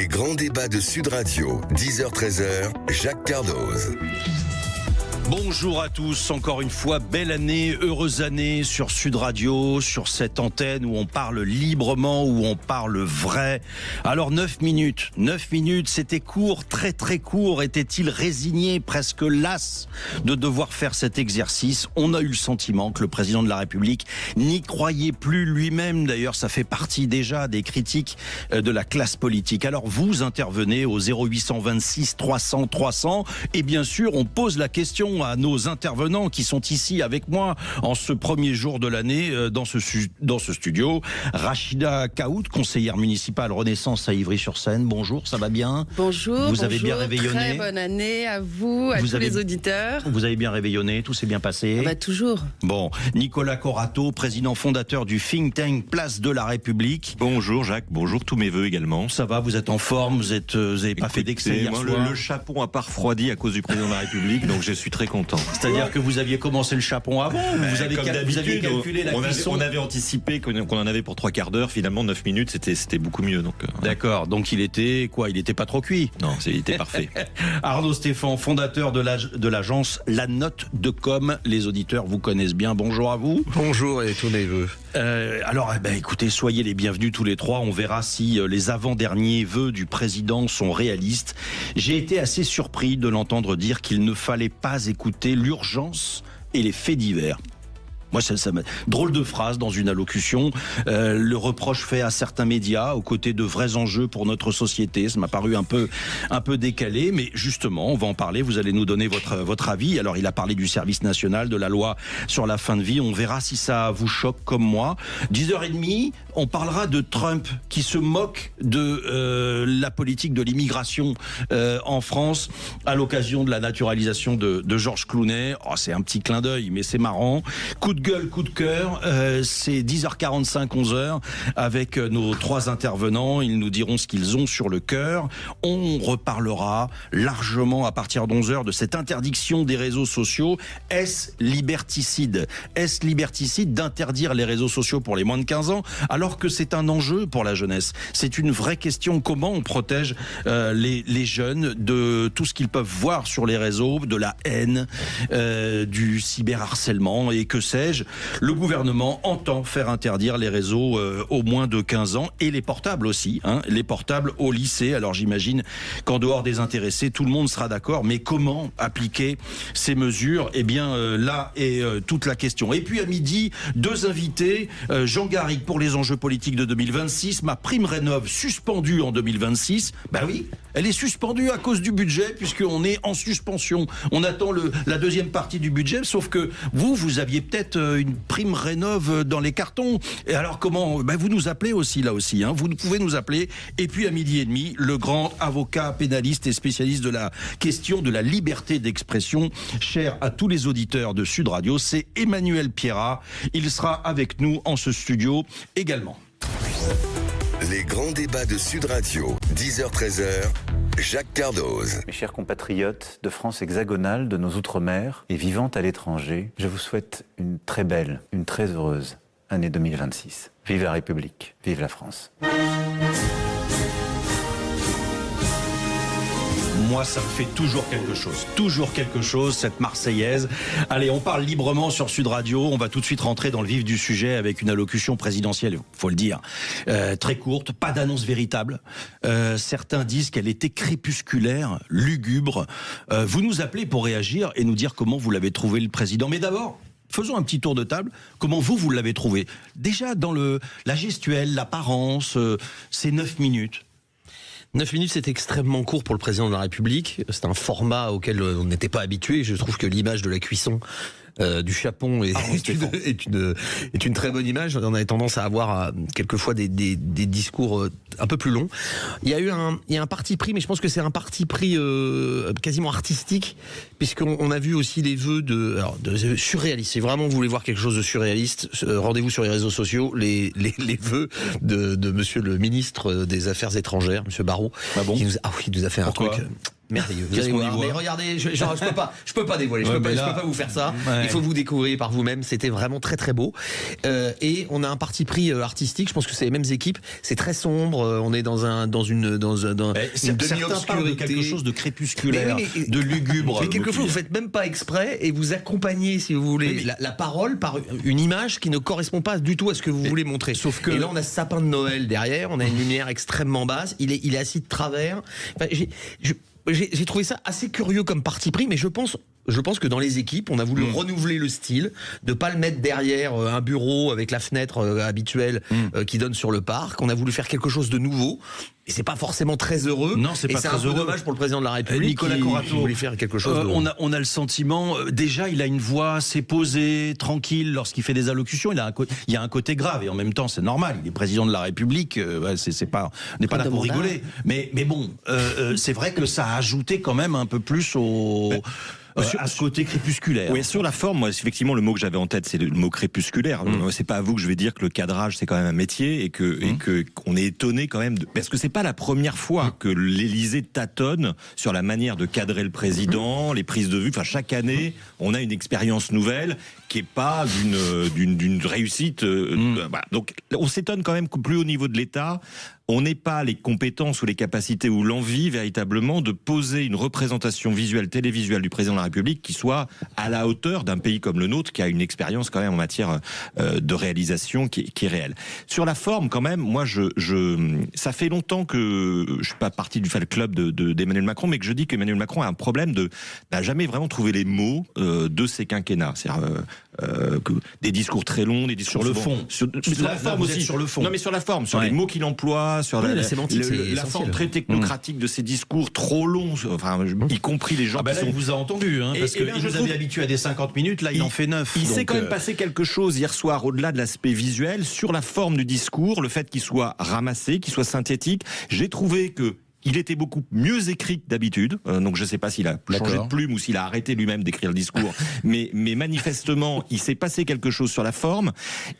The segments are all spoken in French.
Les grands débats de Sud Radio, 10h-13h, Jacques Cardoz. Bonjour à tous, encore une fois, belle année, heureuse année sur Sud Radio, sur cette antenne où on parle librement, où on parle vrai. Alors 9 minutes, c'était court, très très court. Était-il résigné, presque las de devoir faire cet exercice? On a eu le sentiment que le président de la République n'y croyait plus lui-même. D'ailleurs, ça fait partie déjà des critiques de la classe politique. Alors vous intervenez au 0826 300 300 et bien sûr, on pose la question à nos intervenants qui sont ici avec moi en ce premier jour de l'année dans ce studio. Rachida Kaout, conseillère municipale Renaissance à Ivry-sur-Seine. Bonjour, ça va bien? Bonjour. Vous avez bien réveillonné? Très bonne année à vous, à tous les auditeurs. Vous avez bien réveillonné? Tout s'est bien passé? Toujours. Bon, Nicolas Corato, président fondateur du think tank Place de la République. Bonjour Jacques, bonjour, tous mes vœux également. Ça va, vous êtes en forme, vous n'avez pas fait d'excès hier soir? Le chapon a pas refroidi à cause du président de la République, donc je suis très content. C'est-à-dire que vous aviez commencé le chapon avant, vous aviez calculé la cuisson. On avait anticipé qu'on en avait pour 3 quarts d'heure, finalement 9 minutes c'était beaucoup mieux. D'accord, donc il était pas trop cuit? Non, il était parfait. Arnaud Stéphane, fondateur de l'agence La Note de Com, les auditeurs vous connaissent bien, bonjour à vous. Bonjour et tous mes vœux. Alors écoutez, soyez les bienvenus tous les trois, on verra si les avant-derniers vœux du président sont réalistes. J'ai été assez surpris de l'entendre dire qu'il ne fallait pas écouter l'urgence et les faits divers. Moi, ça m'a... Drôle de phrase dans une allocution. Le reproche fait à certains médias aux côtés de vrais enjeux pour notre société. Ça m'a paru un peu décalé, mais justement, on va en parler. Vous allez nous donner votre avis. Alors, il a parlé du service national, de la loi sur la fin de vie. On verra si ça vous choque comme moi. 10h30, on parlera de Trump qui se moque de la politique de l'immigration en France à l'occasion de la naturalisation de Georges Clooney. Oh, c'est un petit clin d'œil, mais c'est marrant. Coup de gueule, coup de cœur, c'est 10h45, 11h, avec nos 3 intervenants. Ils nous diront ce qu'ils ont sur le cœur. On reparlera largement à partir d'11h de cette interdiction des réseaux sociaux. Est-ce liberticide? Est-ce liberticide d'interdire les réseaux sociaux pour les moins de 15 ans, alors que c'est un enjeu pour la jeunesse? C'est une vraie question. Comment on protège les jeunes de tout ce qu'ils peuvent voir sur les réseaux, de la haine, du cyberharcèlement et que sais-je? Le gouvernement entend faire interdire les réseaux aux moins de 15 ans et les portables aussi, les portables au lycée. Alors j'imagine qu'en dehors des intéressés, tout le monde sera d'accord, mais comment appliquer ces mesures? Eh bien là est toute la question. Et puis à midi, 2 invités, Jean Garrigue pour les enjeux politiques de 2026, ma prime rénov suspendue en 2026. Ben oui, elle est suspendue à cause du budget puisqu'on est en suspension. On attend la deuxième partie du budget, sauf que vous aviez peut-être une prime rénov dans les cartons. Et alors comment? Vous nous appelez aussi là aussi. Vous pouvez nous appeler. Et puis à 12h30, le grand avocat pénaliste et spécialiste de la question de la liberté d'expression, cher à tous les auditeurs de Sud Radio, c'est Emmanuel Pierrat. Il sera avec nous en ce studio également. Les grands débats de Sud Radio, 10h-13h, Jacques Cardoz. Mes chers compatriotes de France hexagonale, de nos outre-mer et vivant à l'étranger, je vous souhaite une très belle, une très heureuse année 2026. Vive la République, vive la France. Moi, ça me fait toujours quelque chose, cette Marseillaise. Allez, on parle librement sur Sud Radio. On va tout de suite rentrer dans le vif du sujet avec une allocution présidentielle, faut le dire, très courte, pas d'annonce véritable. Certains disent qu'elle était crépusculaire, lugubre. Vous nous appelez pour réagir et nous dire comment vous l'avez trouvé, le président. Mais d'abord, faisons un petit tour de table. Comment vous l'avez trouvé? Déjà, dans la gestuelle, l'apparence, ces 9 minutes. 9 minutes, c'est extrêmement court pour le président de la République. C'est un format auquel on n'était pas habitué. Je trouve que l'image de la cuisson du chapon est une très bonne image. On avait tendance à avoir quelquefois des discours un peu plus longs. Il y a un parti pris, mais je pense que c'est un parti pris quasiment artistique, puisqu'on a vu aussi les vœux de surréalistes. Si vraiment vous voulez voir quelque chose de surréaliste, rendez-vous sur les réseaux sociaux, les vœux de monsieur le ministre des Affaires étrangères, monsieur Barrot, Ah bon? qui nous a fait un truc. Merveilleux. Vous Qu'est-ce allez qu'on y voir. voit Mais regardez, je peux pas dévoiler, je peux pas vous faire ça. Ouais. Il faut vous découvrir par vous-même. C'était vraiment très très beau. Et on a un parti pris artistique. Je pense que c'est les mêmes équipes. C'est très sombre. On est dans une Certains parlent de quelque chose de crépusculaire, de lugubre. Mais quelquefois, vous faites même pas exprès et vous accompagnez, si vous voulez, la parole par une image qui ne correspond pas du tout à ce que vous voulez montrer. Sauf que et là, on a ce sapin de Noël derrière. On a une lumière extrêmement basse. Il est assis de travers. Enfin, j'ai trouvé ça assez curieux comme parti pris, mais je pense que dans les équipes, on a voulu renouveler le style, de pas le mettre derrière un bureau avec la fenêtre habituelle qui donne sur le parc. On a voulu faire quelque chose de nouveau. Et c'est pas forcément très heureux. Non, c'est pas très heureux. C'est un peu dommage pour le président de la République. Nicolas Corato, qui voulait faire quelque chose. On a le sentiment, déjà, il a une voix assez posée, tranquille lorsqu'il fait des allocutions. Il y a un côté grave et en même temps, c'est normal. Il est président de la République. On n'est pas là pour rigoler. Mais bon, c'est vrai que ça a ajouté quand même un peu plus à ce côté crépusculaire. Oui, sur la forme, moi, effectivement, le mot que j'avais en tête, c'est le mot crépusculaire. C'est pas à vous que je vais dire que le cadrage, c'est quand même un métier et que qu'on est étonné quand même parce que c'est pas la première fois que l'Élysée tâtonne sur la manière de cadrer le président, les prises de vue. Enfin, chaque année, on a une expérience nouvelle qui est pas d'une réussite. Voilà. Donc, on s'étonne quand même que plus au niveau de l'État, on n'ait pas les compétences ou les capacités ou l'envie véritablement de poser une représentation visuelle, télévisuelle du président de la République qui soit à la hauteur d'un pays comme le nôtre qui a une expérience quand même en matière de réalisation qui est réelle. Sur la forme quand même, moi ça fait longtemps que je suis pas parti du fan club d'Emmanuel Macron, mais que je dis qu'Emmanuel Macron a un problème n'a jamais vraiment trouvé les mots de ses quinquennats. C'est-à-dire des discours très longs, des discours sur le fond. Sur la forme aussi. Sur le fond. Non, mais sur la forme, sur les mots qu'il emploie, sur la sémantique, la forme très technocratique de ces discours trop longs, enfin, y compris les gens là, il vous a entendu, parce qu'il nous avait habitué à des 50 minutes, là il en fait 9. Il s'est quand même passé quelque chose hier soir, au-delà de l'aspect visuel, sur la forme du discours, le fait qu'il soit ramassé, qu'il soit synthétique. J'ai trouvé que il était beaucoup mieux écrit que d'habitude, donc je ne sais pas s'il a changé de plume ou s'il a arrêté lui-même d'écrire le discours, mais manifestement, il s'est passé quelque chose sur la forme,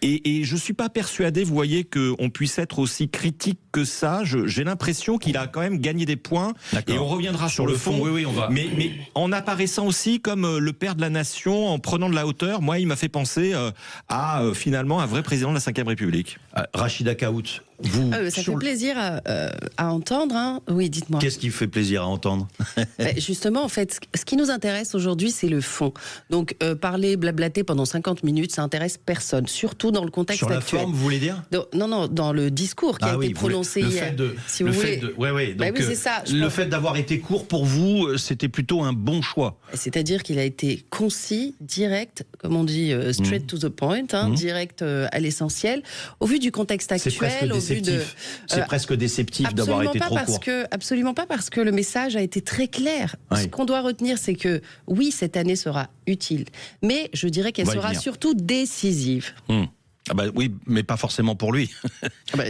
et je ne suis pas persuadé, vous voyez, qu'on puisse être aussi critique que ça. J'ai l'impression qu'il a quand même gagné des points, et on reviendra sur le fond, oui, on va. Mais en apparaissant aussi comme le père de la nation, en prenant de la hauteur, moi, il m'a fait penser à finalement un vrai président de la Ve République. Rachida Kaout, vous... ça fait plaisir à entendre, hein. Oui, dites-moi. Qu'est-ce qui fait plaisir à entendre? Justement, en fait, ce qui nous intéresse aujourd'hui, c'est le fond. Donc, parler, blablater pendant 50 minutes, ça intéresse personne, surtout dans le contexte actuel. Sur la forme, vous voulez dire? Non, dans le discours qui a été prononcé hier. C'est ça. Le fait d'avoir été court, pour vous, c'était plutôt un bon choix. C'est-à-dire qu'il a été concis, direct, comme on dit, straight to the point, direct à l'essentiel. Au vu du contexte actuel, c'est presque déceptif d'avoir été trop court. Absolument pas, parce que le message a été très clair. Ce qu'on doit retenir, c'est que oui, cette année sera utile, mais je dirais qu'elle sera surtout décisive. Oui, mais pas forcément pour lui.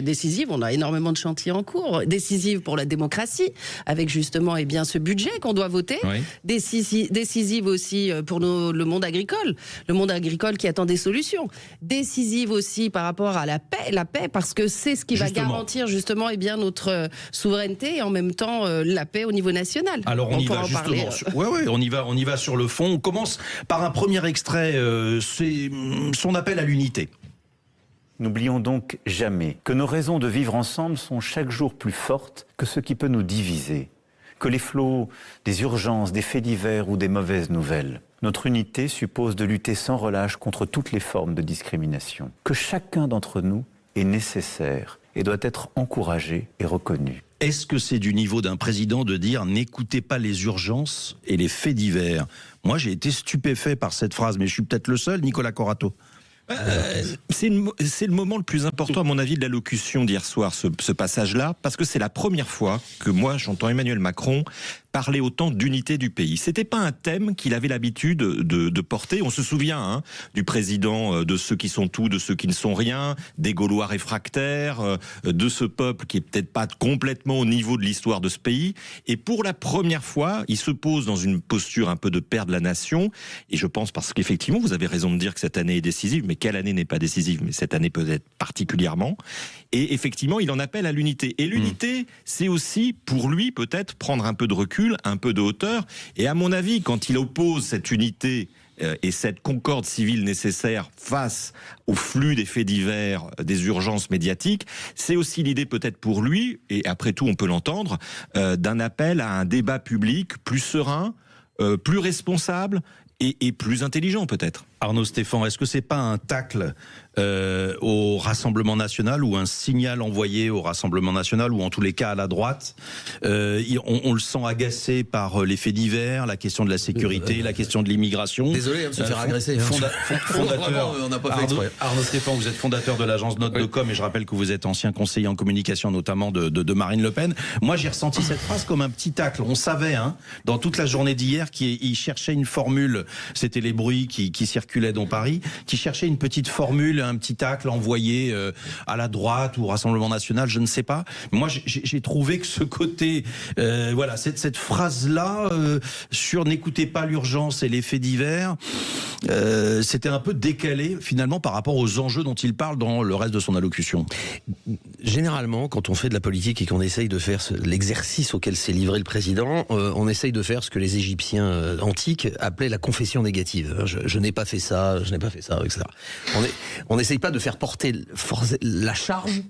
Décisive, on a énormément de chantiers en cours. Décisive pour la démocratie, avec justement ce budget qu'on doit voter. Oui. Décisive aussi pour le monde agricole qui attend des solutions. Décisive aussi par rapport à la paix, parce que c'est ce qui va garantir justement notre souveraineté et en même temps la paix au niveau national. Alors on y va justement. On y va sur le fond. On commence par un premier extrait, c'est son appel à l'unité. N'oublions donc jamais que nos raisons de vivre ensemble sont chaque jour plus fortes que ce qui peut nous diviser, que les flots des urgences, des faits divers ou des mauvaises nouvelles. Notre unité suppose de lutter sans relâche contre toutes les formes de discrimination, que chacun d'entre nous est nécessaire et doit être encouragé et reconnu. Est-ce que c'est du niveau d'un président de dire « n'écoutez pas les urgences et les faits divers » Moi, j'ai été stupéfait par cette phrase, mais je suis peut-être le seul, Nicolas Corato. C'est le moment le plus important à mon avis de l'allocution d'hier soir, ce passage-là, parce que c'est la première fois que moi j'entends Emmanuel Macron parler autant d'unité du pays. C'était pas un thème qu'il avait l'habitude de porter. On se souvient du président de ceux qui sont tout, de ceux qui ne sont rien, des Gaulois réfractaires, de ce peuple qui est peut-être pas complètement au niveau de l'histoire de ce pays. Et pour la première fois, il se pose dans une posture un peu de père de la nation. Et je pense, parce qu'effectivement, vous avez raison de dire que cette année est décisive, mais quelle année n'est pas décisive? Mais cette année peut être particulièrement. Et effectivement, il en appelle à l'unité. Et l'unité, c'est aussi, pour lui, peut-être, prendre un peu de recul recul, un peu de hauteur. Et à mon avis, quand il oppose cette unité et cette concorde civile nécessaire face au flux des faits divers, des urgences médiatiques, c'est aussi l'idée peut-être pour lui, et après tout on peut l'entendre, d'un appel à un débat public plus serein, plus responsable et plus intelligent peut-être. Arnaud Stéphan, est-ce que c'est pas un tacle au Rassemblement National ou un signal envoyé au Rassemblement National ou en tous les cas à la droite? On le sent agacé par les faits divers, la question de la sécurité, la question de l'immigration. Désolé de se faire agresser. Fondateur, on n'a pas fait exprès. Arnaud Stéphan, vous êtes fondateur de l'agence Note de Com et je rappelle que vous êtes ancien conseiller en communication notamment de Marine Le Pen. Moi j'ai ressenti cette phrase comme un petit tacle. On savait dans toute la journée d'hier qu'il cherchait une formule, c'était les bruits qui circulaient dans Paris, qui cherchait une petite formule, un petit tacle envoyé à la droite ou au Rassemblement National, je ne sais pas. Moi, j'ai trouvé que ce côté, voilà, cette phrase-là sur n'écoutez pas l'urgence et les faits divers, c'était un peu décalé finalement par rapport aux enjeux dont il parle dans le reste de son allocution. Généralement, quand on fait de la politique et qu'on essaye de faire l'exercice auquel s'est livré le président, on essaye de faire ce que les Égyptiens antiques appelaient la confession négative. Je n'ai pas fait ça, je n'ai pas fait ça, etc. On n'essaye pas de faire porter la charge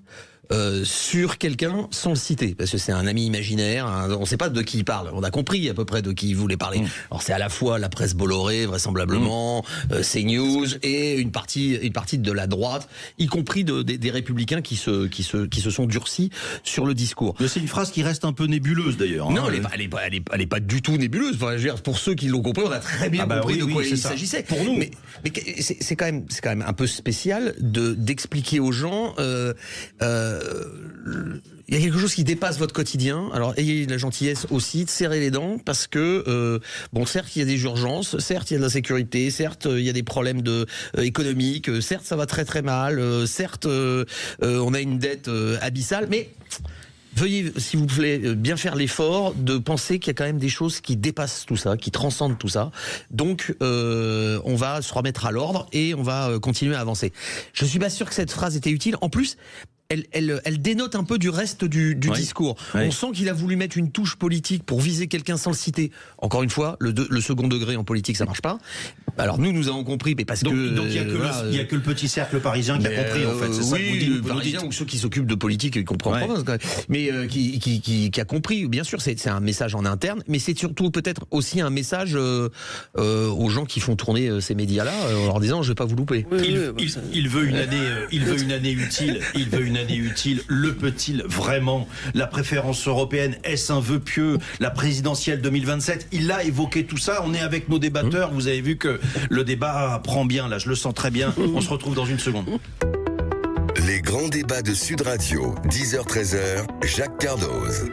sur quelqu'un sans le citer, parce que c'est un ami imaginaire, on ne sait pas de qui il parle, on a compris à peu près de qui il voulait parler. Alors c'est à la fois la presse Bolloré, vraisemblablement, CNews, et une partie de la droite, y compris des républicains qui se sont durcis sur le discours. Mais c'est une phrase qui reste un peu nébuleuse d'ailleurs. Non, elle est pas du tout nébuleuse. Enfin, je veux dire, pour ceux qui l'ont compris, on a très bien compris de quoi il s'agissait. Pour nous. Mais c'est quand même un peu spécial d'expliquer aux gens. Il y a quelque chose qui dépasse votre quotidien. Alors ayez la gentillesse aussi de serrer les dents parce que certes il y a des urgences, certes il y a de l'insécurité, certes il y a des problèmes économiques, certes ça va très très mal, certes on a une dette abyssale, mais veuillez, s'il vous plaît, bien faire l'effort de penser qu'il y a quand même des choses qui dépassent tout ça, qui transcendent tout ça. Donc, on va se remettre à l'ordre et on va continuer à avancer. Je suis pas sûr que cette phrase était utile. En plus, elle dénote un peu du reste du discours. On sent qu'il a voulu mettre une touche politique pour viser quelqu'un sans le citer. Encore une fois, le second degré en politique, ça marche pas. Alors nous avons compris, mais parce que... Donc il y a que le petit cercle parisien qui a compris, en fait. C'est ça que vous dites, le parisien ou ceux qui s'occupent de politique et qui comprennent province, quand même. Mais qui a compris. Bien sûr, c'est un message en interne, mais c'est surtout peut-être aussi un message aux gens qui font tourner ces médias-là, en leur disant, je vais pas vous louper. Il veut une année utile. Il veut une année utile. Le peut-il vraiment? La préférence européenne, est-ce un vœu pieux? La présidentielle 2027, il a évoqué tout ça. On est avec nos débatteurs. Vous avez vu que le débat prend bien. Là, je le sens très bien. On se retrouve dans une seconde. Les grands débats de Sud Radio, 10h-13h, Jacques Cardoz.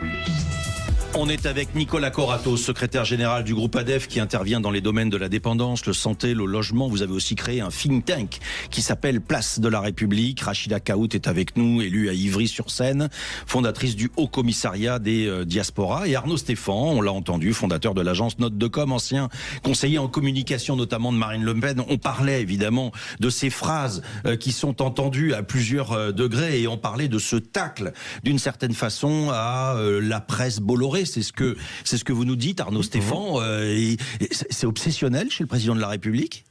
On est avec Nicolas Corato, secrétaire général du groupe ADEF qui intervient dans les domaines de la dépendance, le santé, le logement. Vous avez aussi créé un think tank qui s'appelle Place de la République. Rachida Kaout est avec nous, élue à Ivry-sur-Seine, fondatrice du Haut Commissariat des Diasporas. Et Arnaud Stéphan, on l'a entendu, fondateur de l'agence Note de Com, ancien conseiller en communication notamment de Marine Le Pen. On parlait évidemment de ces phrases qui sont entendues à plusieurs degrés et on parlait de ce tacle d'une certaine façon à la presse Bolloré. C'est ce que vous nous dites, Arnaud Stéphan. C'est obsessionnel chez le président de la République?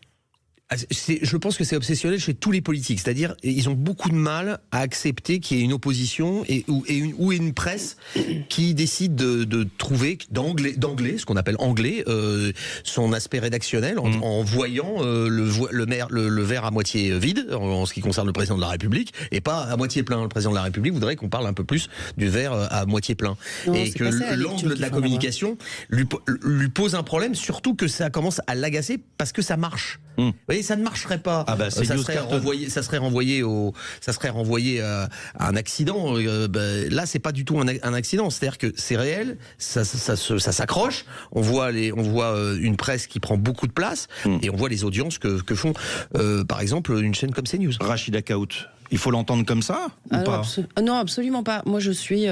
Je pense que c'est obsessionnel chez tous les politiques. C'est-à-dire, ils ont beaucoup de mal à accepter qu'il y ait une opposition ou une presse qui décide de trouver d'angler, ce qu'on appelle angler, son aspect rédactionnel en voyant le verre à moitié vide en ce qui concerne le président de la République et pas à moitié plein. Le président de la République voudrait qu'on parle un peu plus du verre à moitié plein. Non, et que l'angle de la communication lui pose un problème, surtout que ça commence à l'agacer parce que ça marche. Vous voyez, ça ne marcherait pas. Ça serait renvoyé à un accident. Là, c'est pas du tout un accident. C'est-à-dire que c'est réel, ça s'accroche. On voit une presse qui prend beaucoup de place et on voit les audiences que font, par exemple, une chaîne comme CNews. Rachida Kaout. Il faut l'entendre comme ça ou pas? Non, absolument pas. Moi, je suis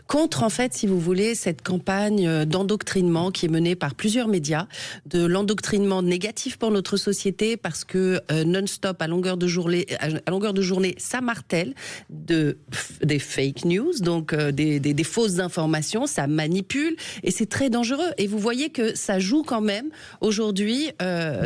contre, en fait, si vous voulez, cette campagne d'endoctrinement qui est menée par plusieurs médias, de l'endoctrinement négatif pour notre société, parce que non-stop, à longueur de journée, ça martèle des fake news, donc des fausses informations, ça manipule, et c'est très dangereux. Et vous voyez que ça joue quand même aujourd'hui,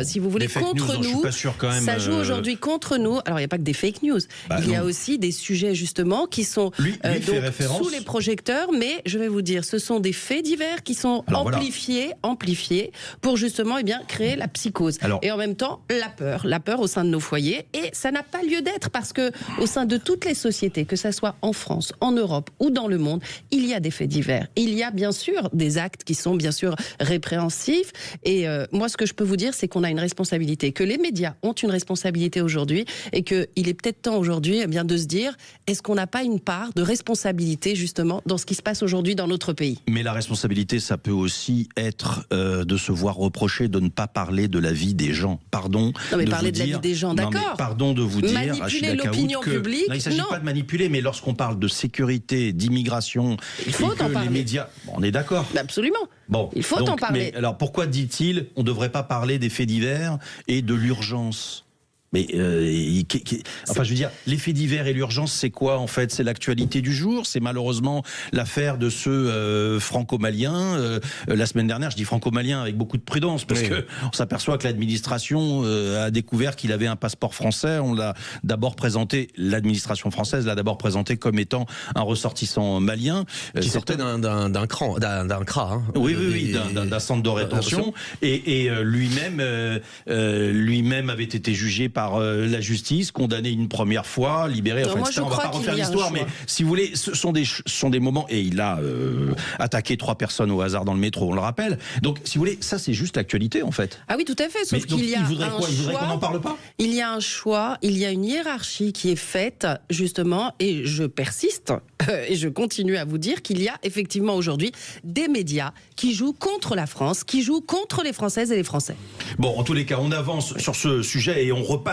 si vous voulez, contre nous. Je suis pas sûr quand même. Ça joue aujourd'hui contre nous. Alors, il n'y a pas que des fake news. Il y a aussi des sujets, justement, qui sont donc, sous les projecteurs, mais je vais vous dire, ce sont des faits divers qui sont amplifiés pour justement créer la psychose. Et en même temps, la peur au sein de nos foyers. Et ça n'a pas lieu d'être, parce que au sein de toutes les sociétés, que ça soit en France, en Europe ou dans le monde, il y a des faits divers. Il y a bien sûr des actes qui sont bien sûr répréhensifs. Et moi, ce que je peux vous dire, c'est qu'on a une responsabilité, que les médias ont une responsabilité aujourd'hui, et qu'il est peut-être temps aujourd'hui de se dire, est-ce qu'on n'a pas une part de responsabilité justement dans ce qui se passe aujourd'hui dans notre pays? Mais la responsabilité, ça peut aussi être de se voir reprocher de ne pas parler de la vie des gens. Pardon. Non, mais parler de la vie des gens, d'accord. Pardon de vous dire, manipuler l'opinion publique. Non, il ne s'agit pas de manipuler, mais lorsqu'on parle de sécurité, d'immigration, il faut en parler. Les médias, on est d'accord. Absolument. Bon, il faut en parler. Mais alors pourquoi dit-il on ne devrait pas parler des faits divers et de l'urgence? Mais enfin, je veux dire, les faits divers et l'urgence, c'est quoi en fait? C'est l'actualité du jour. C'est malheureusement l'affaire de ce franco-malien. La semaine dernière, je dis franco-malien avec beaucoup de prudence, parce que on s'aperçoit que l'administration a découvert qu'il avait un passeport français. On l'a d'abord présenté, l'administration française l'a d'abord présenté comme étant un ressortissant malien qui sortait d'un CRA. Hein. Oui, d'un centre de rétention. Et lui-même avait été jugé par la justice, condamné une première fois, libéré. Enfin, on va pas refaire l'histoire, mais si vous voulez, ce sont des moments. Et il a attaqué 3 personnes au hasard dans le métro, on le rappelle. Donc, si vous voulez, ça c'est juste l'actualité en fait. Ah oui, tout à fait. Sauf qu'il y a il voudrait qu'on n'en parle pas. Il y a un choix, il y a une hiérarchie qui est faite justement, et je persiste et je continue à vous dire qu'il y a effectivement aujourd'hui des médias qui jouent contre la France, qui jouent contre les Françaises et les Français. Bon, en tous les cas, on avance sur ce sujet et on repasse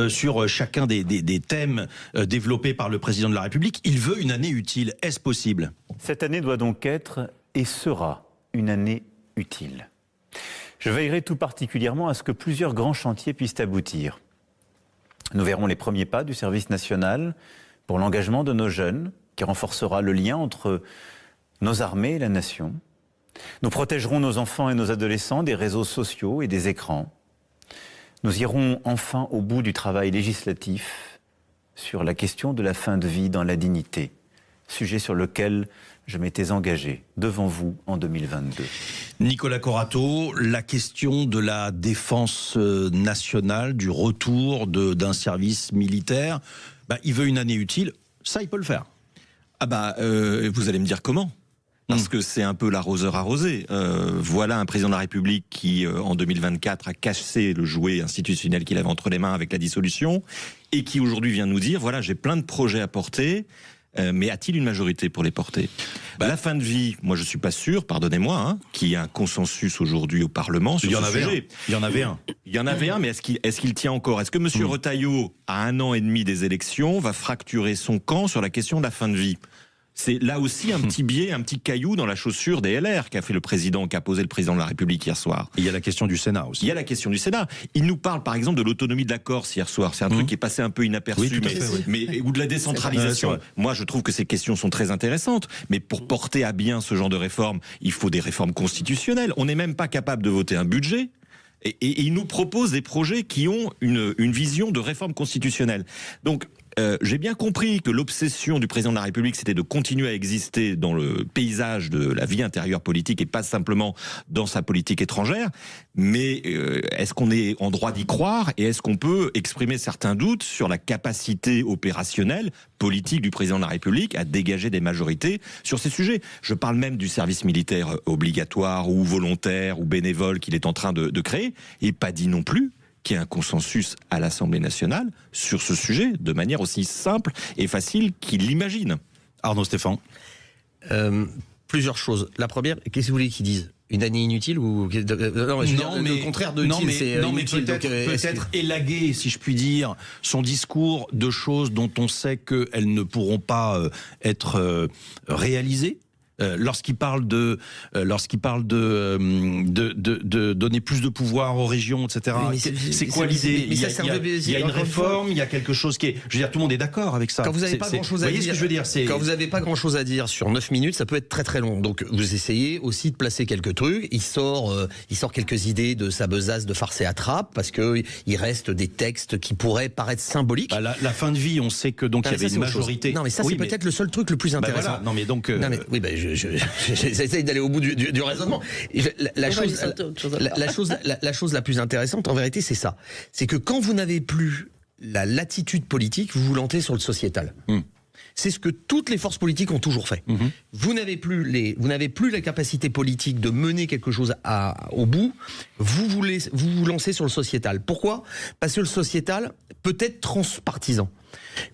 sur chacun des thèmes développés par le président de la République. Il veut une année utile. Est-ce possible? Cette année doit donc être et sera une année utile. Je veillerai tout particulièrement à ce que plusieurs grands chantiers puissent aboutir. Nous verrons les premiers pas du service national pour l'engagement de nos jeunes, qui renforcera le lien entre nos armées et la nation. Nous protégerons nos enfants et nos adolescents des réseaux sociaux et des écrans. Nous irons enfin au bout du travail législatif sur la question de la fin de vie dans la dignité, sujet sur lequel je m'étais engagé devant vous en 2022. Nicolas Corato, la question de la défense nationale, du retour d'un service militaire, il veut une année utile, ça il peut le faire. Vous allez me dire comment ? Parce que c'est un peu l'arroseur arrosé. Voilà un président de la République qui, en 2024, a cassé le jouet institutionnel qu'il avait entre les mains avec la dissolution, et qui aujourd'hui vient nous dire, voilà, j'ai plein de projets à porter, mais a-t-il une majorité pour les porter ? La fin de vie, moi je suis pas sûr, pardonnez-moi, qu'il y ait un consensus aujourd'hui au Parlement sur ce sujet. Il y en avait un. Il y en avait un, mais est-ce qu'il tient encore ? Est-ce que M. Retailleau, à 1 an et demi des élections, va fracturer son camp sur la question de la fin de vie ? C'est là aussi un petit biais, un petit caillou dans la chaussure des LR qu'a posé le président de la République hier soir. Et il y a la question du Sénat aussi. Il y a la question du Sénat. Il nous parle par exemple de l'autonomie de la Corse hier soir. C'est un truc qui est passé un peu inaperçu, ou de la décentralisation. Moi, je trouve que ces questions sont très intéressantes. Mais pour porter à bien ce genre de réforme, il faut des réformes constitutionnelles. On n'est même pas capable de voter un budget. Et il nous propose des projets qui ont une vision de réforme constitutionnelle. Donc, j'ai bien compris que l'obsession du président de la République, c'était de continuer à exister dans le paysage de la vie intérieure politique et pas simplement dans sa politique étrangère. Mais est-ce qu'on est en droit d'y croire, et est-ce qu'on peut exprimer certains doutes sur la capacité opérationnelle politique du président de la République à dégager des majorités sur ces sujets ? Je parle même du service militaire obligatoire ou volontaire ou bénévole qu'il est en train de créer, et pas dit non plus qu'il y ait un consensus à l'Assemblée nationale sur ce sujet, de manière aussi simple et facile qu'il l'imagine. Arnaud Stéphane. Plusieurs choses. La première, qu'est-ce que vous voulez qu'ils disent ? Une année inutile ou non, le contraire de utile, c'est inutile. Peut-être élaguer, si je puis dire, son discours de choses dont on sait qu'elles ne pourront pas être réalisées. Lorsqu'il parle de donner plus de pouvoir aux régions, etc. C'est quoi l'idée? Il y a une réforme, il y a quelque chose qui est... Je veux dire, tout le monde est d'accord avec ça. Quand vous n'avez pas grand-chose à dire, ce que je veux dire, quand vous n'avez pas grand-chose à dire sur 9 minutes, ça peut être très très long. Donc vous essayez aussi de placer quelques trucs. Il sort quelques idées de sa besace de farce et attrape, parce que il reste des textes qui pourraient paraître symboliques. Bah, la fin de vie, on sait que donc il y avait une majorité. Non, mais ça c'est peut-être le seul truc le plus intéressant. Voilà. Non mais donc. J'essaye d'aller au bout du raisonnement. La chose la plus intéressante, en vérité, c'est ça. C'est que quand vous n'avez plus la latitude politique, vous vous lancez sur le sociétal. C'est ce que toutes les forces politiques ont toujours fait. Vous n'avez plus la capacité politique de mener quelque chose au bout. Vous vous lancez sur le sociétal. Pourquoi? Parce que le sociétal peut être transpartisan.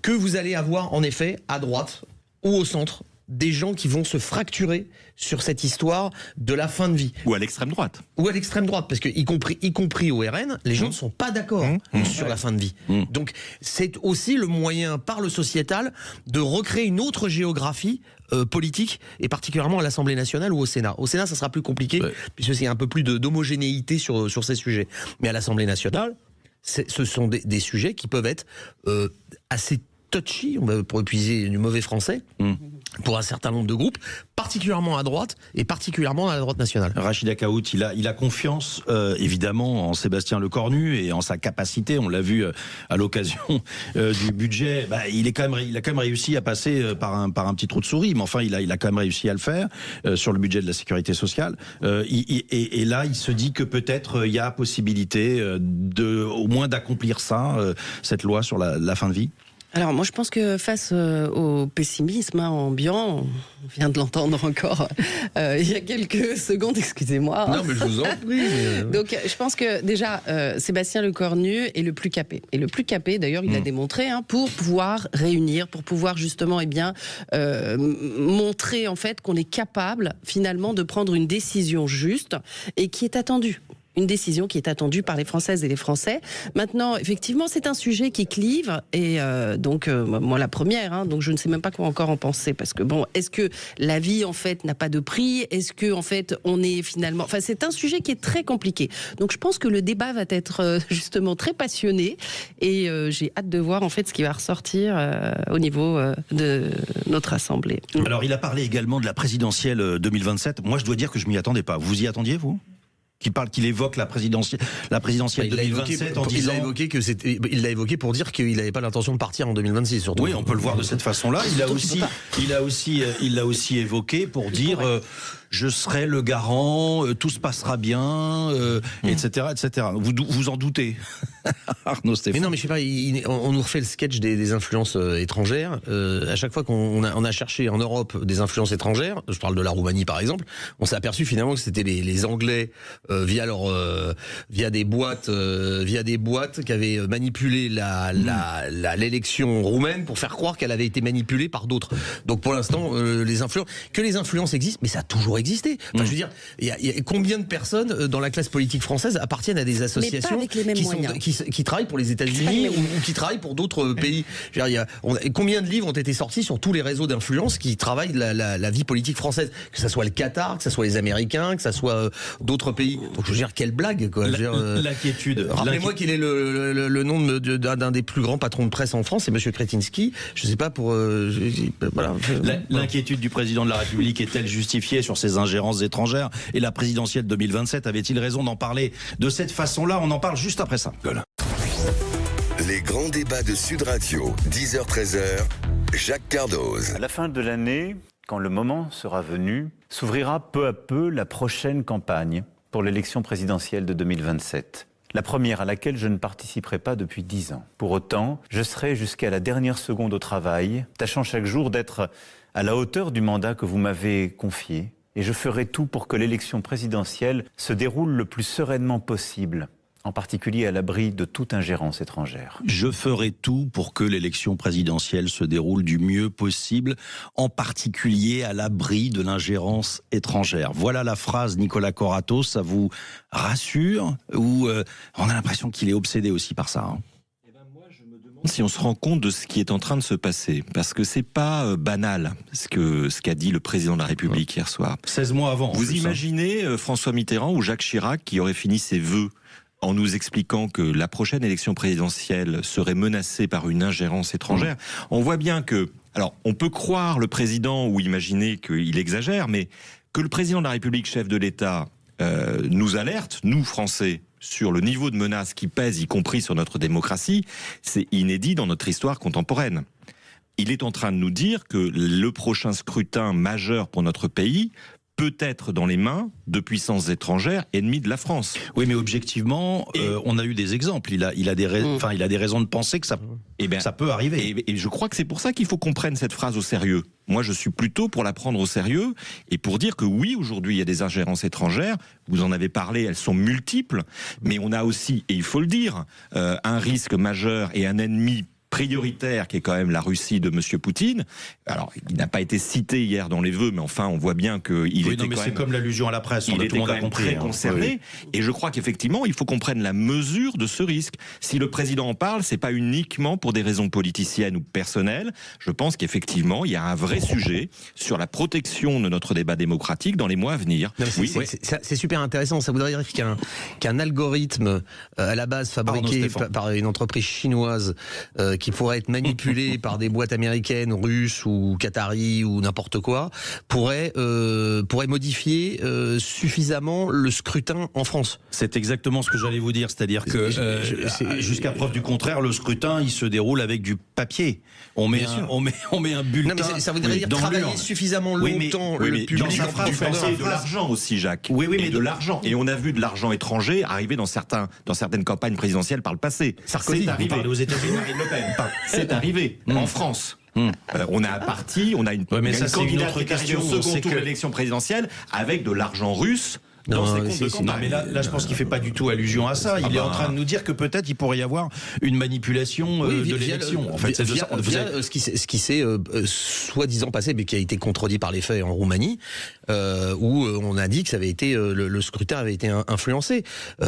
Que vous allez avoir, en effet, à droite ou au centre, des gens qui vont se fracturer sur cette histoire de la fin de vie. Ou à l'extrême droite. Ou à l'extrême droite, parce que y compris au RN, les gens ne sont pas d'accord sur la fin de vie. Donc c'est aussi le moyen, par le sociétal, de recréer une autre géographie politique, et particulièrement à l'Assemblée nationale ou au Sénat. Au Sénat, ça sera plus compliqué, puisque c'est un peu plus d'homogénéité sur ces sujets. Mais à l'Assemblée nationale, ce sont des sujets qui peuvent être assez touchy, pour utiliser du mauvais français, pour un certain nombre de groupes, particulièrement à droite et particulièrement à la droite nationale. Rachida Kaout, il a confiance évidemment en Sébastien Lecornu et en sa capacité. On l'a vu à l'occasion du budget. Il a quand même réussi à passer par un petit trou de souris, mais enfin il a quand même réussi à le faire sur le budget de la sécurité sociale. Et là, il se dit que peut-être il y a possibilité au moins d'accomplir ça, cette loi sur la fin de vie. Alors moi je pense que face au pessimisme ambiant, on vient de l'entendre encore il y a quelques secondes, excusez-moi. Non mais je vous en prie. Donc je pense que déjà Sébastien Lecornu est le plus capé. Et le plus capé d'ailleurs il l'a démontré pour pouvoir réunir, pour pouvoir justement montrer en fait qu'on est capable finalement de prendre une décision juste et qui est attendue. Une décision qui est attendue par les Françaises et les Français. Maintenant, effectivement, c'est un sujet qui clive, et moi la première, donc je ne sais même pas quoi encore en penser, parce que est-ce que la vie en fait n'a pas de prix? Est-ce que en fait on est finalement, c'est un sujet qui est très compliqué. Donc je pense que le débat va être justement très passionné, et j'ai hâte de voir en fait ce qui va ressortir au niveau de notre Assemblée. Alors il a parlé également de la présidentielle 2027. Moi je dois dire que je m'y attendais pas. Vous y attendiez vous? Qu'il évoque la présidentielle 2027 en disant... Il l'a évoqué pour dire qu'il n'avait pas l'intention de partir en 2026, surtout. Oui, on peut le voir de cette façon-là. Il l'a aussi évoqué pour dire je serai le garant, tout se passera bien, etc., etc. Vous en doutez, Arnaud Stéphane? Mais non, mais je sais pas. On nous refait le sketch des influences étrangères. À chaque fois qu'on a cherché en Europe des influences étrangères, je parle de la Roumanie par exemple, on s'est aperçu finalement que c'était les Anglais via des boîtes qui avaient manipulé l'élection roumaine pour faire croire qu'elle avait été manipulée par d'autres. Donc pour l'instant, les influences existent, mais ça a toujours existé. Enfin, je veux dire, il y a combien de personnes dans la classe politique française appartiennent à des associations qui travaillent pour les États-Unis ou qui travaillent pour d'autres pays? Je veux dire, combien de livres ont été sortis sur tous les réseaux d'influence qui travaillent la vie politique française, que ça soit le Qatar, que ça soit les Américains, que ça soit d'autres pays. Donc je veux dire, quelle blague, quoi. L'inquiétude. Rappelez-moi qu'il est le nom d'un des plus grands patrons de presse en France, c'est Monsieur Kretinsky. Je sais pas L'inquiétude du président de la République est-elle justifiée sur ces ingérences étrangères? Et la présidentielle 2027, avait-il raison d'en parler de cette façon-là? On en parle juste après ça. Les grands débats de Sud Radio, 10h-13h, Jacques Cardoz. À la fin de l'année, quand le moment sera venu, s'ouvrira peu à peu la prochaine campagne pour l'élection présidentielle de 2027. La première à laquelle je ne participerai pas depuis 10 ans. Pour autant, je serai jusqu'à la dernière seconde au travail, tâchant chaque jour d'être à la hauteur du mandat que vous m'avez confié. Et je ferai tout pour que l'élection présidentielle se déroule le plus sereinement possible, en particulier à l'abri de toute ingérence étrangère. Je ferai tout pour que l'élection présidentielle se déroule du mieux possible, en particulier à l'abri de l'ingérence étrangère. Voilà la phrase, Nicolas Corato, ça vous rassure ou on a l'impression qu'il est obsédé aussi par ça, hein? Si on se rend compte de ce qui est en train de se passer, parce que c'est pas banal ce qu'a dit le président de la République hier soir. 16 mois avant. Vous imaginez François Mitterrand ou Jacques Chirac qui aurait fini ses vœux en nous expliquant que la prochaine élection présidentielle serait menacée par une ingérence étrangère. On voit bien que, alors on peut croire le président ou imaginer qu'il exagère, mais que le président de la République, chef de l'État, nous alerte, nous Français, sur le niveau de menace qui pèse, y compris sur notre démocratie, c'est inédit dans notre histoire contemporaine. Il est en train de nous dire que le prochain scrutin majeur pour notre pays peut être dans les mains de puissances étrangères ennemies de la France. Oui, mais objectivement, on a eu des exemples. Il a des raisons de penser que ça peut arriver. Et je crois que c'est pour ça qu'il faut qu'on prenne cette phrase au sérieux. Moi, je suis plutôt pour la prendre au sérieux et pour dire que oui, aujourd'hui, il y a des ingérences étrangères. Vous en avez parlé, elles sont multiples. Mais on a aussi, et il faut le dire, un risque majeur et un ennemi prioritaire qui est quand même la Russie de M. Poutine. Alors, il n'a pas été cité hier dans les vœux, mais enfin, on voit bien qu'il était c'est comme l'allusion à la presse, il était quand même compris, très concerné. Oui. Et je crois qu'effectivement, il faut qu'on prenne la mesure de ce risque. Si le président en parle, c'est pas uniquement pour des raisons politiciennes ou personnelles. Je pense qu'effectivement, il y a un vrai sujet sur la protection de notre débat démocratique dans les mois à venir. C'est super intéressant. Ça voudrait dire qu'un algorithme à la base fabriqué par une entreprise chinoise qui pourrait être manipulé par des boîtes américaines, russes ou qataris ou n'importe quoi, pourrait modifier suffisamment le scrutin en France. C'est exactement ce que j'allais vous dire, c'est-à-dire que jusqu'à preuve du contraire, le scrutin il se déroule avec du papier. On met un bulletin. Non, mais ça voudrait dire travailler suffisamment longtemps le public. C'est de l'argent aussi, Jacques. Oui, mais de l'argent. Et on a vu de l'argent étranger arriver dans certaines campagnes présidentielles par le passé. Sarkozy, c'est arrivé aux États-Unis. C'est arrivé en France. On a un parti, on a une candidate qui est arrivée au second tour de l'élection présidentielle avec de l'argent russe. Non, mais là, je pense qu'il ne fait pas du tout allusion à ça. Il est en train de nous dire que peut-être il pourrait y avoir une manipulation de l'élection. En fait, c'est ça. Ce qui s'est soi-disant passé, mais qui a été contredit par les faits en Roumanie, où on a dit que ça avait été le scrutin avait été influencé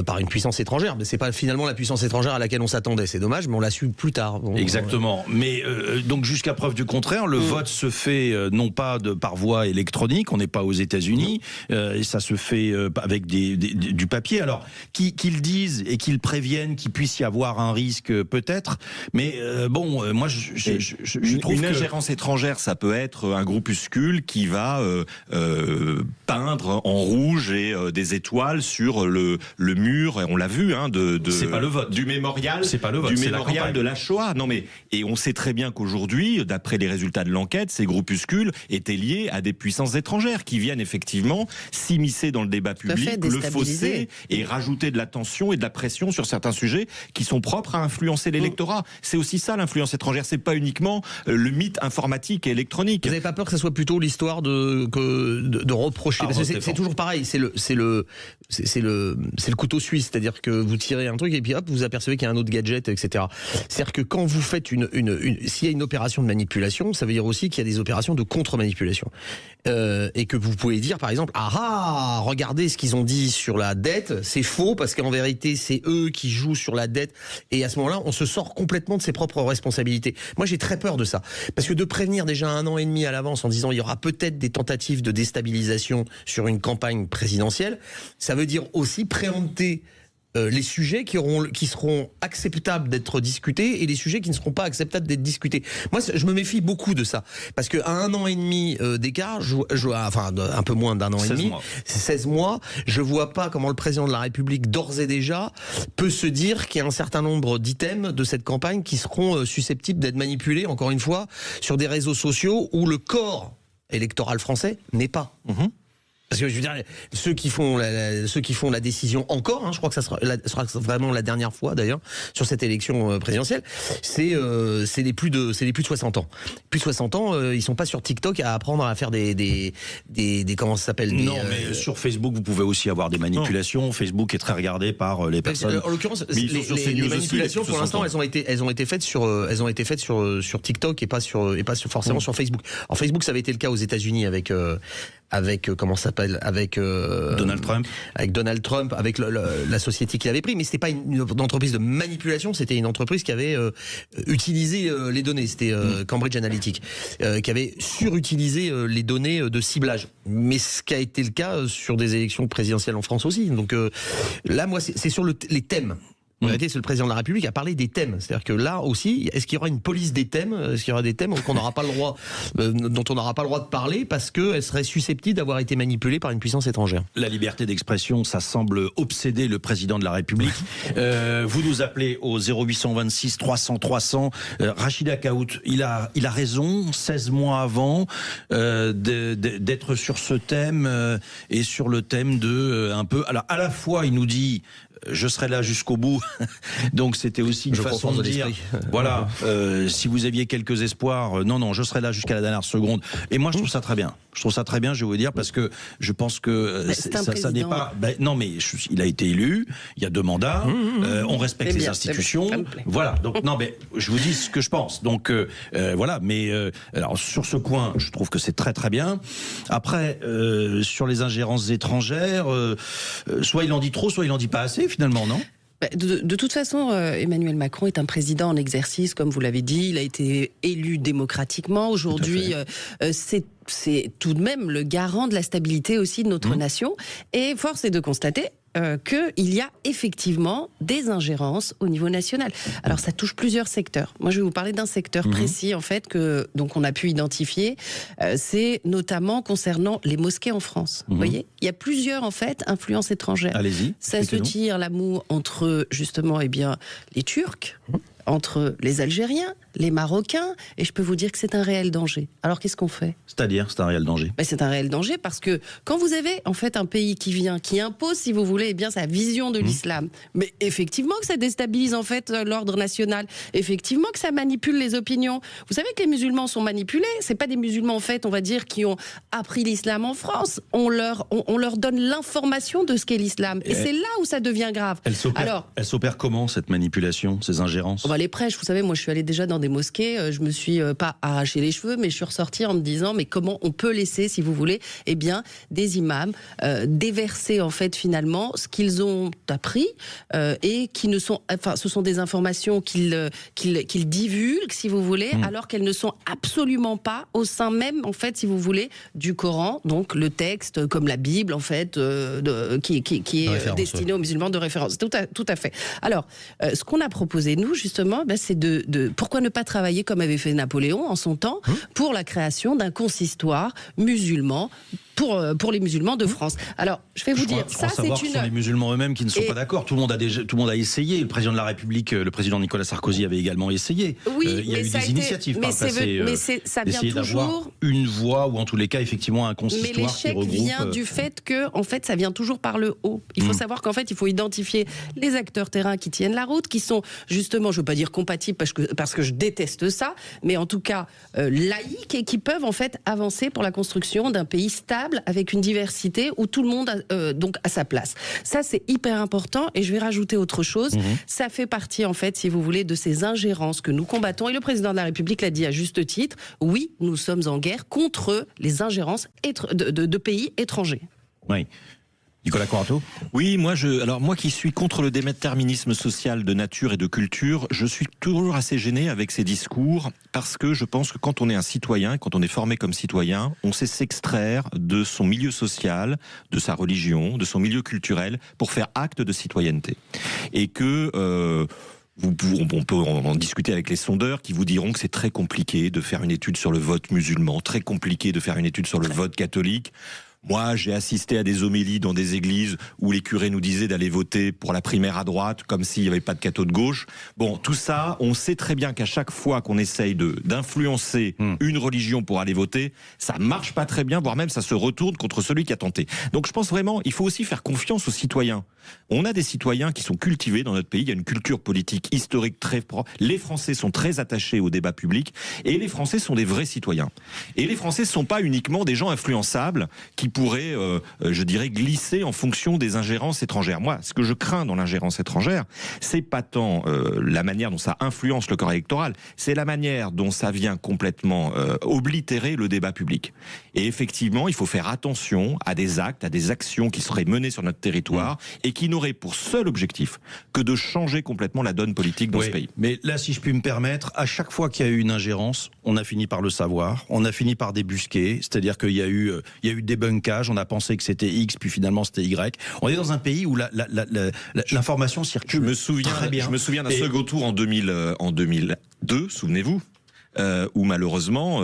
par une puissance étrangère. Mais c'est pas finalement la puissance étrangère à laquelle on s'attendait. C'est dommage, mais on l'a su plus tard. Exactement. Mais donc jusqu'à preuve du contraire, le vote se fait non pas par voie électronique. On n'est pas aux États-Unis. Et ça se fait avec du papier. Alors, qu'ils disent et qu'ils préviennent qu'il puisse y avoir un risque, peut-être, mais moi, je trouve une ingérence étrangère, ça peut être un groupuscule qui va peindre en rouge et des étoiles sur le mur, et on l'a vu, c'est pas le vote. Du mémorial, c'est pas le vote, du mémorial de la Shoah. Non, mais, et on sait très bien qu'aujourd'hui, d'après les résultats de l'enquête, ces groupuscules étaient liés à des puissances étrangères qui viennent effectivement s'immiscer dans le débat public, le fausser et rajouter de la tension et de la pression sur certains sujets qui sont propres à influencer l'électorat. C'est aussi ça l'influence étrangère, c'est pas uniquement le mythe informatique et électronique. Vous n'avez pas peur que ça soit plutôt l'histoire de reprocher, parce que c'est toujours pareil, c'est le couteau suisse, c'est-à-dire que vous tirez un truc et puis hop, vous apercevez qu'il y a un autre gadget, etc. C'est-à-dire que quand vous faites s'il y a une opération de manipulation, ça veut dire aussi qu'il y a des opérations de contre-manipulation. Et que vous pouvez dire par exemple, regardez ce qu'ils ont dit sur la dette, c'est faux parce qu'en vérité c'est eux qui jouent sur la dette, et à ce moment-là on se sort complètement de ses propres responsabilités. Moi j'ai très peur de ça, parce que de prévenir déjà 1 an et demi à l'avance en disant il y aura peut-être des tentatives de déstabilisation sur une campagne présidentielle, ça veut dire aussi préempter les sujets qui seront acceptables d'être discutés et les sujets qui ne seront pas acceptables d'être discutés. Moi, je me méfie beaucoup de ça. Parce qu'à 1 an et demi d'écart, enfin un peu moins d'1 an et demi, 16 mois, je vois pas comment le président de la République, d'ores et déjà, peut se dire qu'il y a un certain nombre d'items de cette campagne qui seront susceptibles d'être manipulés, encore une fois, sur des réseaux sociaux où le corps électoral français n'est pas. Parce que je veux dire, ceux qui font la décision encore, je crois que ça sera vraiment la dernière fois d'ailleurs sur cette élection présidentielle, c'est les plus de 60 ans. Plus de 60 ans, ils sont pas sur TikTok à apprendre à faire des comment ça s'appelle. Non, mais sur Facebook, vous pouvez aussi avoir des manipulations. Non. Facebook est très regardé par les personnes. En l'occurrence, les manipulations pour l'instant, elles ont été faites sur TikTok et pas forcément sur Facebook. En Facebook, ça avait été le cas aux États-Unis avec comment ça s'appelle, avec Donald Trump, avec la société qu'il avait pris, mais c'était pas une entreprise de manipulation, c'était une entreprise qui avait utilisé les données, c'était Cambridge Analytica, qui avait surutilisé les données de ciblage. Mais ce qui a été le cas sur des élections présidentielles en France aussi. Donc là, moi, c'est sur les thèmes. En réalité, c'est le président de la République a parlé des thèmes. C'est-à-dire que là aussi, est-ce qu'il y aura une police des thèmes ? Est-ce qu'il y aura des thèmes qu'on n'aura pas le droit, dont on n'aura pas le droit de parler parce qu'elles seraient susceptibles d'avoir été manipulées par une puissance étrangère ? La liberté d'expression, ça semble obséder le président de la République. Vous nous appelez au 0826 300 300. Rachida Kaout, il a raison. 16 mois avant d'être sur ce thème et sur le thème de un peu. Alors à la fois, il nous dit. Je serai là jusqu'au bout. Donc c'était aussi une façon de dire, voilà, si vous aviez quelques espoirs, non, je serai là jusqu'à la dernière seconde. Et moi, je trouve ça très bien. Je trouve ça très bien, je vais vous dire, parce que je pense que ça n'est pas... non, mais il a été élu, il y a 2 mandats, on respecte les institutions. Voilà, donc non, mais je vous dis ce que je pense. Donc voilà, mais alors sur ce point, je trouve que c'est très très bien. Après, sur les ingérences étrangères, soit il en dit trop, soit il en dit pas assez. Finalement, non ? De toute façon, Emmanuel Macron est un président en exercice, comme vous l'avez dit. Il a été élu démocratiquement. Aujourd'hui, c'est tout de même le garant de la stabilité aussi de notre nation. Et force est de constater qu'il y a effectivement des ingérences au niveau national. Alors ça touche plusieurs secteurs. Moi je vais vous parler d'un secteur précis en fait donc on a pu identifier. C'est notamment concernant les mosquées en France. Vous voyez, il y a plusieurs en fait influences étrangères. Allez-y. Ça se tire la moue entre justement les Turcs. Entre les Algériens, les Marocains, et je peux vous dire que c'est un réel danger. Alors qu'est-ce qu'on fait ? C'est-à-dire, c'est un réel danger. C'est un réel danger parce que quand vous avez en fait un pays qui impose, si vous voulez, sa vision de l'islam, mais effectivement que ça déstabilise en fait l'ordre national, effectivement que ça manipule les opinions. Vous savez que les musulmans sont manipulés. C'est pas des musulmans en fait, on va dire, qui ont appris l'islam en France. On leur donne l'information de ce qu'est l'islam, et c'est là où ça devient grave. Elle s'opère comment cette manipulation, ces ingérences ? Les prêches, vous savez, moi je suis allée déjà dans des mosquées, je me suis pas arraché les cheveux, mais je suis ressortie en me disant, mais comment on peut laisser, si vous voulez, des imams déverser en fait finalement ce qu'ils ont appris et qui ne sont, ce sont des informations qu'ils divulguent, si vous voulez, alors qu'elles ne sont absolument pas au sein même, en fait, si vous voulez, du Coran, donc le texte comme la Bible, en fait, qui est destiné aux musulmans de référence. Tout à fait. Alors, ce qu'on a proposé, nous, justement, c'est pourquoi ne pas travailler comme avait fait Napoléon en son temps pour la création d'un consistoire musulman pour les musulmans de France. Alors, je vais vous dire, ça c'est une... Ce sont les musulmans eux-mêmes qui ne sont pas d'accord. Tout le monde a essayé. Le président de la République, le président Nicolas Sarkozy avait également essayé. Oui, il y a eu des initiatives par le passé. Mais ça vient toujours une voix ou en tous les cas effectivement un consistoire qui regroupe. Mais l'échec vient du fait que, en fait, ça vient toujours par le haut. Il faut savoir qu'en fait, il faut identifier les acteurs terrain qui tiennent la route, qui sont justement, je veux pas dire compatibles parce que je déteste ça, mais en tout cas laïques et qui peuvent en fait avancer pour la construction d'un pays stable avec une diversité où tout le monde a, donc à sa place. Ça c'est hyper important, et je vais rajouter autre chose. Ça fait partie en fait, si vous voulez, de ces ingérences que nous combattons, et le président de la République l'a dit à juste titre. Oui, nous sommes en guerre contre les ingérences de pays étrangers. Oui. Nicolas Corato ? Oui, moi qui suis contre le déterminisme social de nature et de culture, je suis toujours assez gêné avec ces discours, parce que je pense que quand on est un citoyen, quand on est formé comme citoyen, on sait s'extraire de son milieu social, de sa religion, de son milieu culturel, pour faire acte de citoyenneté. Et que... on peut en discuter avec les sondeurs qui vous diront que c'est très compliqué de faire une étude sur le vote musulman, très compliqué de faire une étude sur le vote catholique. Moi, j'ai assisté à des homélies dans des églises où les curés nous disaient d'aller voter pour la primaire à droite, comme s'il n'y avait pas de catho de gauche. Bon, tout ça, on sait très bien qu'à chaque fois qu'on essaye d'influencer une religion pour aller voter, ça marche pas très bien, voire même ça se retourne contre celui qui a tenté. Donc je pense vraiment, il faut aussi faire confiance aux citoyens. On a des citoyens qui sont cultivés dans notre pays, il y a une culture politique historique très propre. Les Français sont très attachés au débat public et les Français sont des vrais citoyens. Et les Français ne sont pas uniquement des gens influençables qui pourraient, je dirais, glisser en fonction des ingérences étrangères. Moi, ce que je crains dans l'ingérence étrangère, c'est pas tant la manière dont ça influence le corps électoral, c'est la manière dont ça vient complètement oblitérer le débat public. Et effectivement, il faut faire attention à des actes, à des actions qui seraient menées sur notre territoire et qui n'auraient pour seul objectif que de changer complètement la donne politique dans ce pays. Mais là, si je puis me permettre, à chaque fois qu'il y a eu une ingérence, on a fini par le savoir, on a fini par débusquer, c'est-à-dire qu'il y a eu débunkage, on a pensé que c'était X, puis finalement c'était Y. On est dans un pays où l'information circule très bien. Je me souviens d'un second tour en 2002, souvenez-vous, où malheureusement,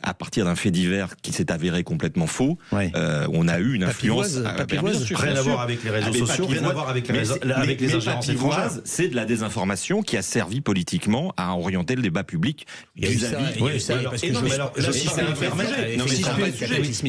à partir d'un fait divers qui s'est avéré complètement faux, on a eu une influence. Rien à voir avec les réseaux sociaux, rien à voir avec les ingérences étrangères. C'est de la désinformation qui a servi politiquement à orienter le débat public.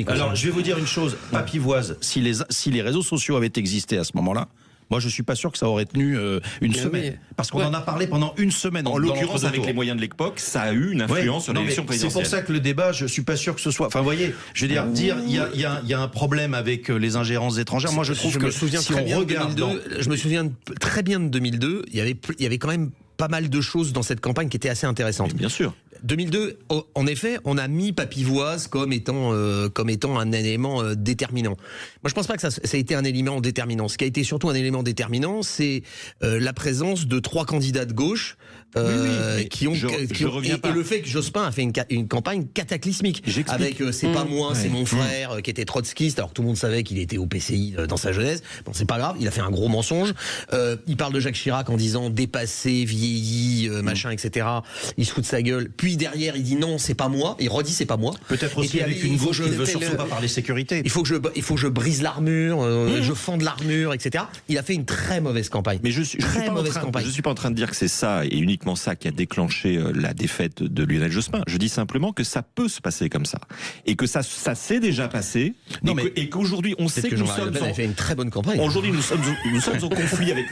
Alors, je vais vous dire une chose, Papivoise, si les réseaux sociaux avaient existé à ce moment-là, moi, je suis pas sûr que ça aurait tenu une semaine. Parce qu'on en a parlé pendant une semaine. En l'occurrence, avec les moyens de l'époque, ça a eu une influence sur l'élection présidentielle. C'est pour ça que le débat, je suis pas sûr que ce soit... Enfin, vous voyez, je veux dire il y a un problème avec les ingérences étrangères. Moi, je trouve que si on regarde... Je me souviens très bien de 2002, il y avait quand même pas mal de choses dans cette campagne qui étaient assez intéressantes. Bien sûr. 2002, en effet, on a mis Papivoise comme étant un élément déterminant. Moi, je pense pas que ça a été un élément déterminant. Ce qui a été surtout un élément déterminant, c'est la présence de 3 candidats de gauche qui ont et le fait que Jospin a fait une campagne cataclysmique avec c'est pas moi, c'est mon frère qui était trotskiste, alors que tout le monde savait qu'il était au PCI dans sa jeunesse. Bon, c'est pas grave, il a fait un gros mensonge. Il parle de Jacques Chirac en disant dépassé, vieilli, machin, etc. Il se fout de sa gueule. Puis derrière, il dit non, c'est pas moi. Il redit c'est pas moi. Peut-être aussi avec une gauche qui ne veut surtout pas parler sécurité. Il faut que je brise l'armure, je fende l'armure, etc. Il a fait une très mauvaise campagne. Mais je suis pas en train de dire que c'est ça et uniquement ça qui a déclenché la défaite de Lionel Jospin. Je dis simplement que ça peut se passer comme ça et que ça s'est déjà passé. Et qu'aujourd'hui, on sait que nous sommes fait une très bonne campagne. Aujourd'hui, nous sommes en conflit avec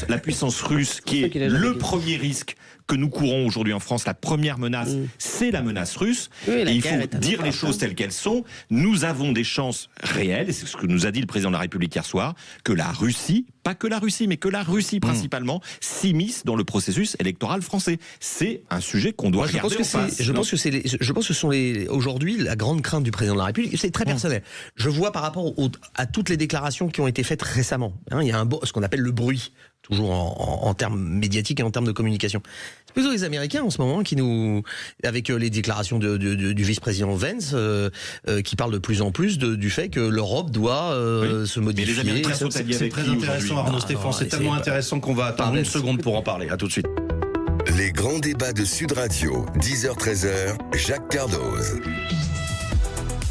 la puissance russe, qui est le premier risque que nous courons aujourd'hui en France. La première menace, c'est la menace russe. Et il faut dire les choses telles qu'elles sont. Nous avons des chances réelles, et c'est ce que nous a dit le président de la République hier soir, que la Russie, pas que la Russie, mais que la Russie principalement, s'immisce dans le processus électoral français. C'est un sujet qu'on doit regarder en face. Je pense que ce sont aujourd'hui la grande crainte du président de la République. C'est très personnel. Je vois par rapport à toutes les déclarations qui ont été faites récemment. Il y a ce qu'on appelle le bruit, toujours en termes médiatiques et en termes de communication. C'est plutôt les Américains en ce moment qui avec les déclarations du vice-président Vance, qui parlent de plus en plus du fait que l'Europe doit se modifier. Mais les Américains sont alliés avec très intéressant, Arnaud Stéphane. C'est tellement intéressant qu'on va attendre une seconde pour en parler. À tout de suite. Les grands débats de Sud Radio, 10h-13h, Jacques Cardoz.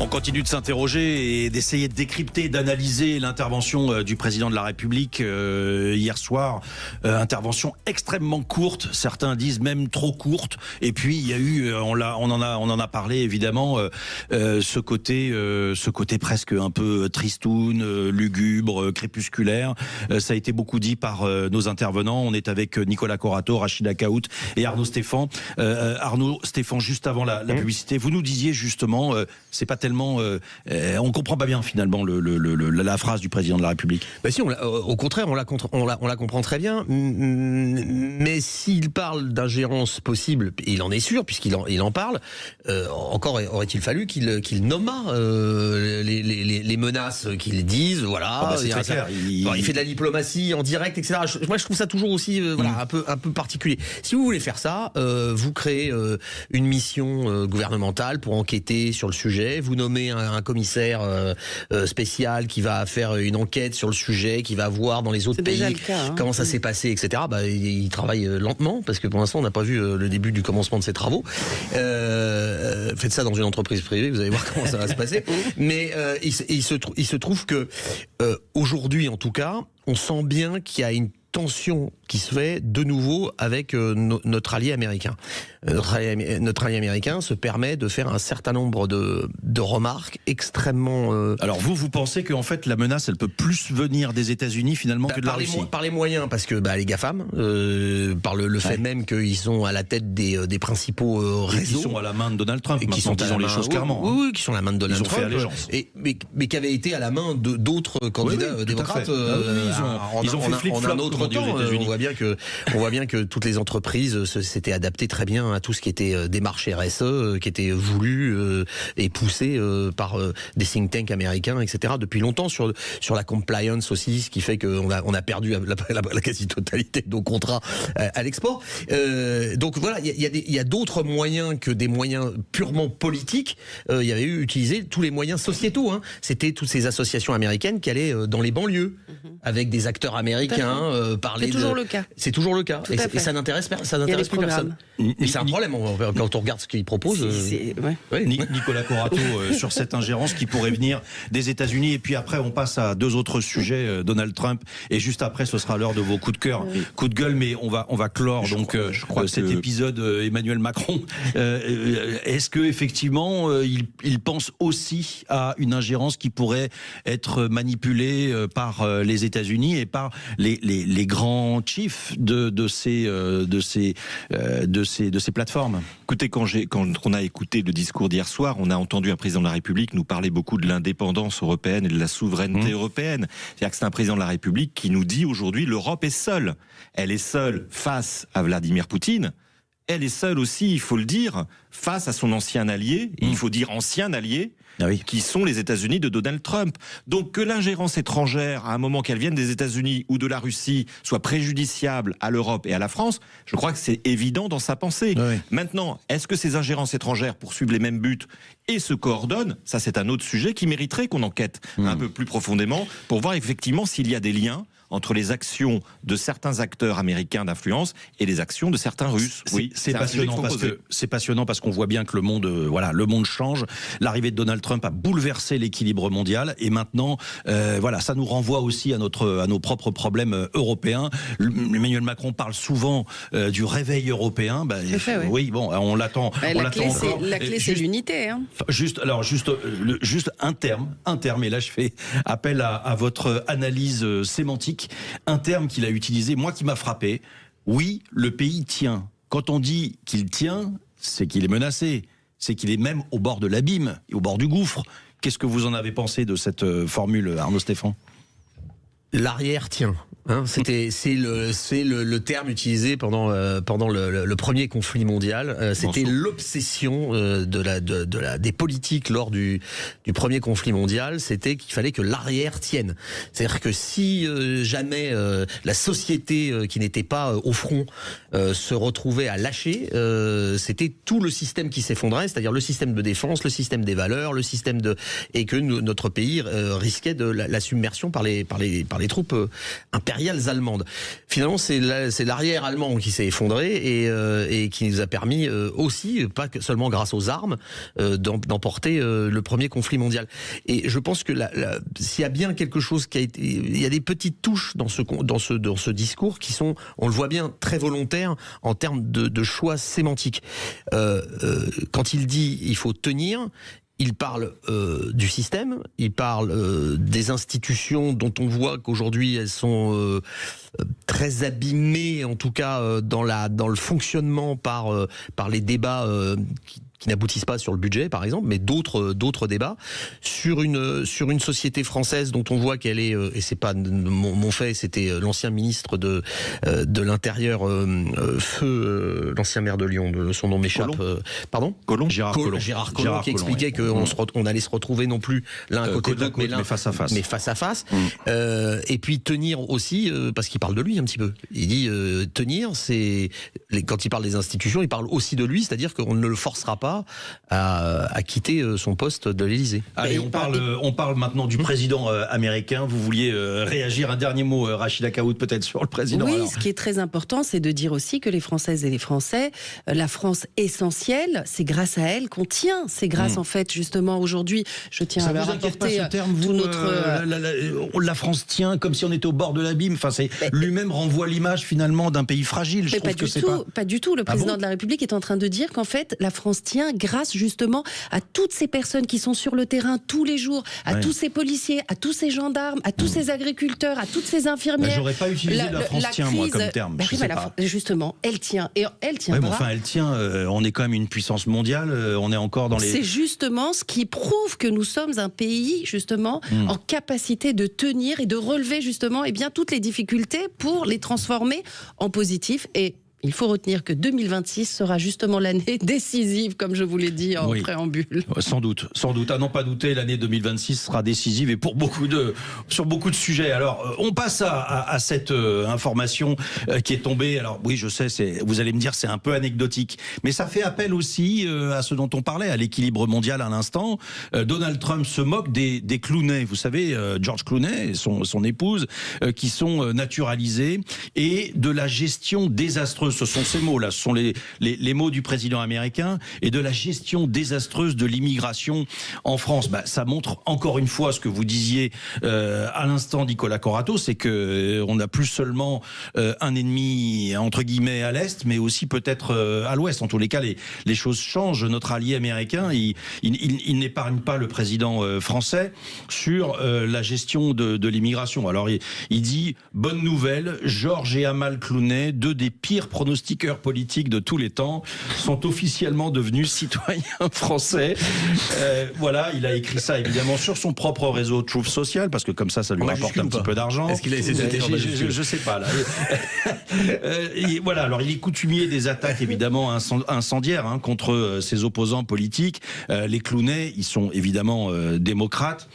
On continue de s'interroger et d'essayer de décrypter, d'analyser l'intervention du président de la République hier soir. Intervention extrêmement courte, certains disent même trop courte. Et puis il y a eu, on en a parlé évidemment, ce côté presque un peu tristoun, lugubre, crépusculaire. Ça a été beaucoup dit par nos intervenants. On est avec Nicolas Corato, Rachida Kaout et Arnaud Stéphane. Arnaud Stéphane, juste avant la publicité, vous nous disiez justement, c'est pas tellement, on comprend pas bien finalement la phrase du président de la République. Bah si, au contraire, on la comprend très bien. Mais s'il parle d'ingérence possible, il en est sûr puisqu'il en parle. Encore aurait-il fallu qu'il nommât les les menaces qu'ils disent, voilà. C'est très clair. Il fait de la diplomatie en direct, etc. Moi, je trouve ça toujours aussi un peu particulier. Si vous voulez faire ça, vous créez une mission gouvernementale pour enquêter sur le sujet. Vous nommez un commissaire spécial qui va faire une enquête sur le sujet, qui va voir dans les autres pays comment ça s'est passé, etc. Il travaille lentement parce que pour l'instant, on n'a pas vu le début du commencement de ses travaux. Faites ça dans une entreprise privée, vous allez voir comment ça va se passer. Mais il se trouve que aujourd'hui, en tout cas, on sent bien qu'il y a une tension qui se fait de nouveau avec notre allié américain. Notre allié américain se permet de faire un certain nombre de remarques extrêmement... Alors vous pensez qu'en fait la menace, elle peut plus venir des États-Unis finalement que de la Russie? Par les moyens, parce que les GAFAM, par le fait même qu'ils sont à la tête des principaux réseaux... Qui sont à la main de Donald Trump, qui sont disons les choses clairement. Oui, qui sont à la main de Donald Trump. Ils ont fait allégeance. Mais qui avaient été à la main d'autres candidats démocrates. Ils ont fait flip-flop en un autre temps. On voit bien que toutes les entreprises s'étaient adaptées très bien à tout ce qui était démarche RSE, qui était voulu et poussé par des think tanks américains, etc. depuis longtemps sur la compliance aussi, ce qui fait qu'on a perdu la quasi-totalité de nos contrats à l'export. Donc voilà, il y a d'autres moyens que des moyens purement politiques. Il y avait utilisé tous les moyens sociétaux. C'était toutes ces associations américaines qui allaient dans les banlieues avec des acteurs américains parler. C'est toujours le cas. C'est toujours le cas. Et ça n'intéresse plus personne. Et c'est un problème quand on regarde ce qu'ils proposent. Nicolas Corato sur cette ingérence qui pourrait venir des États-Unis. Et puis après, on passe à deux autres sujets, Donald Trump. Et juste après, ce sera l'heure de vos coups de cœur, coups de gueule. Mais on va clore je crois cet épisode Emmanuel Macron. Est-ce que effectivement, il pense aussi à une ingérence qui pourrait être manipulée par les États-Unis et par les grands chiefs de ces plateformes? Écoutez, quand on a écouté le discours d'hier soir, on a entendu un président de la République nous parler beaucoup de l'indépendance européenne et de la souveraineté européenne. C'est-à-dire que c'est un président de la République qui nous dit aujourd'hui l'Europe est seule. Elle est seule face à Vladimir Poutine. Elle est seule aussi, il faut le dire, face à son ancien allié, et il faut dire ancien allié, qui sont les États-Unis de Donald Trump. Donc que l'ingérence étrangère, à un moment qu'elle vienne des États-Unis ou de la Russie, soit préjudiciable à l'Europe et à la France, je crois que c'est évident dans sa pensée. Maintenant, est-ce que ces ingérences étrangères poursuivent les mêmes buts et se coordonnent? Ça, c'est un autre sujet qui mériterait qu'on enquête un peu plus profondément pour voir effectivement s'il y a des liens entre les actions de certains acteurs américains d'influence et les actions de certains Russes. C'est passionnant parce qu'on voit bien que le monde change. L'arrivée de Donald Trump a bouleversé l'équilibre mondial et maintenant, ça nous renvoie aussi à nos propres problèmes européens. Emmanuel Macron parle souvent du réveil européen. On l'attend. La clé, c'est l'unité. Juste un terme. Et là, je fais appel à votre analyse sémantique. Un terme qu'il a utilisé, moi qui m'a frappé. Oui, le pays tient. Quand on dit qu'il tient, c'est qu'il est menacé. C'est qu'il est même au bord de l'abîme et au bord du gouffre. Qu'est-ce que vous en avez pensé de cette formule, Arnaud Stéphan? L'arrière tient. C'est le terme utilisé pendant le premier conflit mondial. C'était l'obsession des politiques lors du premier conflit mondial. C'était qu'il fallait que l'arrière tienne. C'est-à-dire que si jamais la société qui n'était pas au front se retrouvait à lâcher, c'était tout le système qui s'effondrait, c'est-à-dire le système de défense, le système des valeurs, le système et que notre pays risquait de la submersion par les troupes impériales allemandes. Finalement, c'est l'arrière allemand qui s'est effondré et qui nous a permis aussi, pas seulement grâce aux armes, d'emporter le premier conflit mondial. Et je pense que s'il y a bien quelque chose il y a des petites touches dans ce discours qui sont, on le voit bien, très volontaires en termes de choix sémantiques. Quand il dit il faut tenir, il parle du système, il parle des institutions dont on voit qu'aujourd'hui elles sont très abîmées, en tout cas dans le fonctionnement par les débats n'aboutissent pas sur le budget, par exemple, mais d'autres débats sur une société française dont on voit qu'elle est, et c'est pas mon fait, c'était l'ancien ministre de l'Intérieur, feu, l'ancien maire de Lyon, son nom m'échappe. Pardon ? Gérard Collomb, qui expliquait qu'on allait se retrouver non plus l'un à côté de l'autre, mais face à face. Mais face à face. Et puis tenir aussi, parce qu'il parle de lui un petit peu. Il dit tenir, quand il parle des institutions, il parle aussi de lui, c'est-à-dire qu'on ne le forcera pas à quitter son poste de l'Élysée. Allez, on parle maintenant du président américain. Vous vouliez réagir, un dernier mot, Rachida Kaout, peut-être sur le président. Oui, ce qui est très important, c'est de dire aussi que les Françaises et les Français, la France essentielle, c'est grâce à elle qu'on tient. C'est grâce, en fait, justement, aujourd'hui, je tiens à rapporter ce terme, vous, la France tient comme si on était au bord de l'abîme. Enfin, lui-même renvoie l'image, finalement, d'un pays fragile. Je trouve que pas du tout. Le président de la République est en train de dire qu'en fait, la France tient grâce, justement, à toutes ces personnes qui sont sur le terrain tous les jours, à tous ces policiers, à tous ces gendarmes, à tous ces agriculteurs, à toutes ces infirmières. J'aurais pas utilisé la France tient, moi, comme terme. Justement, elle tient. Et elle tiendra. Enfin, elle tient. On est quand même une puissance mondiale. On est encore dans les... C'est justement ce qui prouve que nous sommes un pays, justement, en capacité de tenir et de relever, justement, toutes les difficultés pour les transformer en positif. Et il faut retenir que 2026 sera justement l'année décisive, comme je vous l'ai dit en préambule. Sans doute. À n'en pas douter, l'année 2026 sera décisive et sur beaucoup de sujets. Alors, on passe à cette information qui est tombée. Alors oui, je sais, vous allez me dire, c'est un peu anecdotique, mais ça fait appel aussi à ce dont on parlait, à l'équilibre mondial à l'instant. Donald Trump se moque des Clooney. Vous savez, George Clooney et son épouse, qui sont naturalisés, et de la gestion désastreuse. Ce sont ces mots-là, ce sont les mots du président américain, et de la gestion désastreuse de l'immigration en France. Ça montre encore une fois ce que vous disiez à l'instant, Nicolas Corato, c'est que on n'a plus seulement un ennemi entre guillemets à l'est, mais aussi peut-être à l'ouest. En tous les cas, les choses changent. Notre allié américain, il n'épargne pas le président français sur la gestion de l'immigration. Alors il dit, bonne nouvelle, George et Amal Clooney, deux des pires pronostiqueurs politiques de tous les temps, sont officiellement devenus citoyens français. Voilà, il a écrit ça évidemment sur son propre réseau Truth Social, parce que comme ça lui rapporte un petit peu d'argent. Est-ce qu'il a essayé de je sais pas là. Voilà, alors il est coutumier des attaques évidemment incendiaires contre ses opposants politiques. Les Clooney, ils sont évidemment démocrates,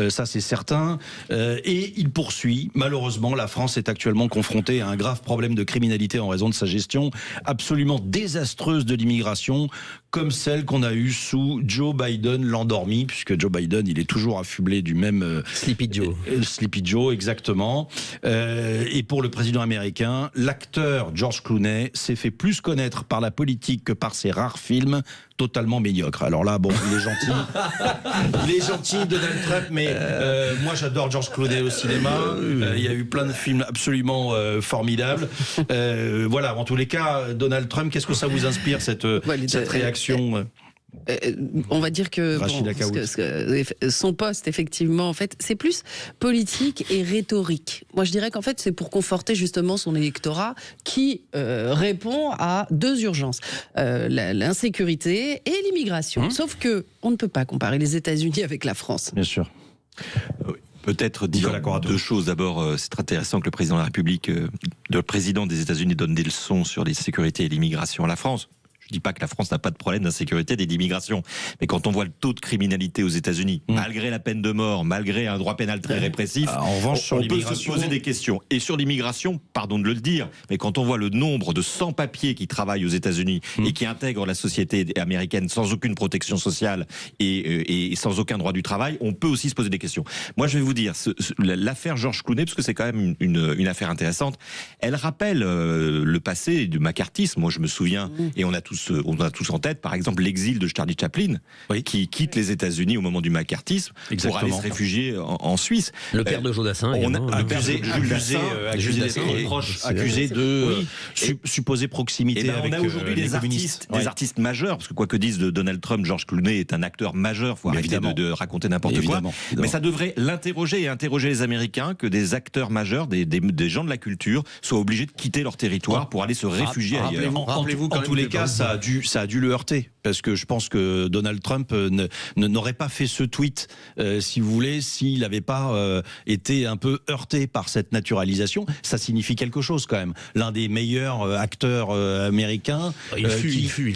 ça c'est certain. Et il poursuit. Malheureusement, la France est actuellement confrontée à un grave problème de criminalité en raison de sa gestion absolument désastreuse de l'immigration, comme celle qu'on a eue sous Joe Biden l'endormi, puisque Joe Biden, il est toujours affublé du même... Sleepy Joe. Sleepy Joe, exactement. Et pour le président américain, l'acteur George Clooney s'est fait plus connaître par la politique que par ses rares films totalement médiocres. Alors là, bon, il est gentil. Il est gentil, Donald Trump, mais moi j'adore George Clooney au cinéma. Il y a eu plein de films absolument formidables. Voilà, en tous les cas, Donald Trump, qu'est-ce que ça vous inspire, cette réaction ? On va dire que, son poste, effectivement, en fait, c'est plus politique et rhétorique. Moi, je dirais qu'en fait, c'est pour conforter justement son électorat qui répond à deux urgences, l'insécurité et l'immigration. Sauf que on ne peut pas comparer les États-Unis avec la France. Bien sûr. Peut-être dire deux choses. D'abord, c'est très intéressant que le président de la République, le président des États-Unis, donne des leçons sur les sécurités et l'immigration à la France. Je dis pas que la France n'a pas de problème d'insécurité et d'immigration, mais quand on voit le taux de criminalité aux États-Unis, malgré la peine de mort, malgré un droit pénal très répressif, en revanche, on peut se poser des questions. Et sur l'immigration, pardon de le dire, mais quand on voit le nombre de sans-papiers qui travaillent aux États-Unis et qui intègrent la société américaine sans aucune protection sociale et sans aucun droit du travail, on peut aussi se poser des questions. Moi, je vais vous dire, l'affaire George Clooney, parce que c'est quand même une affaire intéressante, elle rappelle le passé du macartisme. Moi, je me souviens, et on a tous en tête, par exemple, l'exil de Charlie Chaplin, qui quitte les États-Unis au moment du macartisme pour aller se réfugier en Suisse. Le père de Jodassin, accusé de supposée proximité avec on a aujourd'hui des artistes majeurs, parce que quoi que dise Donald Trump, George Clooney est un acteur majeur, faut arrêter de raconter n'importe quoi. Mais ça devrait l'interroger et interroger les Américains que des acteurs majeurs, des gens de la culture, soient obligés de quitter leur territoire pour aller se réfugier ailleurs. Rappelez-vous, en tous les cas, ça a dû le heurter. parce que je pense que Donald Trump n'aurait pas fait ce tweet, si vous voulez, s'il n'avait pas été un peu heurté par cette naturalisation. Ça signifie quelque chose quand même. L'un des meilleurs acteurs américains. Il fut.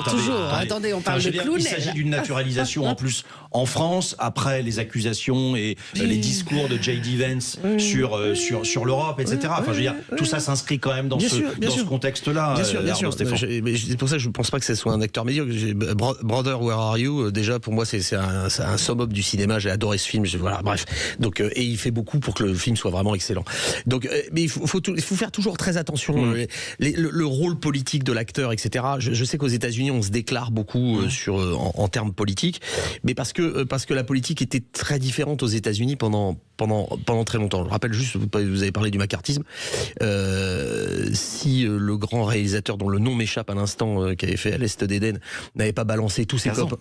Toujours. Attendez, on parle de clown. Il s'agit d'une naturalisation en plus en France, après les accusations et les discours de J.D. Vance sur l'Europe, etc. Enfin, je veux dire, tout ça s'inscrit quand même dans ce contexte-là. Bien sûr. C'est pour ça que je ne pense pas que ce soit un acteur médiocre. Brother, Where Are You, déjà, pour moi, c'est un summum du cinéma. J'ai adoré ce film. Voilà, bref. Donc, et il fait beaucoup pour que le film soit vraiment excellent. Donc, mais il faut faire toujours très attention. Le rôle politique de l'acteur, etc. Je sais qu'aux États-Unis, on se déclare beaucoup en termes politiques, mais parce que la politique était très différente aux États-Unis pendant très longtemps. Je rappelle juste, vous avez parlé du macartisme. Si le grand réalisateur dont le nom m'échappe à l'instant, qui avait fait À l'Est d'Éden, n'avait pas balancé tous ses copains,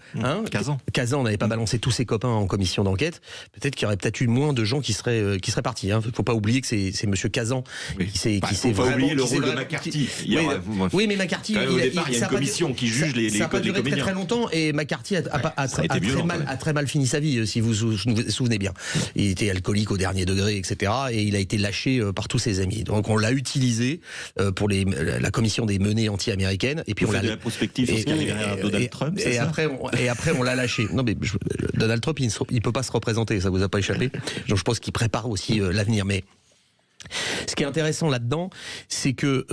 Kazan n'avait pas balancé tous ses copains en commission d'enquête, peut-être qu'il y aurait peut-être eu moins de gens qui seraient partis. Faut pas oublier que c'est Monsieur Kazan qui s'est faut pas oublier le rôle de McCarthy. Oui, mais McCarthy, il y a une commission qui juge les comédiens. Ça n'a pas duré très longtemps, et McCarthy a très mal fini sa vie, si vous vous souvenez bien. Il était alcoolique au dernier degré, etc. Et il a été lâché par tous ses amis. Donc on l'a utilisé pour la commission des menées anti-américaines. Et puis on l'a fait de la prospective sur ce qu'allait faire Donald Trump. Et après on l'a lâché. Non mais Donald Trump, il peut pas se représenter, ça vous a pas échappé. Donc je pense qu'il prépare aussi l'avenir. Mais ce qui est intéressant là-dedans, c'est que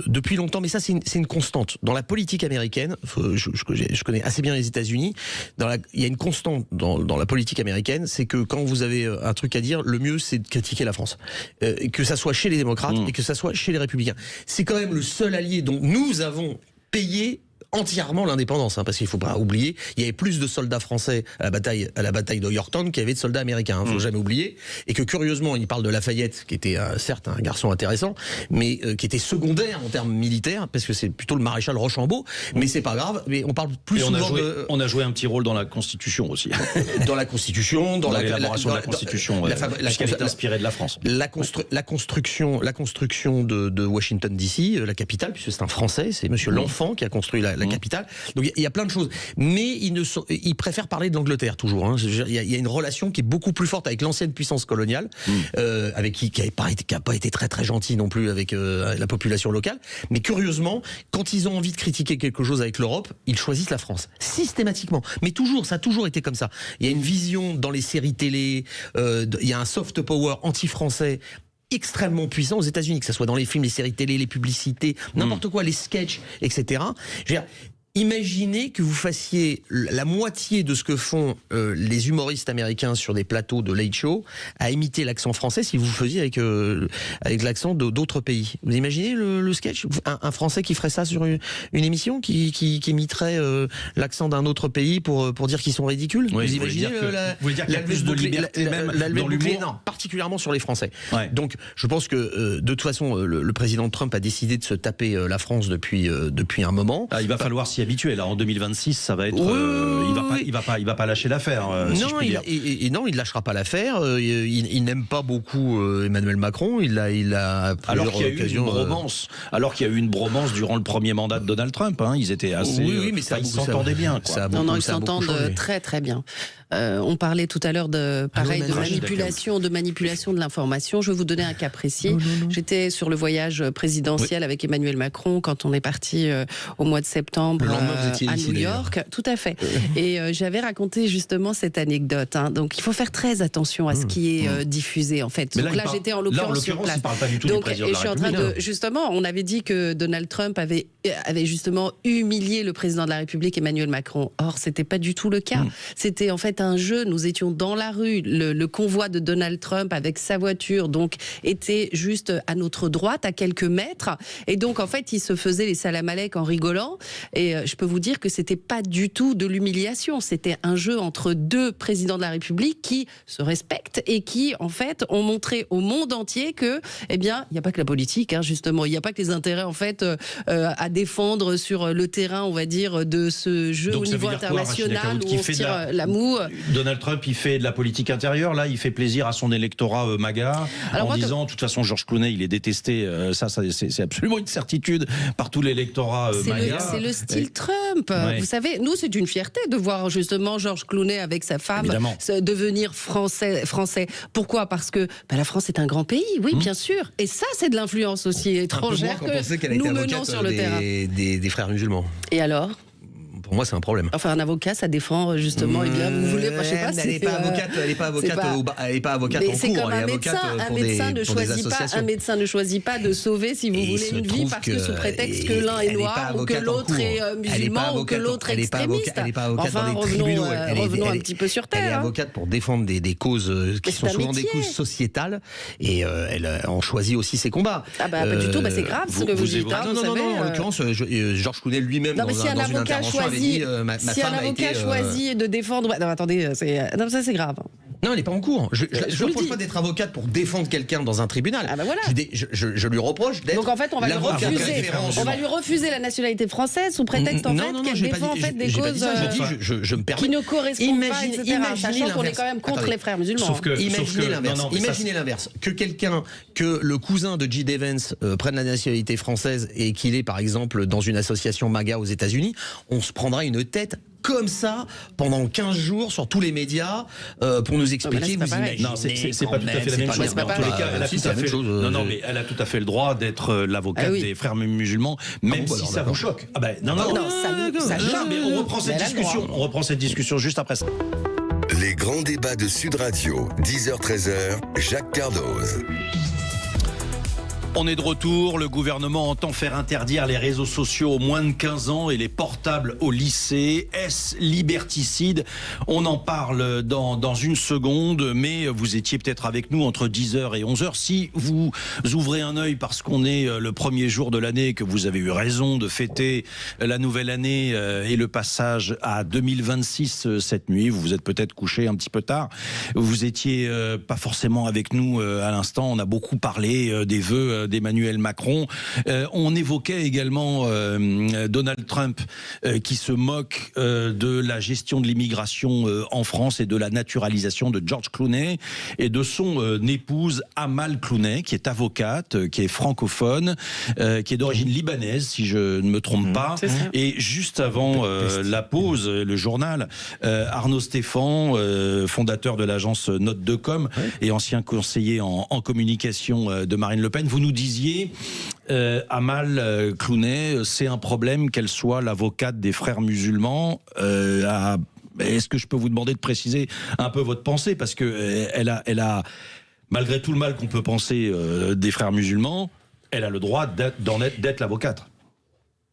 depuis longtemps, mais ça c'est une constante dans la politique américaine. Je connais assez bien les États-Unis. Il y a une constante dans la politique américaine, c'est que quand vous avez un truc à dire, le mieux c'est de critiquer la France, que ça soit chez les démocrates et que ça soit chez les républicains. C'est quand même le seul allié dont nous avons payé entièrement l'indépendance, parce qu'il faut pas oublier, il y avait plus de soldats français à la bataille de Yorktown qu'il y avait de soldats américains, faut jamais oublier, et que curieusement, il parle de Lafayette, qui était certes un garçon intéressant, mais qui était secondaire en termes militaires, parce que c'est plutôt le maréchal Rochambeau, mais c'est pas grave, mais on parle plus souvent on a joué un petit rôle dans la Constitution aussi. Dans la Constitution, dans l'élaboration de la Constitution, puisqu'elle est inspirée de la France. La construction de Washington DC, la capitale, puisque c'est un Français, c'est Monsieur L'Enfant qui a construit la capitale. Donc il y a plein de choses. Mais ils préfèrent parler de l'Angleterre toujours. Il y a une relation qui est beaucoup plus forte avec l'ancienne puissance coloniale, avec qui n'a pas été très très gentil non plus avec la population locale. Mais curieusement, quand ils ont envie de critiquer quelque chose avec l'Europe, ils choisissent la France. Systématiquement. Mais toujours, ça a toujours été comme ça. Il y a une vision dans les séries télé, il y a un soft power anti-français extrêmement puissant aux États-Unis, que ce soit dans les films, les séries télé, les publicités, n'importe quoi, les sketchs, etc. Je veux dire, imaginez que vous fassiez la moitié de ce que font les humoristes américains sur des plateaux de Late Show à imiter l'accent français si vous faisiez avec l'accent d'autres pays. Vous imaginez le sketch, un Français qui ferait ça sur une émission, qui imiterait l'accent d'un autre pays pour dire qu'ils sont ridicules. Oui, vous imaginez vous voulez dire qu'il y a plus de liberté même dans l'humour. Non, particulièrement sur les Français. Ouais. Donc je pense que de toute façon le président Trump a décidé de se taper la France depuis un moment. Il va falloir s'y habitué. Là, en 2026, ça va être. Il va pas lâcher l'affaire. Non, non, il lâchera pas l'affaire. Il n'aime pas beaucoup Emmanuel Macron. Il a alors qu'il y a eu une bromance. Alors qu'il y a eu une bromance durant le premier mandat de Donald Trump. Ils étaient assez. Oui, mais ils s'entendaient bien. Non, ils s'entendent très très bien. On parlait tout à l'heure de manipulation de l'information. Je vais vous donner un cas précis. J'étais sur le voyage présidentiel avec Emmanuel Macron quand on est parti au mois de septembre à New York. Tout à fait. Et j'avais raconté justement cette anecdote. Donc il faut faire très attention à ce qui est diffusé en fait. Donc là j'étais en l'occurrence sur place. Il parle pas du tout du président de la République. Justement, on avait dit que Donald Trump avait justement humilié le président de la République Emmanuel Macron. Or c'était pas du tout le cas. C'était en fait un jeu. Nous étions dans la rue. Le convoi de Donald Trump avec sa voiture donc était juste à notre droite, à quelques mètres. Et donc en fait, il se faisait les salam-alek en rigolant. Et je peux vous dire que c'était pas du tout de l'humiliation. C'était un jeu entre deux présidents de la République qui se respectent et qui en fait ont montré au monde entier que, eh bien, il n'y a pas que la politique, justement. Il n'y a pas que les intérêts en fait à défendre sur le terrain, on va dire, de ce jeu Donc, au niveau international où on se tire la moue. Donald Trump, il fait de la politique intérieure, là, il fait plaisir à son électorat MAGA, en disant, de toute façon, George Clooney, il est détesté, c'est absolument une certitude par tout l'électorat MAGA. C'est le style Trump. Ouais. Vous savez, nous, c'est une fierté de voir justement George Clooney avec sa femme devenir français. Pourquoi ? Parce que la France est un grand pays, oui, bien sûr. Et ça, c'est de l'influence aussi étrangère que nous menons sur le terrain. Des frères musulmans. Et alors ? Pour moi, c'est un problème. Enfin, un avocat, ça défend justement. Eh bien, vous voulez, je sais pas. Elle n'est pas avocate. Elle n'est pas avocate en cours. C'est comme un médecin ne choisit pas de sauver, si vous voulez, une vie parce que sous prétexte que l'un est noir ou que l'autre est musulman ou que l'autre est extrémiste. Enfin, revenons un petit peu sur terre. Elle est avocate pour défendre des causes qui sont souvent des causes sociétales et elle en choisit aussi ses combats. Ah bah pas du tout. C'est grave ce que vous dites. Non. En l'occurrence, George Clooney lui-même dans une intervention. Si un avocat choisit de défendre... Non, attendez, ça c'est grave. Non, elle n'est pas en cours. Je ne reproche pas d'être avocate pour défendre quelqu'un dans un tribunal. Ah bah voilà. Je lui reproche d'être... Donc en fait, on va lui refuser la nationalité française sous prétexte en fait qu'elle défend en fait des causes je me permets. Qui ne correspondent pas, etc. Sachant qu'on est quand même contre les frères musulmans. Imaginez l'inverse. Que le cousin de J.D. Vance prenne la nationalité française et qu'il est par exemple dans une association MAGA aux États-Unis, on se prendra une tête comme ça pendant 15 jours sur tous les médias pour nous expliquer. Non, c'est pas tout à fait la même chose. Mais elle a tout à fait le droit d'être l'avocate des frères musulmans, même si ça vous choque. Non, ça choque. Mais on reprend cette discussion juste après ça. Les grands débats de Sud Radio, 10h-13h, Jacques Cardoz. On est de retour, le gouvernement entend faire interdire les réseaux sociaux aux moins de 15 ans et les portables au lycée. Est-ce liberticide ? On en parle dans une seconde, mais vous étiez peut-être avec nous entre 10h et 11h. Si vous ouvrez un œil parce qu'on est le premier jour de l'année, que vous avez eu raison de fêter la nouvelle année et le passage à 2026 cette nuit, vous vous êtes peut-être couché un petit peu tard, vous étiez pas forcément avec nous à l'instant, on a beaucoup parlé des vœux d'Emmanuel Macron. On évoquait également Donald Trump qui se moque de la gestion de l'immigration en France et de la naturalisation de George Clooney et de son épouse Amal Clooney, qui est avocate, qui est francophone, qui est d'origine libanaise, si je ne me trompe pas. Et juste avant la pause, le journal, Arnaud Stéphan, fondateur de l'agence Note de Com et ancien conseiller en communication de Marine Le Pen, vous nous disiez, Amal Clooney, c'est un problème qu'elle soit l'avocate des frères musulmans. Est-ce que je peux vous demander de préciser un peu votre pensée ? Parce que elle a, malgré tout le mal qu'on peut penser des frères musulmans, elle a le droit d'être l'avocate.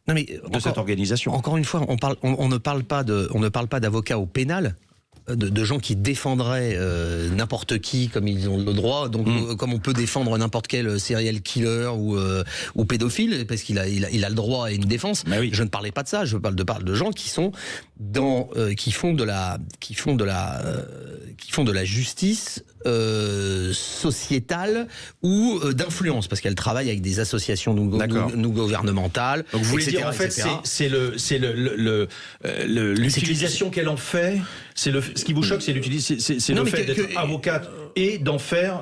Non mais cette organisation. Encore une fois, on ne parle pas d'avocats au pénal. De gens qui défendraient n'importe qui comme ils ont le droit, donc comme on peut défendre n'importe quel serial killer ou pédophile parce qu'il a le droit à une défense. Oui. Je ne parlais pas de ça, je parle de gens qui sont qui font de la justice sociétale ou d'influence parce qu'elle travaille avec des associations nous gouvernementales. Donc vous voulez dire en fait c'est l'utilisation qu'elle en fait. Ce qui vous choque, c'est le fait d'être avocate et d'en faire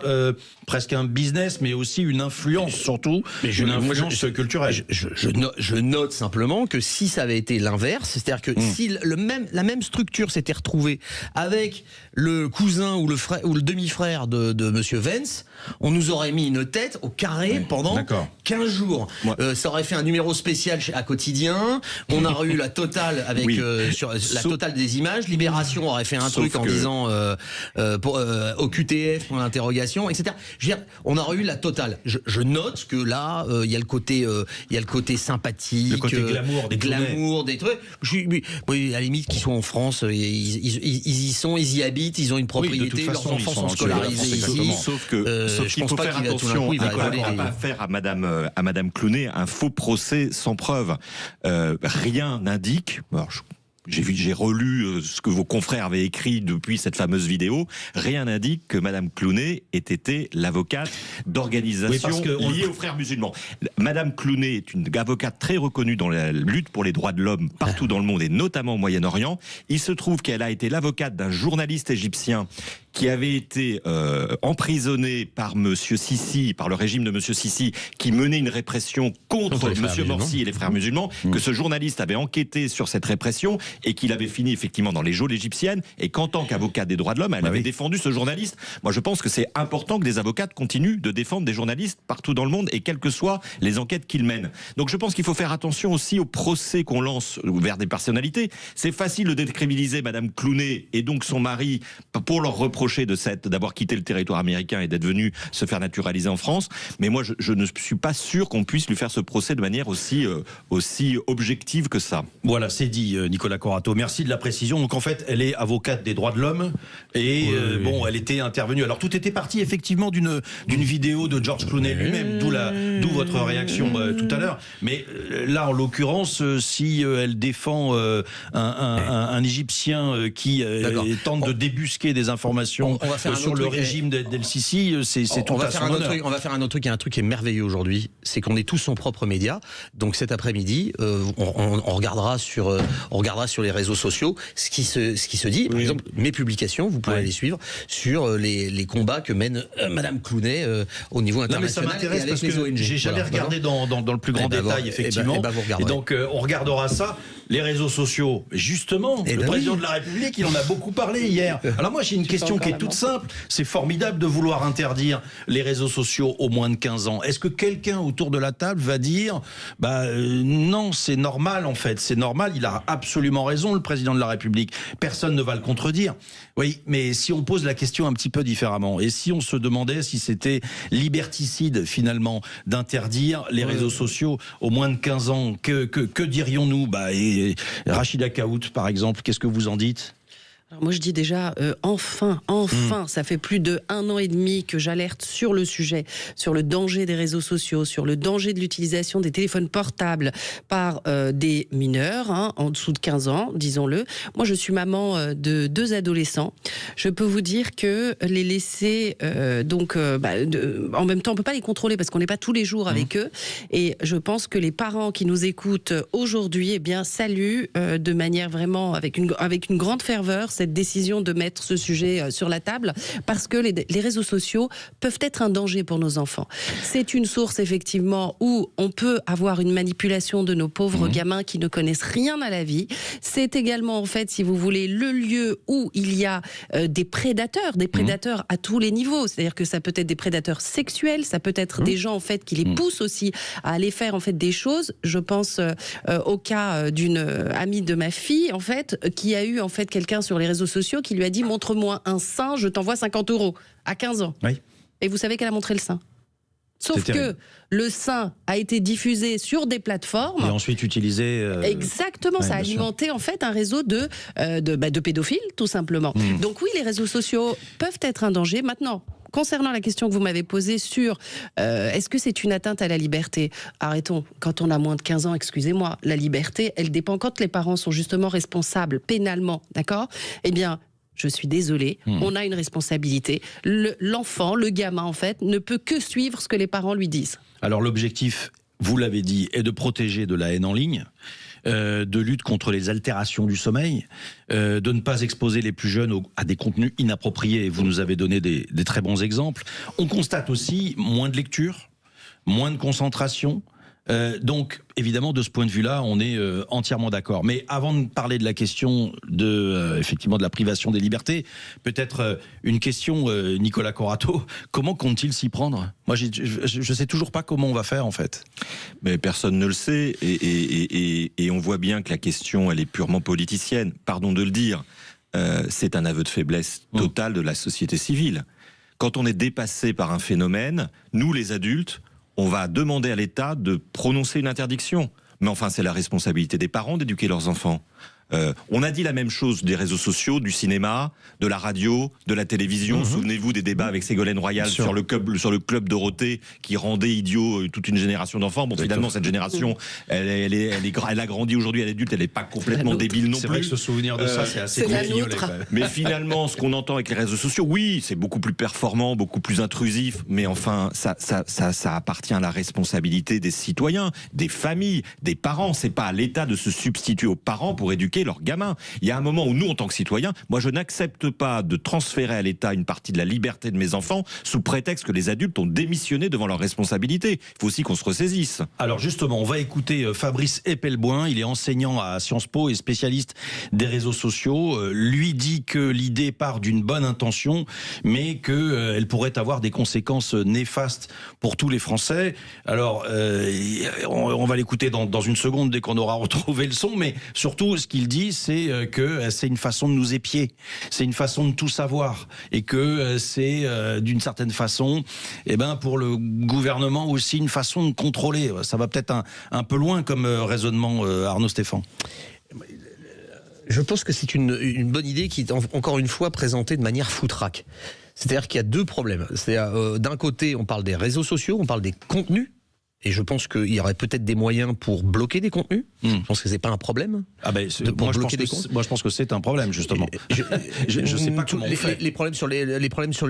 presque un business, mais aussi une influence surtout, une influence culturelle. Je note simplement que si ça avait été l'inverse, c'est-à-dire que si la même structure s'était retrouvée avec le cousin ou le demi-frère de Monsieur Vance, on nous aurait mis une tête au carré pendant 15 jours. Ça aurait fait un numéro spécial à Quotidien, on aurait eu la totale avec sur la totale des images, Libération aurait fait un truc en disant au QTF pour l'interrogation, etc. Je veux dire, on aurait eu la totale. Je note que là, il y a le côté sympathique, le côté glamour des trucs. À la limite, qu'ils soient en France, ils y habitent, ils ont une propriété, leurs enfants sont scolarisés ici. Sauf qu'il faut faire attention à ne pas faire à Madame Clooney un faux procès sans preuve. Rien n'indique. j'ai relu ce que vos confrères avaient écrit depuis cette fameuse vidéo. Rien n'indique que Madame Clooney ait été l'avocate d'organisations liées aux frères musulmans. Madame Clooney est une avocate très reconnue dans la lutte pour les droits de l'homme partout dans le monde et notamment au Moyen-Orient. Il se trouve qu'elle a été l'avocate d'un journaliste égyptien qui avait été emprisonné par Monsieur Sisi, par le régime de Monsieur Sisi, qui menait une répression contre Monsieur Morsi et les frères musulmans, que ce journaliste avait enquêté sur cette répression et qu'il avait fini effectivement dans les geôles égyptiennes, et qu'en tant qu'avocat des droits de l'homme, elle avait défendu ce journaliste. Moi, je pense que c'est important que les avocates continuent de défendre des journalistes partout dans le monde, et quelles que soient les enquêtes qu'ils mènent. Donc je pense qu'il faut faire attention aussi au procès qu'on lance vers des personnalités. C'est facile de décrédibiliser Madame Clooney et donc son mari pour leur reprocher d'avoir quitté le territoire américain et d'être venu se faire naturaliser en France. Mais moi, je ne suis pas sûr qu'on puisse lui faire ce procès de manière aussi objective que ça. Voilà, c'est dit, Nicolas Corato. Merci de la précision. Donc en fait, elle est avocate des droits de l'homme et bon, elle était intervenue. Alors tout était parti effectivement d'une vidéo de George Clooney lui-même, d'où votre réaction tout à l'heure. Mais là, en l'occurrence, si elle défend un Égyptien qui tente de débusquer des informations sur le régime d'El Sisi, c'est tout à son honneur. On va faire un autre truc. Il y a un truc qui est merveilleux aujourd'hui, c'est qu'on est tous son propre média. Donc cet après-midi, on regardera sur les réseaux sociaux ce qui se dit. Par exemple, mes publications, vous pouvez les suivre sur les combats que mène Madame Clooney au niveau international. Non, mais ça m'intéresse parce que j'ai jamais regardé dans le plus grand détail, effectivement. Et donc on regardera ça. Les réseaux sociaux, justement, le président de la République, il en a beaucoup parlé hier. Alors moi, j'ai une question qui est toute simple. C'est formidable de vouloir interdire les réseaux sociaux aux moins de 15 ans. Est-ce que quelqu'un autour de la table va dire non, c'est normal en fait, c'est normal, il a absolument raison, le président de la République. Personne ne va le contredire. Oui, mais si on pose la question un petit peu différemment, et si on se demandait si c'était liberticide finalement d'interdire les réseaux sociaux aux moins de 15 ans, que dirions-nous? Rachida Kaout, par exemple, qu'est-ce que vous en dites? Alors moi je dis déjà, enfin, ça fait plus de 1 an et demi que j'alerte sur le sujet, sur le danger des réseaux sociaux, sur le danger de l'utilisation des téléphones portables par des mineurs, en dessous de 15 ans, disons-le. Moi je suis maman de 2 adolescents. Je peux vous dire que les laisser, en même temps on peut pas les contrôler parce qu'on n'est pas tous les jours avec eux. Et je pense que les parents qui nous écoutent aujourd'hui, saluent de manière vraiment avec une grande ferveur cette décision de mettre ce sujet sur la table, parce que les réseaux sociaux peuvent être un danger pour nos enfants. C'est une source, effectivement, où on peut avoir une manipulation de nos pauvres gamins qui ne connaissent rien à la vie. C'est également, en fait, si vous voulez, le lieu où il y a des prédateurs à tous les niveaux. C'est-à-dire que ça peut être des prédateurs sexuels, ça peut être des gens, en fait, qui les poussent aussi à aller faire, en fait, des choses. Je pense au cas d'une amie de ma fille, en fait, qui a eu, en fait, quelqu'un sur les réseaux sociaux qui lui a dit « Montre-moi un sein, je t'envoie 50 € » à 15 ans. Oui. Et vous savez qu'elle a montré le sein. Sauf que le sein a été diffusé sur des plateformes. Et ensuite utilisé... Exactement, ça a alimenté en fait un réseau de pédophiles, tout simplement. Donc oui, les réseaux sociaux peuvent être un danger. Maintenant, concernant la question que vous m'avez posée sur est-ce que c'est une atteinte à la liberté? Arrêtons, quand on a moins de 15 ans, excusez-moi, la liberté, elle dépend quand les parents sont justement responsables pénalement, d'accord? Eh bien, je suis désolée, on a une responsabilité. L'enfant, le gamin, en fait, ne peut que suivre ce que les parents lui disent. Alors l'objectif, vous l'avez dit, est de protéger de la haine en ligne, de lutte contre les altérations du sommeil, de ne pas exposer les plus jeunes à des contenus inappropriés. Vous nous avez donné des très bons exemples. On constate aussi moins de lecture, moins de concentration. Donc, évidemment, de ce point de vue-là, on est entièrement d'accord. Mais avant de parler de la question effectivement, de la privation des libertés, peut-être une question, Nicolas Corato, comment compte-t-il s'y prendre? Moi, je sais toujours pas comment on va faire, en fait. Mais personne ne le sait, et on voit bien que la question, elle est purement politicienne. Pardon de le dire, c'est un aveu de faiblesse totale de la société civile. Quand on est dépassé par un phénomène, nous, les adultes, on va demander à l'État de prononcer une interdiction. Mais enfin, c'est la responsabilité des parents d'éduquer leurs enfants. On a dit la même chose des réseaux sociaux, du cinéma, de la radio, de la télévision. Souvenez-vous des débats avec Ségolène Royal sur le club Dorothée qui rendait idiot toute une génération d'enfants. Bon, finalement, cette génération, elle a grandi aujourd'hui à l'adulte, elle n'est pas complètement débile non plus. C'est vrai que ce souvenir de ça, c'est assez compliqué. Mais finalement, ce qu'on entend avec les réseaux sociaux, oui, c'est beaucoup plus performant, beaucoup plus intrusif, mais enfin, ça appartient à la responsabilité des citoyens, des familles, des parents. C'est pas à l'État de se substituer aux parents pour éduquer leurs gamins. Il y a un moment où nous, en tant que citoyens, moi, je n'accepte pas de transférer à l'État une partie de la liberté de mes enfants sous prétexte que les adultes ont démissionné devant leurs responsabilités. Il faut aussi qu'on se ressaisisse. Alors justement, on va écouter Fabrice Epelboin. Il est enseignant à Sciences Po et spécialiste des réseaux sociaux. Lui dit que l'idée part d'une bonne intention, mais qu'elle pourrait avoir des conséquences néfastes pour tous les Français. Alors, on va l'écouter dans une seconde dès qu'on aura retrouvé le son, mais surtout, ce qu'il dit, c'est que c'est une façon de nous épier, c'est une façon de tout savoir, et que c'est d'une certaine façon, pour le gouvernement aussi une façon de contrôler. Ça va peut-être un peu loin comme raisonnement, Arnaud Stéphan. Je pense que c'est une bonne idée qui est encore une fois présentée de manière foutraque. C'est-à-dire qu'il y a deux problèmes. D'un côté, on parle des réseaux sociaux, on parle des contenus. Et je pense qu'il y aurait peut-être des moyens pour bloquer des contenus. Je pense que c'est pas un problème. Moi, je pense que c'est un problème, justement. Je sais pas comment on fait. Les problèmes sur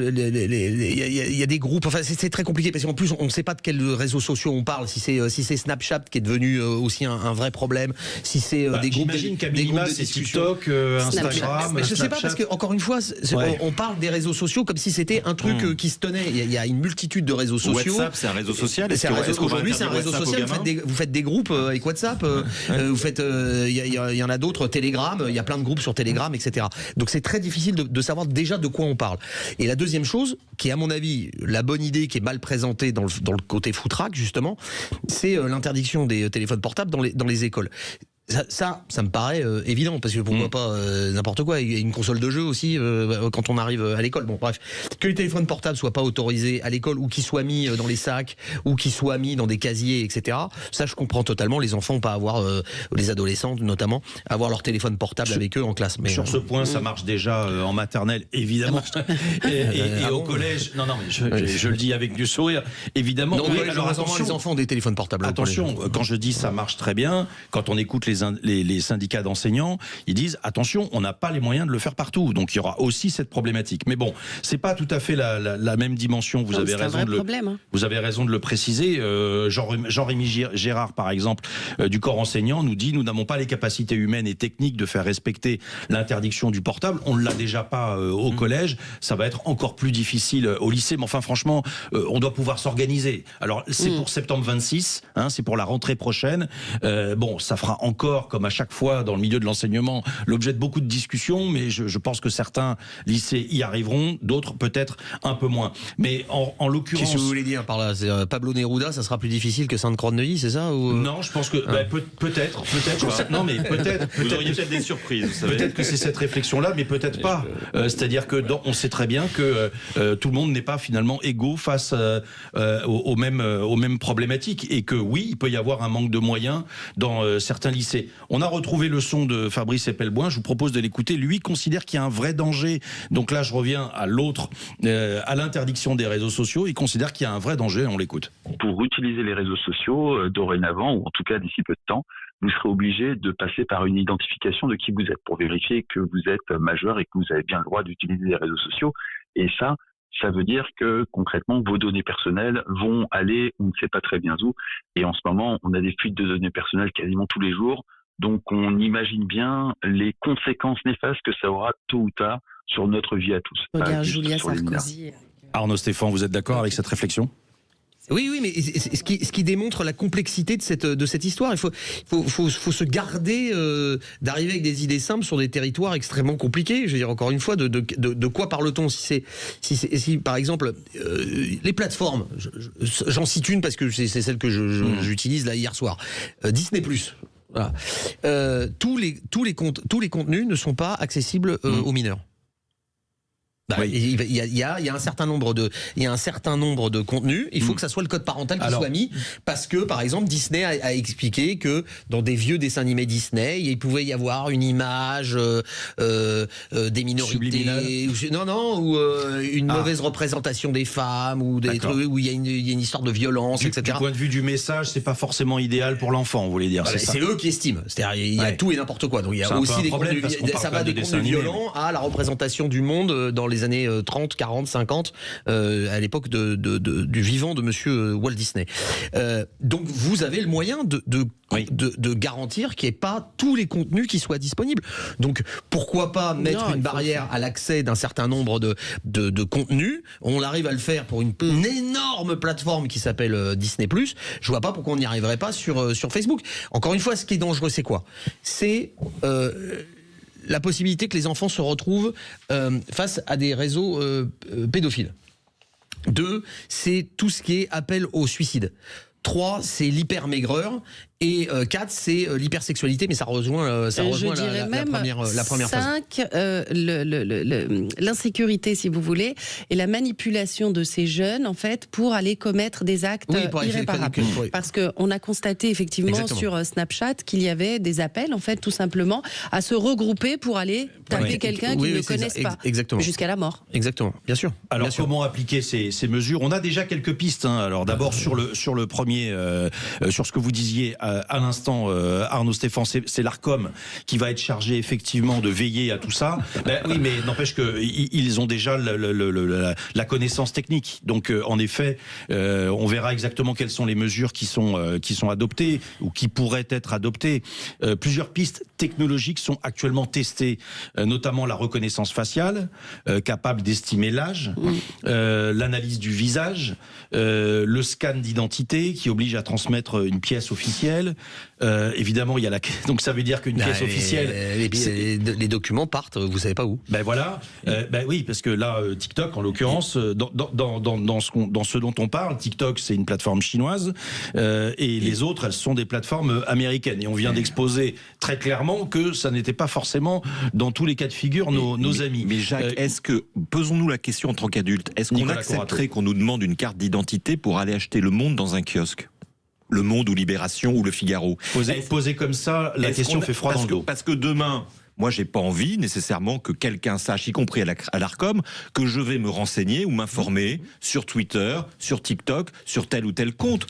il y a des groupes. Enfin, c'est très compliqué parce qu'en plus, on ne sait pas de quels réseaux sociaux on parle. Si c'est Snapchat qui est devenu aussi un vrai problème. Si c'est des groupes. J'imagine qu'à minima, c'est TikTok, Instagram. Mais je sais pas parce que encore une fois, on parle des réseaux sociaux comme si c'était un truc qui se tenait. Il y a une multitude de réseaux sociaux. WhatsApp, c'est un réseau social. Aujourd'hui, c'est un réseau social. Vous faites des groupes avec WhatsApp. Vous faites. Il y en a d'autres. Telegram. Il y a plein de groupes sur Telegram, etc. Donc c'est très difficile de savoir déjà de quoi on parle. Et la deuxième chose, qui est à mon avis la bonne idée, qui est mal présentée dans le côté foutraque justement, c'est l'interdiction des téléphones portables dans les écoles. Ça me paraît évident, parce que pourquoi pas n'importe quoi, il y a une console de jeu aussi quand on arrive à l'école. Bon bref, que les téléphones portables soient pas autorisés à l'école, ou qu'ils soient mis dans les sacs, ou qu'ils soient mis dans des casiers, etc. Ça je comprends totalement, les enfants n'ont pas à avoir, les adolescents notamment, avoir leur téléphone portable avec eux en classe. Mais sur ce point, ça marche déjà en maternelle, évidemment, et au collège. Non, mais je le dis avec du sourire, évidemment. Non, oui, alors attention, les enfants ont des téléphones portables. Attention, quand je dis ça marche très bien, quand on écoute les syndicats d'enseignants, ils disent attention, on n'a pas les moyens de le faire partout. Donc il y aura aussi cette problématique. Mais bon, c'est pas tout à fait la même dimension. Vous avez raison de le préciser. Jean-Rémy Gérard, par exemple, du corps enseignant, nous dit nous n'avons pas les capacités humaines et techniques de faire respecter l'interdiction du portable. On ne l'a déjà pas au collège. Ça va être encore plus difficile au lycée. Mais enfin, franchement, on doit pouvoir s'organiser. Alors c'est pour septembre 26, c'est pour la rentrée prochaine. Ça fera encore, comme à chaque fois dans le milieu de l'enseignement, l'objet de beaucoup de discussions, mais je pense que certains lycées y arriveront, d'autres peut-être un peu moins. Mais en l'occurrence... Qu'est-ce que vous voulez dire par là? Pablo Neruda, ça sera plus difficile que Sainte-Croix-de-Neuilly, c'est ça ou... Non, je pense que peut-être. Non, mais peut-être. Vous auriez peut-être des surprises, vous savez. Peut-être que c'est cette réflexion-là, mais peut-être pas. C'est-à-dire que on sait très bien que tout le monde n'est pas finalement égaux face aux mêmes problématiques, et que oui, il peut y avoir un manque de moyens dans certains lycées. On a retrouvé le son de Fabrice Epelboin, je vous propose de l'écouter. Lui considère qu'il y a un vrai danger. Donc là, je reviens à l'autre, à l'interdiction des réseaux sociaux. Il considère qu'il y a un vrai danger, on l'écoute. Pour utiliser les réseaux sociaux, dorénavant, ou en tout cas d'ici peu de temps, vous serez obligé de passer par une identification de qui vous êtes, pour vérifier que vous êtes majeur et que vous avez bien le droit d'utiliser les réseaux sociaux. Et ça veut dire que concrètement, vos données personnelles vont aller, on ne sait pas très bien où. Et en ce moment, on a des fuites de données personnelles quasiment tous les jours. Donc on imagine bien les conséquences néfastes que ça aura tôt ou tard sur notre vie à tous. Regarde Julia Sarkozy. Arnaud Stéphan, vous êtes d'accord avec cette réflexion ? Oui, mais ce qui démontre la complexité de cette histoire. Il faut se garder d'arriver avec des idées simples sur des territoires extrêmement compliqués. Je veux dire, encore une fois, de quoi parle-t-on? Si par exemple, les plateformes, j'en cite une parce que c'est celle que j'utilise là hier soir, Disney+. Voilà. Tous les contenus ne sont pas accessibles aux mineurs. Il y a un certain nombre de contenus. Il faut que ça soit le code parental qui soit mis, parce que par exemple Disney a expliqué que dans des vieux dessins animés Disney, il pouvait y avoir une image des minorités, ou une mauvaise représentation des femmes, ou des trucs où il y a une histoire de violence, etc. Du point de vue du message, c'est pas forcément idéal pour l'enfant, vous voulez dire. C'est eux qui estiment. C'est-à-dire il y a tout et n'importe quoi. Donc il y a aussi des contenus, ça va des contenus violents à la représentation du monde dans les années 30, 40, 50, à l'époque du vivant de monsieur Walt Disney. Donc vous avez le moyen de garantir qu'il n'y ait pas tous les contenus qui soient disponibles. Donc pourquoi pas mettre une barrière à l'accès d'un certain nombre de contenus. On arrive à le faire pour une énorme plateforme qui s'appelle Disney+. Je vois pas pourquoi on n'y arriverait pas sur Facebook. Encore une fois, ce qui est dangereux, c'est quoi ? C'est la possibilité que les enfants se retrouvent face à des réseaux pédophiles. 2, c'est tout ce qui est appel au suicide. 3, c'est l'hyper-maigreur. Et 4, c'est l'hypersexualité, mais ça rejoint la première phase. 5, l'insécurité, si vous voulez, et la manipulation de ces jeunes, en fait, pour aller commettre des actes irréparables. Parce qu'on a constaté, effectivement, sur Snapchat, qu'il y avait des appels, en fait, tout simplement, à se regrouper pour aller taper quelqu'un qu'ils ne connaissent pas. Jusqu'à la mort. Exactement, bien sûr. Alors, comment appliquer ces mesures ? On a déjà quelques pistes. Alors, d'abord, sur le premier, sur ce que vous disiez à l'instant, Arnaud Stéphane, c'est l'Arcom qui va être chargé effectivement de veiller à tout ça. Oui, mais n'empêche qu'ils ont déjà la connaissance technique. Donc, en effet, on verra exactement quelles sont les mesures qui sont adoptées ou qui pourraient être adoptées. Plusieurs pistes technologiques sont actuellement testées, notamment la reconnaissance faciale, capable d'estimer l'âge, l'analyse du visage, le scan d'identité qui oblige à transmettre une pièce officielle. Évidemment, il y a donc ça veut dire qu'une pièce officielle, les documents partent, vous savez pas où. Voilà. Oui, parce que là, TikTok, en l'occurrence, dans ce dont on parle, TikTok, c'est une plateforme chinoise, et les autres, elles sont des plateformes américaines. Et on vient d'exposer très clairement que ça n'était pas forcément dans tous les cas de figure nos amis. Mais Jacques, posons-nous la question en tant qu'adultes, est-ce qu'on accepterait qu'on nous demande une carte d'identité pour aller acheter Le Monde dans un kiosque ? Le Monde ou Libération ou Le Figaro. Posé comme ça, la question fait froid dans le dos. Parce que demain, moi, j'ai pas envie nécessairement que quelqu'un sache, y compris à l'Arcom, que je vais me renseigner ou m'informer sur Twitter, sur TikTok, sur tel ou tel compte.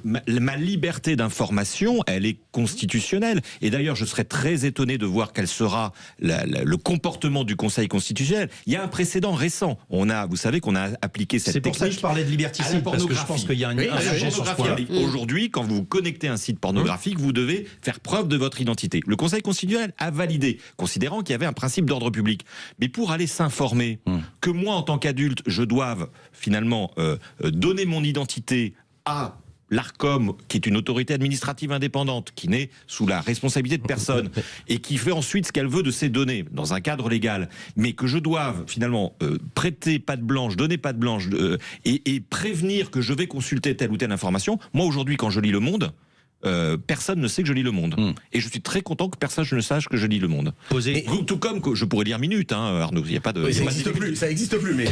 Ma liberté d'information, elle est constitutionnelle. Et d'ailleurs, je serais très étonné de voir quel sera le comportement du Conseil constitutionnel. Il y a un précédent récent. Vous savez qu'on a appliqué cette technique. C'est pour ça que je parlais de liberticide, parce que je pense qu'il y a un sujet sur ce point. Aujourd'hui, quand vous connectez un site pornographique, vous devez faire preuve de votre identité. Le Conseil constitutionnel a validé, considérant qu'il y avait un principe d'ordre public. Mais pour aller s'informer, que moi, en tant qu'adulte, je doive finalement donner mon identité à l'Arcom, qui est une autorité administrative indépendante, qui n'est sous la responsabilité de personne, et qui fait ensuite ce qu'elle veut de ces données, dans un cadre légal, mais que je doive finalement prêter patte blanche, donner patte blanche, et prévenir que je vais consulter telle ou telle information. Moi, aujourd'hui, quand je lis Le Monde, personne ne sait que je lis Le Monde. Et je suis très content que personne ne sache que je lis Le Monde. Tout comme que je pourrais lire Minute, Arnaud. Il n'y a pas de. Ça n'existe plus, mais.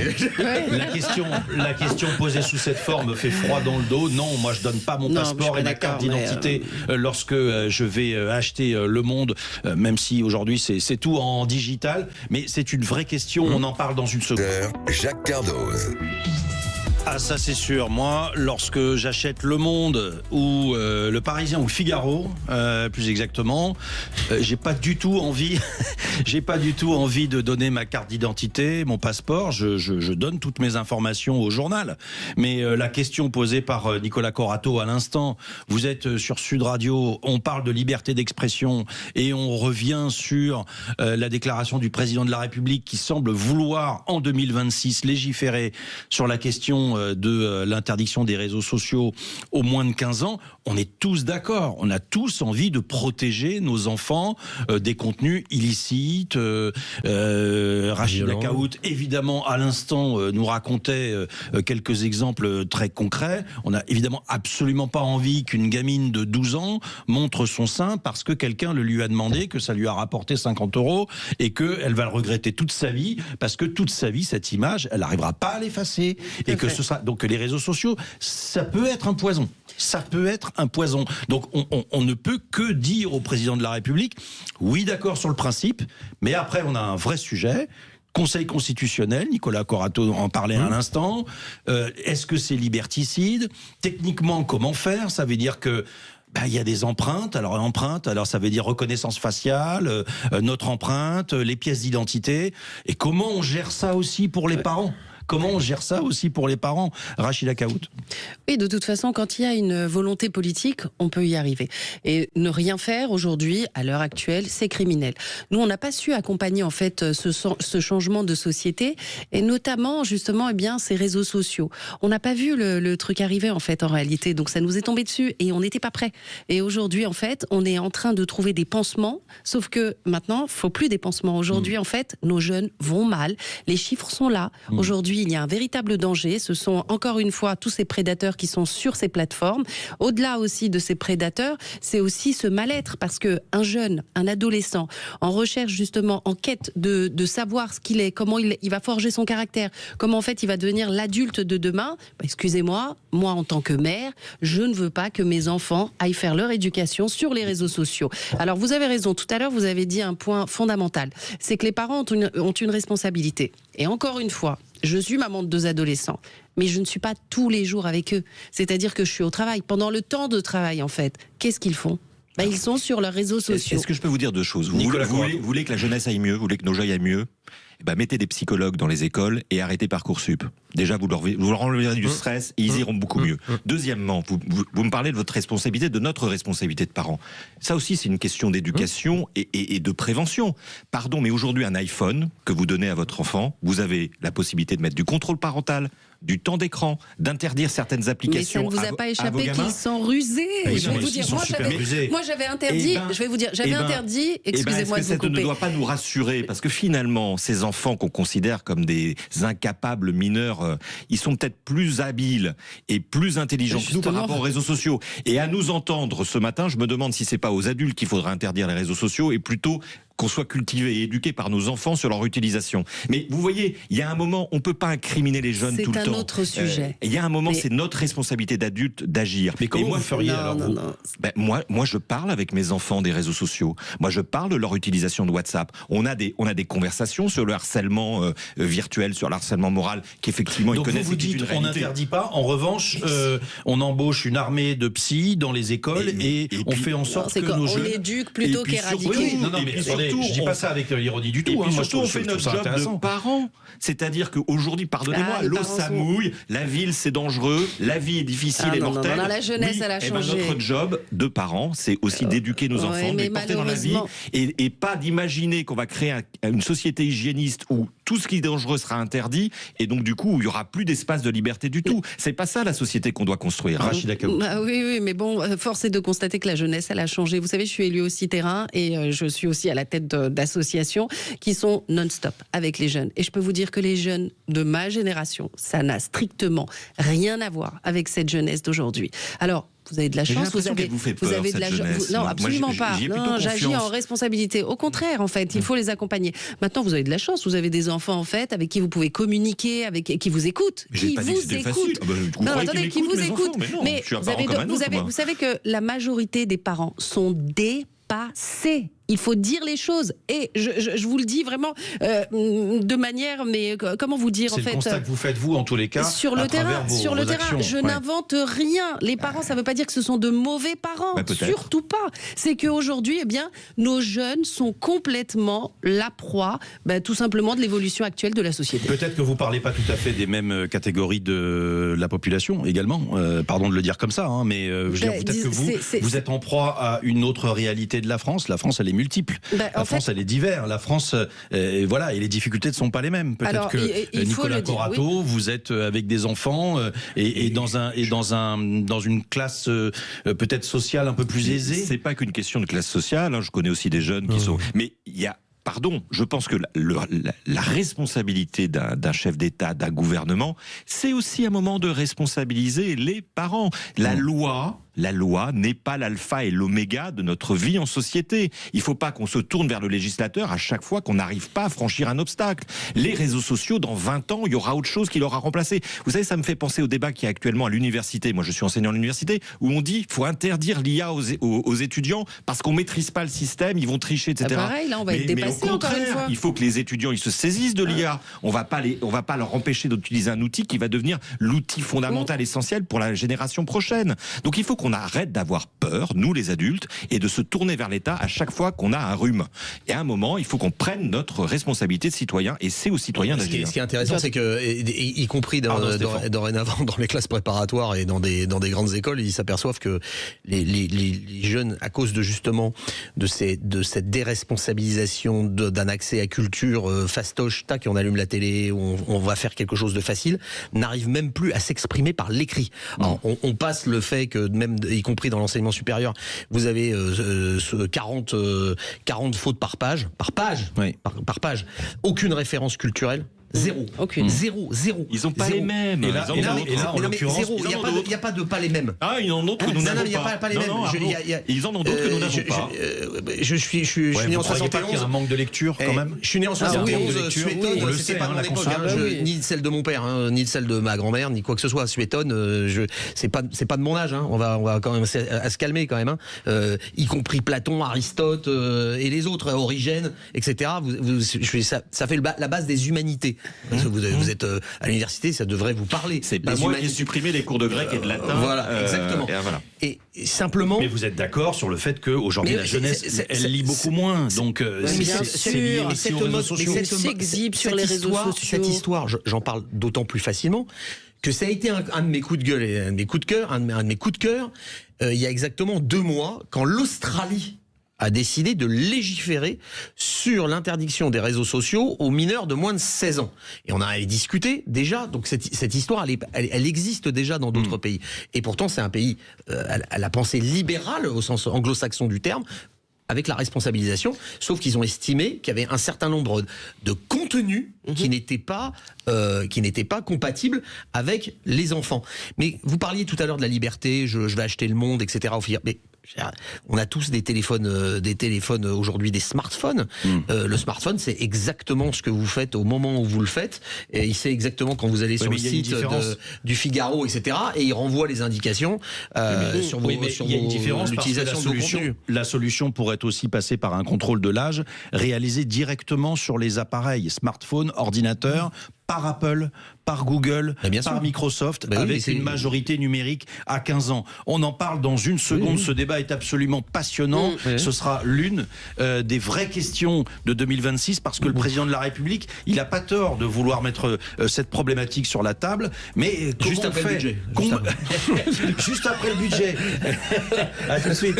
La question posée sous cette forme fait froid dans le dos. Non, moi je donne pas mon passeport et ma carte d'identité lorsque je vais acheter Le Monde, même si aujourd'hui c'est tout en digital. Mais c'est une vraie question. On en parle dans une seconde. Jacques Cardoz. Ah, ça c'est sûr. Moi, lorsque j'achète Le Monde ou Le Parisien ou Le Figaro, plus exactement, j'ai pas du tout envie de donner ma carte d'identité, mon passeport. Je donne toutes mes informations au journal. Mais la question posée par Nicolas Corato à l'instant, vous êtes sur Sud Radio, on parle de liberté d'expression et on revient sur la déclaration du président de la République qui semble vouloir en 2026 légiférer sur la question question de l'interdiction des réseaux sociaux aux moins de 15 ans, on est tous d'accord. On a tous envie de protéger nos enfants des contenus illicites. Rachida Lakaout, évidemment, à l'instant, nous racontait quelques exemples très concrets. On n'a évidemment absolument pas envie qu'une gamine de 12 ans montre son sein parce que quelqu'un le lui a demandé, que ça lui a rapporté 50 € et qu'elle va le regretter toute sa vie parce que toute sa vie, cette image, elle n'arrivera pas à l'effacer. Et que ce sera, donc les réseaux sociaux, ça peut être un poison. Ça peut être un poison. Donc on ne peut que dire au président de la République, oui d'accord sur le principe, mais après on a un vrai sujet. Conseil constitutionnel, Nicolas Corato en parlait à l'instant. Est-ce que c'est liberticide? Techniquement, comment faire? Ça veut dire que il y a des empreintes. Alors ça veut dire reconnaissance faciale, notre empreinte, les pièces d'identité. Et comment on gère ça aussi pour les parents? Comment on gère ça aussi pour les parents, Rachida Lakaout? Oui, de toute façon, quand il y a une volonté politique, on peut y arriver. Et ne rien faire aujourd'hui, à l'heure actuelle, c'est criminel. Nous, on n'a pas su accompagner en fait ce changement de société, et notamment justement, ces réseaux sociaux. On n'a pas vu le truc arriver en fait en réalité, donc ça nous est tombé dessus et on n'était pas prêts. Et aujourd'hui, en fait, on est en train de trouver des pansements, sauf que maintenant, il faut plus des pansements. Aujourd'hui, en fait, nos jeunes vont mal. Les chiffres sont là. Aujourd'hui, il y a un véritable danger. Ce sont encore une fois tous ces prédateurs qui sont sur ces plateformes. Au-delà aussi de ces prédateurs, c'est aussi ce mal-être, parce que un jeune, un adolescent, en recherche justement, en quête de savoir ce qu'il est, comment il va forger son caractère, comment en fait il va devenir l'adulte de demain. Excusez-moi, moi en tant que mère, je ne veux pas que mes enfants aillent faire leur éducation sur les réseaux sociaux. Alors vous avez raison, tout à l'heure vous avez dit un point fondamental, c'est que les parents ont une responsabilité. Et encore une fois, je suis maman de 2 adolescents, mais je ne suis pas tous les jours avec eux. C'est-à-dire que je suis au travail. Pendant le temps de travail, en fait, qu'est-ce qu'ils font? Ils sont sur leurs réseaux sociaux. Est-ce que je peux vous dire 2 choses? Vous voulez que la jeunesse aille mieux? Vous voulez que nos jeunes aillent mieux? Mettez des psychologues dans les écoles et arrêtez Parcoursup. Déjà, vous leur enlevez du stress et ils iront beaucoup mieux. Deuxièmement, vous me parlez de votre responsabilité, de notre responsabilité de parents. Ça aussi, c'est une question d'éducation et de prévention. Pardon, mais aujourd'hui, un iPhone que vous donnez à votre enfant, vous avez la possibilité de mettre du contrôle parental, du temps d'écran, d'interdire certaines applications. Mais ça ne vous a pas échappé qu'ils sont rusés. Je vais vous dire, moi j'avais interdit, interdit, excusez-moi de vous couper. Ça ne doit pas nous rassurer, parce que finalement, ces enfants qu'on considère comme des incapables mineurs, ils sont peut-être plus habiles et plus intelligents que nous par rapport aux réseaux sociaux. Et à nous entendre ce matin, je me demande si c'est pas aux adultes qu'il faudra interdire les réseaux sociaux et plutôt qu'on soit cultivé et éduqué par nos enfants sur leur utilisation. Mais vous voyez, il y a un moment, on ne peut pas incriminer les jeunes tout le temps. C'est un autre sujet. Il y a un moment, c'est notre responsabilité d'adultes d'agir. Mais comment vous feriez alors? Moi, je parle avec mes enfants des réseaux sociaux. Moi, je parle de leur utilisation de WhatsApp. On a des conversations sur le harcèlement virtuel, sur le harcèlement moral, qu'effectivement ils connaissent. Donc vous dites, on n'interdit pas. En revanche, on embauche une armée de psy dans les écoles et on fait en sorte que nos jeunes... On éduque plutôt qu'éradiquer. Je dis pas ça avec l'ironie du tout. Et puis surtout, on fait notre job de parents. C'est-à-dire qu'aujourd'hui, pardonnez-moi, l'eau ça mouille, la ville c'est dangereux, la vie est difficile et mortelle. La jeunesse, elle a changé. Notre job de parents, c'est aussi d'éduquer nos enfants, de les porter dans la vie et pas d'imaginer qu'on va créer une société hygiéniste où tout ce qui est dangereux sera interdit et donc du coup, il n'y aura plus d'espace de liberté du tout. C'est pas ça la société qu'on doit construire. Rachida Lakaout. Oui, mais bon, force est de constater que la jeunesse, elle a changé. Vous savez, je suis élue aussi terrain et je suis aussi à la tête d'associations qui sont non-stop avec les jeunes. Et je peux vous dire que les jeunes de ma génération, ça n'a strictement rien à voir avec cette jeunesse d'aujourd'hui. Alors, vous avez de la chance, vous avez de la chance. Non, absolument pas. Non, j'agis en responsabilité. Au contraire, en fait, il faut les accompagner. Maintenant, vous avez de la chance, vous avez des enfants, en fait, avec qui vous pouvez communiquer, qui vous écoutent. Qui vous écoutent. Non, attendez, qui vous écoutent. Mais vous savez que la majorité des parents sont dépassés. Il faut dire les choses. Et je vous le dis vraiment de manière, mais comment vous dire en fait. C'est le constat que vous faites vous en tous les cas. Sur le terrain, je n'invente rien. Les parents, ça ne veut pas dire que ce sont de mauvais parents. Surtout pas. C'est qu'aujourd'hui, nos jeunes sont complètement la proie, tout simplement de l'évolution actuelle de la société. Peut-être que vous ne parlez pas tout à fait des mêmes catégories de la population également. Pardon de le dire comme ça, mais peut-être que vous êtes en proie à une autre réalité de la France. La France, elle est est multiple. La France, elle est diverse. La France, voilà, et les difficultés ne sont pas les mêmes. Peut-être que Nicolas Corato, vous êtes avec des enfants et dans une classe peut-être sociale un peu plus aisée. C'est pas qu'une question de classe sociale. Je connais aussi des jeunes qui sont. Mais il y a. Pardon, je pense que la responsabilité d'un chef d'État, d'un gouvernement, c'est aussi un moment de responsabiliser les parents. La loi n'est pas l'alpha et l'oméga de notre vie en société. Il ne faut pas qu'on se tourne vers le législateur à chaque fois qu'on n'arrive pas à franchir un obstacle. Les réseaux sociaux, dans 20 ans, il y aura autre chose qui l'aura remplacé. Vous savez, ça me fait penser au débat qui est actuellement à l'université. Moi, je suis enseignant à l'université, où on dit qu'il faut interdire l'IA aux étudiants parce qu'on ne maîtrise pas le système, ils vont tricher, etc. Pareil, là, on va être dépassé encore une fois. Il faut que les étudiants ils se saisissent de l'IA. On va pas leur empêcher d'utiliser un outil qui va devenir l'outil fondamental, essentiel pour la génération prochaine. Donc il faut qu'on arrête d'avoir peur, nous les adultes, et de se tourner vers l'État à chaque fois qu'on a un rhume. Et à un moment, il faut qu'on prenne notre responsabilité de citoyen, et c'est aux citoyens d'agir. Ce qui est intéressant, c'est que, y compris dorénavant dans les classes préparatoires et dans des grandes écoles, ils s'aperçoivent que les jeunes, à cause de justement de cette déresponsabilisation d'un accès à culture fastoche, tac, on allume la télé, on va faire quelque chose de facile, n'arrivent même plus à s'exprimer par l'écrit. On passe le fait que même, y compris dans l'enseignement supérieur, vous avez 40 fautes par page, oui. par page, aucune référence culturelle. Zéro. Aucune. Zéro. Ils n'ont pas les mêmes. Et là, en l'occurrence, il n'y a pas de pas les mêmes. Ah, ils en ont d'autres que nous n'avons pas. Il n'y a pas les mêmes. Ils en ont d'autres que nous n'avons pas. Je suis né en 71. Il y a un manque de lecture quand même. Je suis né en 71. Suétone, c'était pas mon époque, ni celle de mon père, ni celle de ma grand-mère, ni quoi que ce soit. Suétone, c'est pas de mon âge. On va quand même à se calmer quand même. Y compris Platon, Aristote et les autres, Origène, etc. Ça fait la base des humanités. Vous êtes à l'université, ça devrait vous parler. C'est pas moi qui ai supprimé les cours de grec et de latin. Voilà, exactement. Et simplement. Mais vous êtes d'accord sur le fait qu'aujourd'hui la jeunesse, elle lit beaucoup moins. Donc c'est lié aussi aux réseaux sociaux. Sur les réseaux sociaux. Cette histoire, j'en parle d'autant plus facilement que ça a été un de mes coups de gueule et un de mes coups de cœur, il y a exactement 2 mois, quand l'Australie a décidé de légiférer sur l'interdiction des réseaux sociaux aux mineurs de moins de 16 ans. Et on a discuté déjà, donc cette histoire, elle existe déjà dans d'autres pays. Et pourtant, c'est un pays à la pensée libérale, au sens anglo-saxon du terme, avec la responsabilisation, sauf qu'ils ont estimé qu'il y avait un certain nombre de contenus qui n'étaient pas compatibles avec les enfants. Mais vous parliez tout à l'heure de la liberté, je vais acheter le monde, etc. Mais on a tous des téléphones aujourd'hui, des smartphones. Le smartphone, c'est exactement ce que vous faiêtes au moment où vous le faites. Et il sait exactement quand vous allez sur le site du Figaro, etc. Et il renvoie les indications sur vos il y a une différence l'utilisation parce que de contenus. La solution pourrait aussi passer par un contrôle de l'âge réalisé directement sur les appareils, smartphones, ordinateurs, par Apple, par Google, par Microsoft, avec une majorité numérique à 15 ans. On en parle dans une seconde. Ce débat est absolument passionnant. Ce sera l'une des vraies questions de 2026 parce que le président de la République, il n'a pas tort de vouloir mettre cette problématique sur la table. Mais juste après le budget. Juste après le budget. À tout de suite.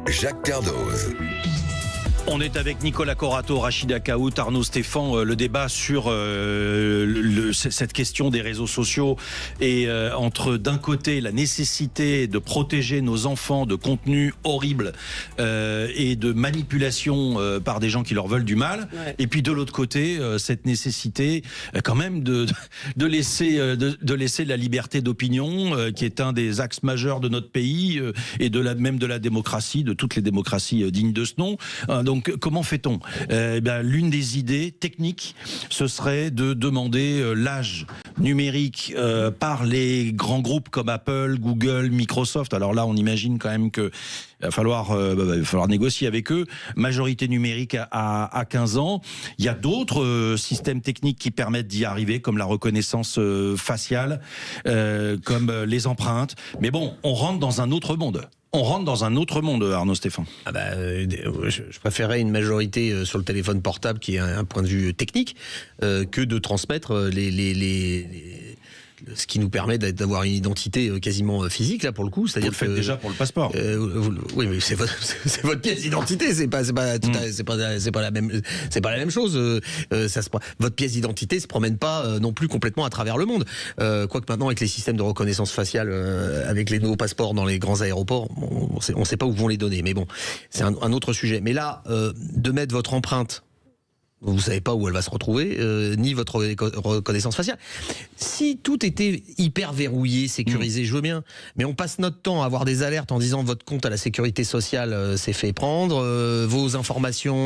Jacques Cardoz. On est avec Nicolas Corato, Rachida Kaout, Arnaud Stéphan. Le débat sur cette question des réseaux sociaux et entre d'un côté la nécessité de protéger nos enfants de contenus horribles et de manipulation par des gens qui leur veulent du mal, et puis de l'autre côté cette nécessité quand même de laisser la liberté d'opinion qui est un des axes majeurs de notre pays et même de la démocratie, de toutes les démocraties dignes de ce nom. Donc comment fait-on ? L'une des idées techniques, ce serait de demander l'âge numérique par les grands groupes comme Apple, Google, Microsoft. Alors là, on imagine quand même que il va falloir négocier avec eux. Majorité numérique à 15 ans. Il y a d'autres systèmes techniques qui permettent d'y arriver, comme la reconnaissance faciale, comme les empreintes. Mais bon, on rentre dans un autre monde. Arnaud Stéphan. Je préférerais une majorité sur le téléphone portable qui est un point de vue technique que de transmettre ce qui nous permet d'avoir une identité quasiment physique là pour le coup. C'est-à-dire vous le faites déjà pour le passeport. Oui, mais c'est votre pièce d'identité, c'est pas la même chose. Votre pièce d'identité se promène pas non plus complètement à travers le monde. Quoique maintenant avec les systèmes de reconnaissance faciale, avec les nouveaux passeports dans les grands aéroports, on sait pas où vont les donner. Mais bon, c'est un autre sujet. Mais là, de mettre votre empreinte, vous savez pas où elle va se retrouver, ni votre reconnaissance faciale. Si tout était hyper verrouillé, sécurisé, je veux bien, mais on passe notre temps à avoir des alertes en disant votre compte à la sécurité sociale s'est fait prendre, vos informations,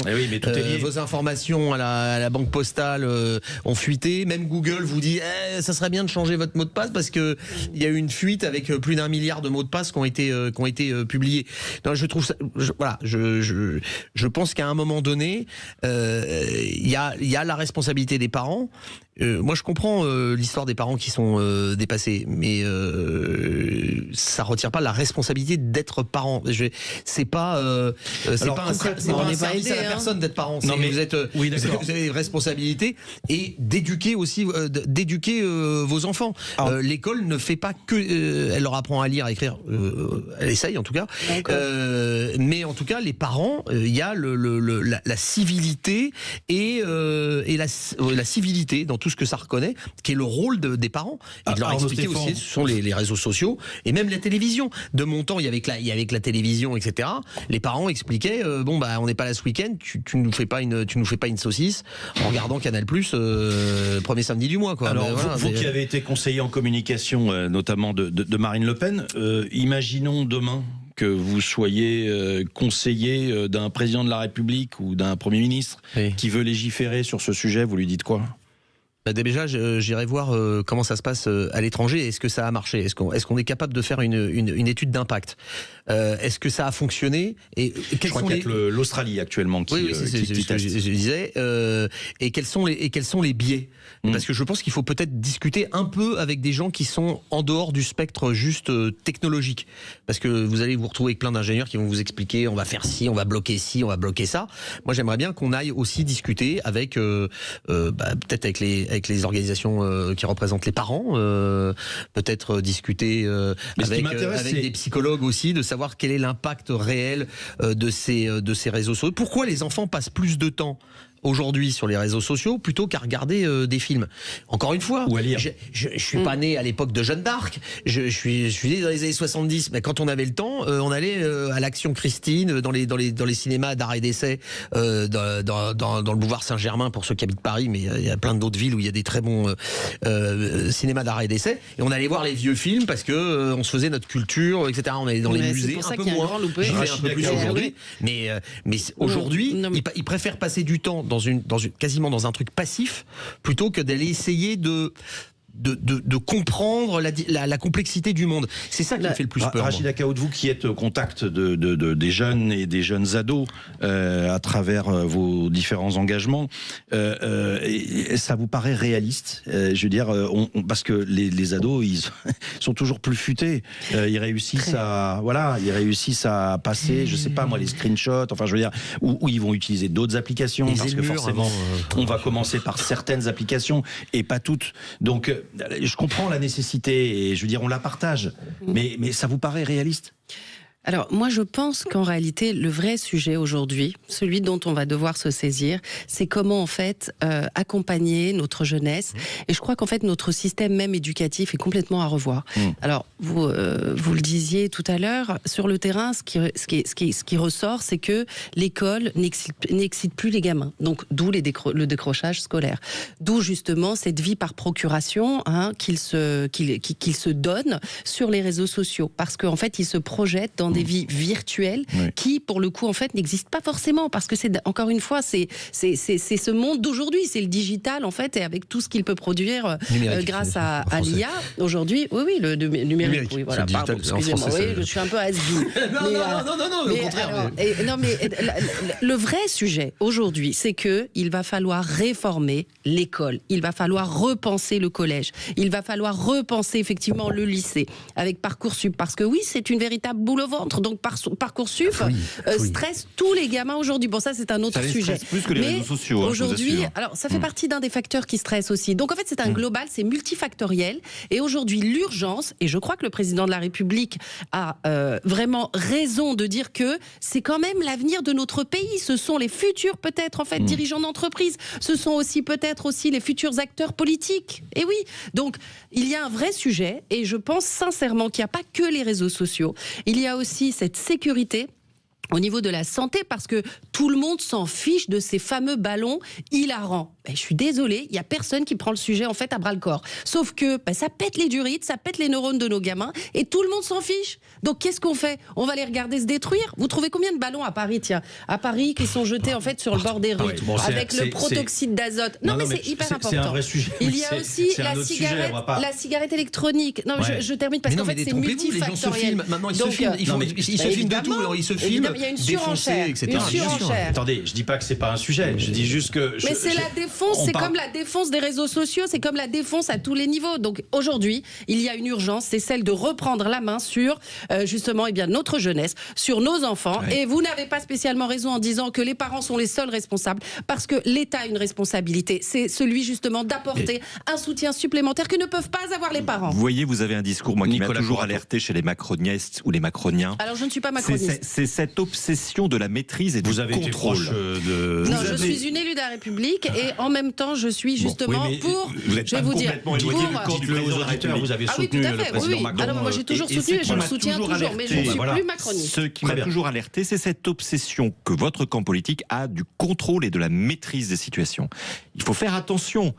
vos informations à la banque postale ont fuité. Même Google vous dit, ça serait bien de changer votre mot de passe parce que il y a eu une fuite avec plus d'1 milliard de mots de passe qui ont été publiés. Donc, je trouve ça, je pense qu'à un moment donné, il y a la responsabilité des parents. Moi, je comprends l'histoire des parents qui sont dépassés, mais ça retire pas la responsabilité d'être parent. C'est pas un service à la personne d'être parent. Vous avez une responsabilité et d'éduquer aussi, vos enfants. L'école ne fait pas que, elle leur apprend à lire, à écrire. Elle essaye en tout cas. Mais en tout cas, les parents, il y a la civilité et la civilité dans tout ce que ça reconnaît, qui est le rôle des parents, et de leur expliquer aussi, ce sont les réseaux sociaux et même la télévision. De mon temps, il y avait la télévision, etc. Les parents expliquaient, on n'est pas là ce week-end, tu nous fais pas une saucisse en regardant Canal+, premier samedi du mois, quoi. Alors, vous qui avez été conseiller en communication, notamment de Marine Le Pen, imaginons demain que vous soyez conseiller d'un président de la République ou d'un Premier ministre qui veut légiférer sur ce sujet, vous lui dites quoi ? Déjà, j'irai voir comment ça se passe à l'étranger. Est-ce que ça a marché ? Est-ce qu'on est capable de faire une étude d'impact ? Est-ce que ça a fonctionné ? Et je crois qu'il y a l'Australie actuellement qui teste. Je disais. Et quels sont les biais ? Parce que je pense qu'il faut peut-être discuter un peu avec des gens qui sont en dehors du spectre juste technologique. Parce que vous allez vous retrouver avec plein d'ingénieurs qui vont vous expliquer on va faire ci, on va bloquer ci, on va bloquer ça. Moi, j'aimerais bien qu'on aille aussi discuter avec peut-être avec les organisations qui représentent les parents, peut-être discuter avec des psychologues aussi, de savoir quel est l'impact réel de ces réseaux sociaux. Pourquoi les enfants passent plus de temps aujourd'hui sur les réseaux sociaux plutôt qu'à regarder des films. Encore une fois, ou à lire. Je suis pas né à l'époque de Jeanne d'Arc, je suis né dans les années 70, mais quand on avait le temps, on allait à l'Action Christine, dans les cinémas d'art et d'essai, dans le boulevard Saint-Germain pour ceux qui habitent Paris, mais il y a plein d'autres villes où il y a des très bons cinémas d'art et d'essai, et on allait voir les vieux films parce que on se faisait notre culture, etc. On allait dans les musées, un peu moins, un peu plus aujourd'hui, mais aujourd'hui, ils préfèrent passer du temps quasiment dans un truc passif plutôt que d'aller essayer de comprendre la complexité du monde. C'est ça qui me fait le plus peur. Rachida Kahut, vous qui êtes au contact des jeunes et des jeunes ados à travers vos différents engagements, ça vous paraît réaliste ? Je veux dire, parce que les ados, ils sont toujours plus futés. Ils réussissent à passer, je sais pas moi, les screenshots, enfin je veux dire, où ils vont utiliser d'autres applications, parce que forcément, on va commencer par certaines applications et pas toutes. Donc je comprends la nécessité et je veux dire on la partage, mais ça vous paraît réaliste ? Alors, moi, je pense qu'en réalité, le vrai sujet aujourd'hui, celui dont on va devoir se saisir, c'est comment, en fait, accompagner notre jeunesse. Et je crois qu'en fait, notre système même éducatif est complètement à revoir. Alors, vous le disiez tout à l'heure, sur le terrain, ce qui ressort, c'est que l'école n'excite plus les gamins. Donc, d'où le décrochage scolaire. D'où, justement, cette vie par procuration qu'ils se donnent sur les réseaux sociaux. Parce qu'en fait, ils se projettent dans des vies virtuelles qui, pour le coup, en fait, n'existent pas forcément, parce que encore une fois, c'est ce monde d'aujourd'hui, c'est le digital, en fait, et avec tout ce qu'il peut produire grâce à l'IA. Aujourd'hui, le numérique. Oui, voilà, pardon, excusez-moi, je suis un peu has-been. Non, au contraire. Le vrai sujet, aujourd'hui, c'est qu'il va falloir réformer l'école, il va falloir repenser le collège, il va falloir repenser, effectivement, le lycée, avec Parcoursup, parce que oui, c'est une véritable boule au ventre. centre. Donc Parcoursup stresse tous les gamins aujourd'hui. Bon, ça c'est un autre sujet. Plus que les réseaux sociaux. Aujourd'hui, alors ça fait partie d'un des facteurs qui stressent aussi. Donc en fait c'est un global, c'est multifactoriel. Et aujourd'hui l'urgence, et je crois que le président de la République a vraiment raison de dire que c'est quand même l'avenir de notre pays. Ce sont les futurs peut-être en fait dirigeants d'entreprise. Ce sont aussi peut-être aussi les futurs acteurs politiques. Et oui, donc il y a un vrai sujet et je pense sincèrement qu'il n'y a pas que les réseaux sociaux. Il y a aussi cette sécurité au niveau de la santé, parce que tout le monde s'en fiche de ces fameux ballons hilarants. Je suis désolée, il n'y a personne qui prend le sujet en fait à bras-le-corps. Sauf que ça pète les durites, ça pète les neurones de nos gamins, et tout le monde s'en fiche. Donc qu'est-ce qu'on fait? On va les regarder se détruire. Vous trouvez combien de ballons à Paris, tiens, à Paris, qui sont jetés en fait sur le bord des rues, avec le protoxyde d'azote. Non, mais c'est hyper important. C'est un vrai sujet. Il y a aussi la cigarette électronique. Non, je termine parce qu'en fait c'est multifactoriel. Maintenant ils se filment, ils se filment de tout, alors ils se filment. Il y a une surenchère, Attendez, je dis pas que c'est pas un sujet, je dis juste que... Mais c'est la défonce, c'est comme la défonce des réseaux sociaux, c'est comme la défonce à tous les niveaux. Donc aujourd'hui, il y a une urgence, c'est celle de reprendre la main sur justement notre jeunesse, sur nos enfants. Ouais. Et vous n'avez pas spécialement raison en disant que les parents sont les seuls responsables, parce que l'État a une responsabilité. C'est celui justement d'apporter un soutien supplémentaire que ne peuvent pas avoir les parents. Vous voyez, vous avez un discours, moi, qui m'a toujours alerté chez les macronistes ou les macroniens. Alors je ne suis pas macroniste. C'est cette obsession de la maîtrise et du contrôle. Non, je suis une élue de la République et en même temps, je suis justement pour. Je vais vous dire. Vous avez soutenu le président Macron. Alors moi, j'ai toujours soutenu et je le soutiens toujours, mais je ne suis plus macroniste. Ce qui m'a toujours alerté, c'est cette obsession que votre camp politique a du contrôle et de la maîtrise des situations. Il faut faire attention.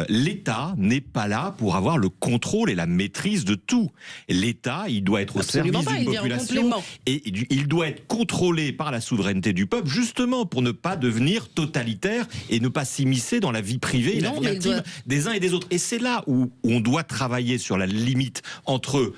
L'État n'est pas là pour avoir le contrôle et la maîtrise de tout. L'État, il doit être au service d'une population et il doit être contrôlé par la souveraineté du peuple, justement pour ne pas devenir totalitaire et ne pas s'immiscer dans la vie privée et la vie intime des uns et des autres. Et c'est là où on doit travailler sur la limite entre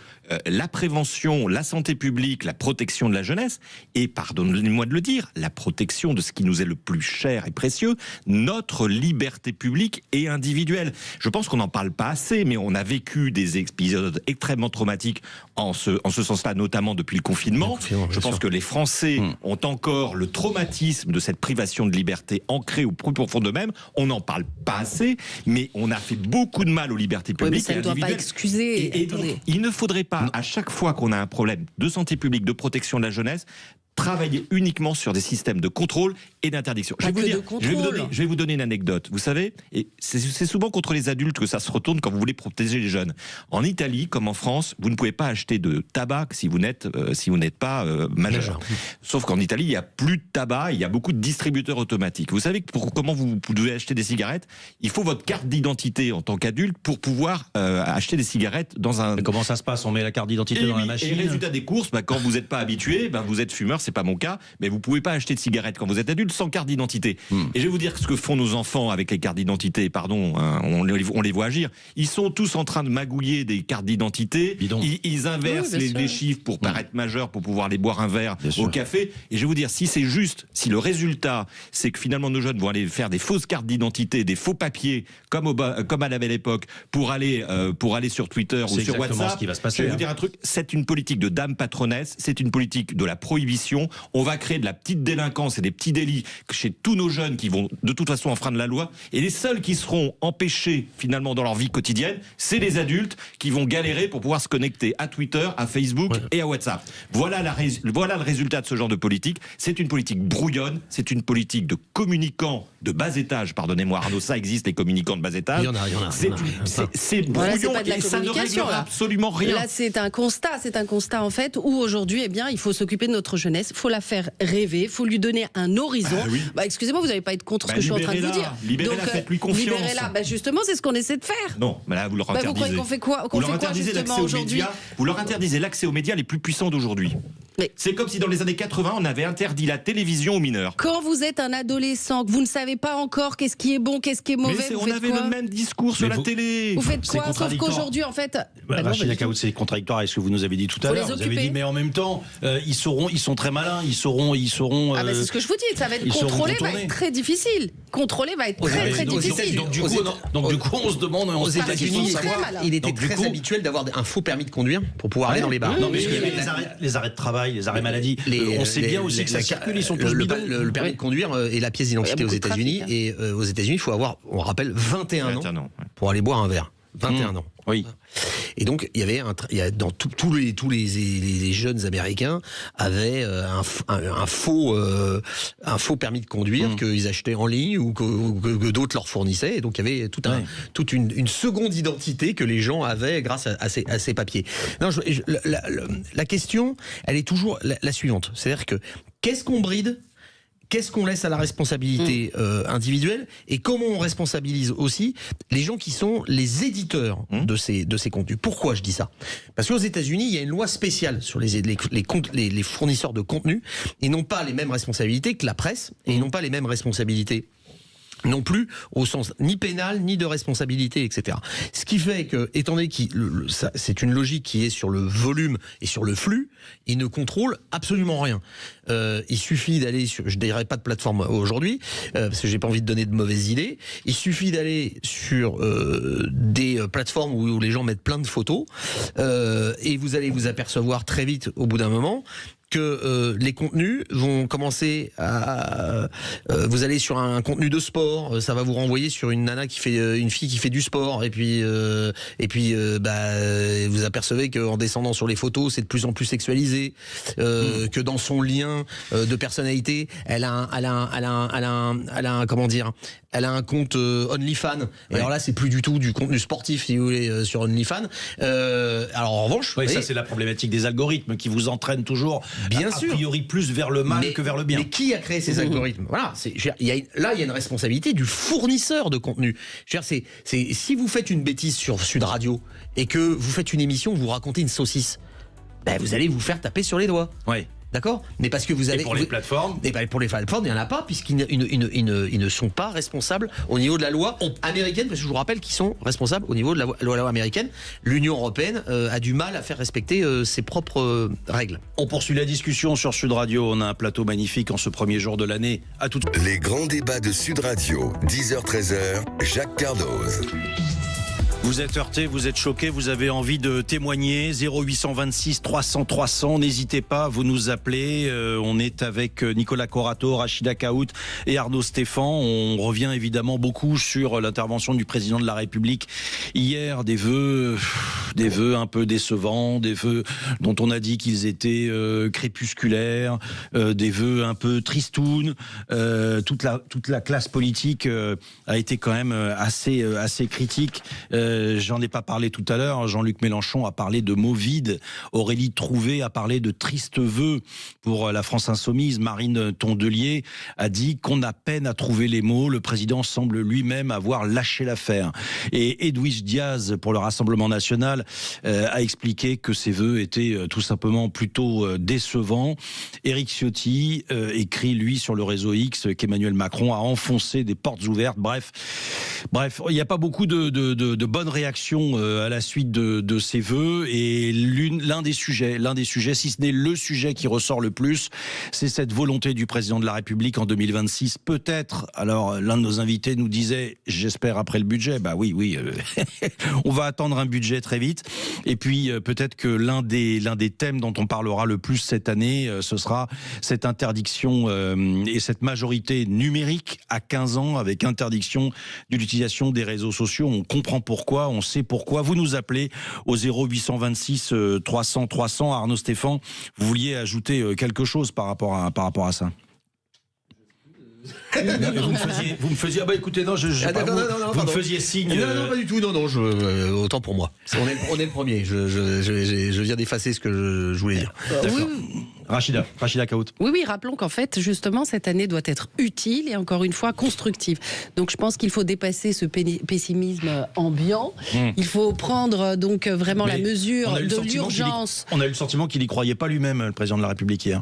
la prévention, la santé publique, la protection de la jeunesse et, pardonnez-moi de le dire, la protection de ce qui nous est le plus cher et précieux, notre liberté publique et individuelle. Je pense qu'on n'en parle pas assez, mais on a vécu des épisodes extrêmement traumatiques en ce sens-là, notamment depuis le confinement. Je pense que les Français ont encore le traumatisme de cette privation de liberté ancrée au plus profond d'eux-mêmes. On n'en parle pas assez, mais on a fait beaucoup de mal aux libertés publiques. Mais ça ne doit pas excuser. Et donc, il ne faudrait pas, à chaque fois qu'on a un problème de santé publique, de protection de la jeunesse, travailler uniquement sur des systèmes de contrôle et d'interdiction. Je vais vous donner une anecdote. Vous savez, et c'est souvent contre les adultes que ça se retourne quand vous voulez protéger les jeunes. En Italie, comme en France, vous ne pouvez pas acheter de tabac si vous n'êtes pas majeur. Sauf qu'en Italie, il n'y a plus de tabac, il y a beaucoup de distributeurs automatiques. Vous savez comment vous devez acheter des cigarettes? Il faut votre carte d'identité en tant qu'adulte pour pouvoir acheter des cigarettes dans un... Mais comment ça se passe? On met la carte d'identité dans la machine? Et résultat des courses, quand vous n'êtes pas habitué, vous êtes fumeur, c'est pas mon cas, mais vous pouvez pas acheter de cigarettes quand vous êtes adulte sans carte d'identité. Et je vais vous dire ce que font nos enfants avec les cartes d'identité, on les voit agir. Ils sont tous en train de magouiller des cartes d'identité, ils inversent les chiffres pour paraître majeurs, pour pouvoir aller boire un verre au café. Et je vais vous dire, si c'est juste, si le résultat, c'est que finalement nos jeunes vont aller faire des fausses cartes d'identité, des faux papiers, comme à la belle époque, pour aller sur Twitter ou sur WhatsApp, ce qui va se passer, je vais vous dire un truc, c'est une politique de dame patronesse, c'est une politique de la prohibition. On va créer de la petite délinquance et des petits délits chez tous nos jeunes qui vont de toute façon enfreindre la loi. Et les seuls qui seront empêchés finalement dans leur vie quotidienne, c'est les adultes qui vont galérer pour pouvoir se connecter à Twitter, à Facebook et à WhatsApp. Voilà le résultat de ce genre de politique. C'est une politique brouillonne, c'est une politique de communicants de bas étage. Pardonnez-moi Arnaud, ça existe les communicants de bas étage. Il y en a. C'est brouillon et ça ne réglera absolument rien. Là c'est un constat en fait où aujourd'hui il faut s'occuper de notre jeunesse. Il faut la faire rêver, il faut lui donner un horizon. Excusez-moi, vous n'allez pas être contre ce que je suis en train de vous dire. Libérez-la, faites-lui confiance. Libérez-la, justement, c'est ce qu'on essaie de faire. Non, mais là, vous leur interdisez. Vous croyez qu'on fait quoi, justement aujourd'hui? Vous leur interdisez l'accès aux médias les plus puissants d'aujourd'hui. C'est comme si dans les années 80, on avait interdit la télévision aux mineurs. Quand vous êtes un adolescent, que vous ne savez pas encore qu'est-ce qui est bon, qu'est-ce qui est mauvais, on avait le même discours sur la télé. Vous faites quoi? Sauf qu'aujourd'hui, en fait... Rachida Kahut, c'est contradictoire avec ce que vous nous avez dit tout à l'heure. Vous avez dit, mais en même temps, ils sont très malins, ils sauront... c'est ce que je vous dis, ça va être contrôlé, va être très difficile. Contrôler va être très difficile. Donc du coup, on se demande... Aux États-Unis, il était très habituel d'avoir un faux permis de conduire pour pouvoir aller dans les bars. Non, mais les arrêts de travail, travail, les arrêts maladie. On sait bien aussi que ça circule, ils sont tous bidons. Le permis de conduire est la pièce d'identité aux États-Unis. Et aux États-Unis, il faut avoir, on rappelle, 21 ans pour aller boire un verre. 21 ans. Oui. Et donc, il y a dans tous les jeunes Américains avaient un faux permis de conduire qu'ils achetaient en ligne ou que d'autres leur fournissaient. Et donc, il y avait toute une seconde identité que les gens avaient grâce à ces papiers. Non, la question, elle est toujours la suivante. C'est-à-dire que qu'est-ce qu'on bride ? Qu'est-ce qu'on laisse à la responsabilité individuelle et comment on responsabilise aussi les gens qui sont les éditeurs de ces contenus. Pourquoi je dis ça ? Parce qu'aux États-Unis, il y a une loi spéciale sur les fournisseurs de contenu. Ils n'ont pas les mêmes responsabilités que la presse et ils n'ont pas les mêmes responsabilités non plus au sens ni pénal ni de responsabilité, etc. Ce qui fait que, étant donné que c'est une logique qui est sur le volume et sur le flux, ils ne contrôlent absolument rien. Il suffit d'aller sur, je ne dirais pas de plateforme aujourd'hui, parce que j'ai pas envie de donner de mauvaises idées. Il suffit d'aller sur des plateformes où les gens mettent plein de photos, et vous allez vous apercevoir très vite, au bout d'un moment, que les contenus vont commencer à... vous allez sur un contenu de sport, ça va vous renvoyer sur une nana une fille qui fait du sport, et puis vous apercevez qu'en descendant sur les photos, c'est de plus en plus sexualisé, que dans son lien de personnalité, elle a un compte OnlyFans. Et alors là, c'est plus du tout du contenu sportif, si vous voulez, sur OnlyFans. Alors en revanche, ça c'est la problématique des algorithmes qui vous entraînent toujours. Bien sûr. A priori plus vers le mal que vers le bien. Mais qui a créé ces algorithmes ? Voilà, il y a une responsabilité du fournisseur de contenu. Si vous faites une bêtise sur Sud Radio et que vous faites une émission où vous racontez une saucisse, vous allez vous faire taper sur les doigts. Ouais. D'accord ? Mais parce que vous avez... Et pour les plateformes ? Et pour les plateformes, il n'y en a pas, puisqu'ils ne sont pas responsables au niveau de la loi américaine, parce que je vous rappelle qu'ils sont responsables au niveau de la loi américaine. L'Union européenne a du mal à faire respecter ses propres règles. On poursuit la discussion sur Sud Radio. On a un plateau magnifique en ce premier jour de l'année. À tout. Les grands débats de Sud Radio, 10h-13h, Jacques Cardoz. Vous êtes heurté, vous êtes choqué, vous avez envie de témoigner, 0826 300 300, n'hésitez pas, vous nous appelez, on est avec Nicolas Corato, Rachida Kaout et Arnaud Stéphan. On revient évidemment beaucoup sur l'intervention du président de la République hier, des vœux un peu décevants, des vœux dont on a dit qu'ils étaient crépusculaires, des vœux un peu tristounes. Toute la classe politique a été quand même assez critique. J'en ai pas parlé tout à l'heure. Jean-Luc Mélenchon a parlé de mots vides. Aurélie Trouvé a parlé de tristes vœux pour la France insoumise. Marine Tondelier a dit qu'on a peine à trouver les mots. Le président semble lui-même avoir lâché l'affaire. Et Edwige Diaz, pour le Rassemblement national, a expliqué que ces vœux étaient tout simplement plutôt décevants. Éric Ciotti écrit, lui, sur le réseau X, qu'Emmanuel Macron a enfoncé des portes ouvertes. Bref, il n'y a pas beaucoup de bonnes réactions à la suite de ces vœux, et l'un des sujets, si ce n'est le sujet qui ressort le plus, c'est cette volonté du président de la République en 2026, peut-être. Alors l'un de nos invités nous disait, j'espère après le budget. Oui, on va attendre un budget très vite, et puis peut-être que l'un des thèmes dont on parlera le plus cette année, ce sera cette interdiction et cette majorité numérique à 15 ans, avec interdiction de l'utilisation des réseaux sociaux. On comprend pourquoi, on sait pourquoi. Vous nous appelez au 0826 300 300. Arnaud Stéphan, vous vouliez ajouter quelque chose par rapport à ça? Vous me faisiez écoutez, non, vous me faisiez signe. Non, pas du tout, non, autant pour moi. On est le premier, je viens d'effacer ce que je voulais dire. D'accord. Rachida Kaout. Oui, rappelons qu'en fait, justement, cette année doit être utile et encore une fois constructive. Donc je pense qu'il faut dépasser ce pessimisme ambiant. Il faut prendre donc vraiment la mesure de l'urgence. On a eu le sentiment qu'il n'y croyait pas lui-même, le président de la République, hier.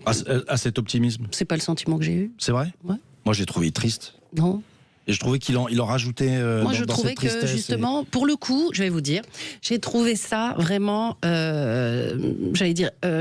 À cet optimisme. C'est pas le sentiment que j'ai eu. C'est vrai ? Ouais. Moi, j'ai trouvé triste. Non. Et je trouvais qu'il en rajoutait. Moi, je trouvais que justement, pour le coup, je vais vous dire, j'ai trouvé ça vraiment,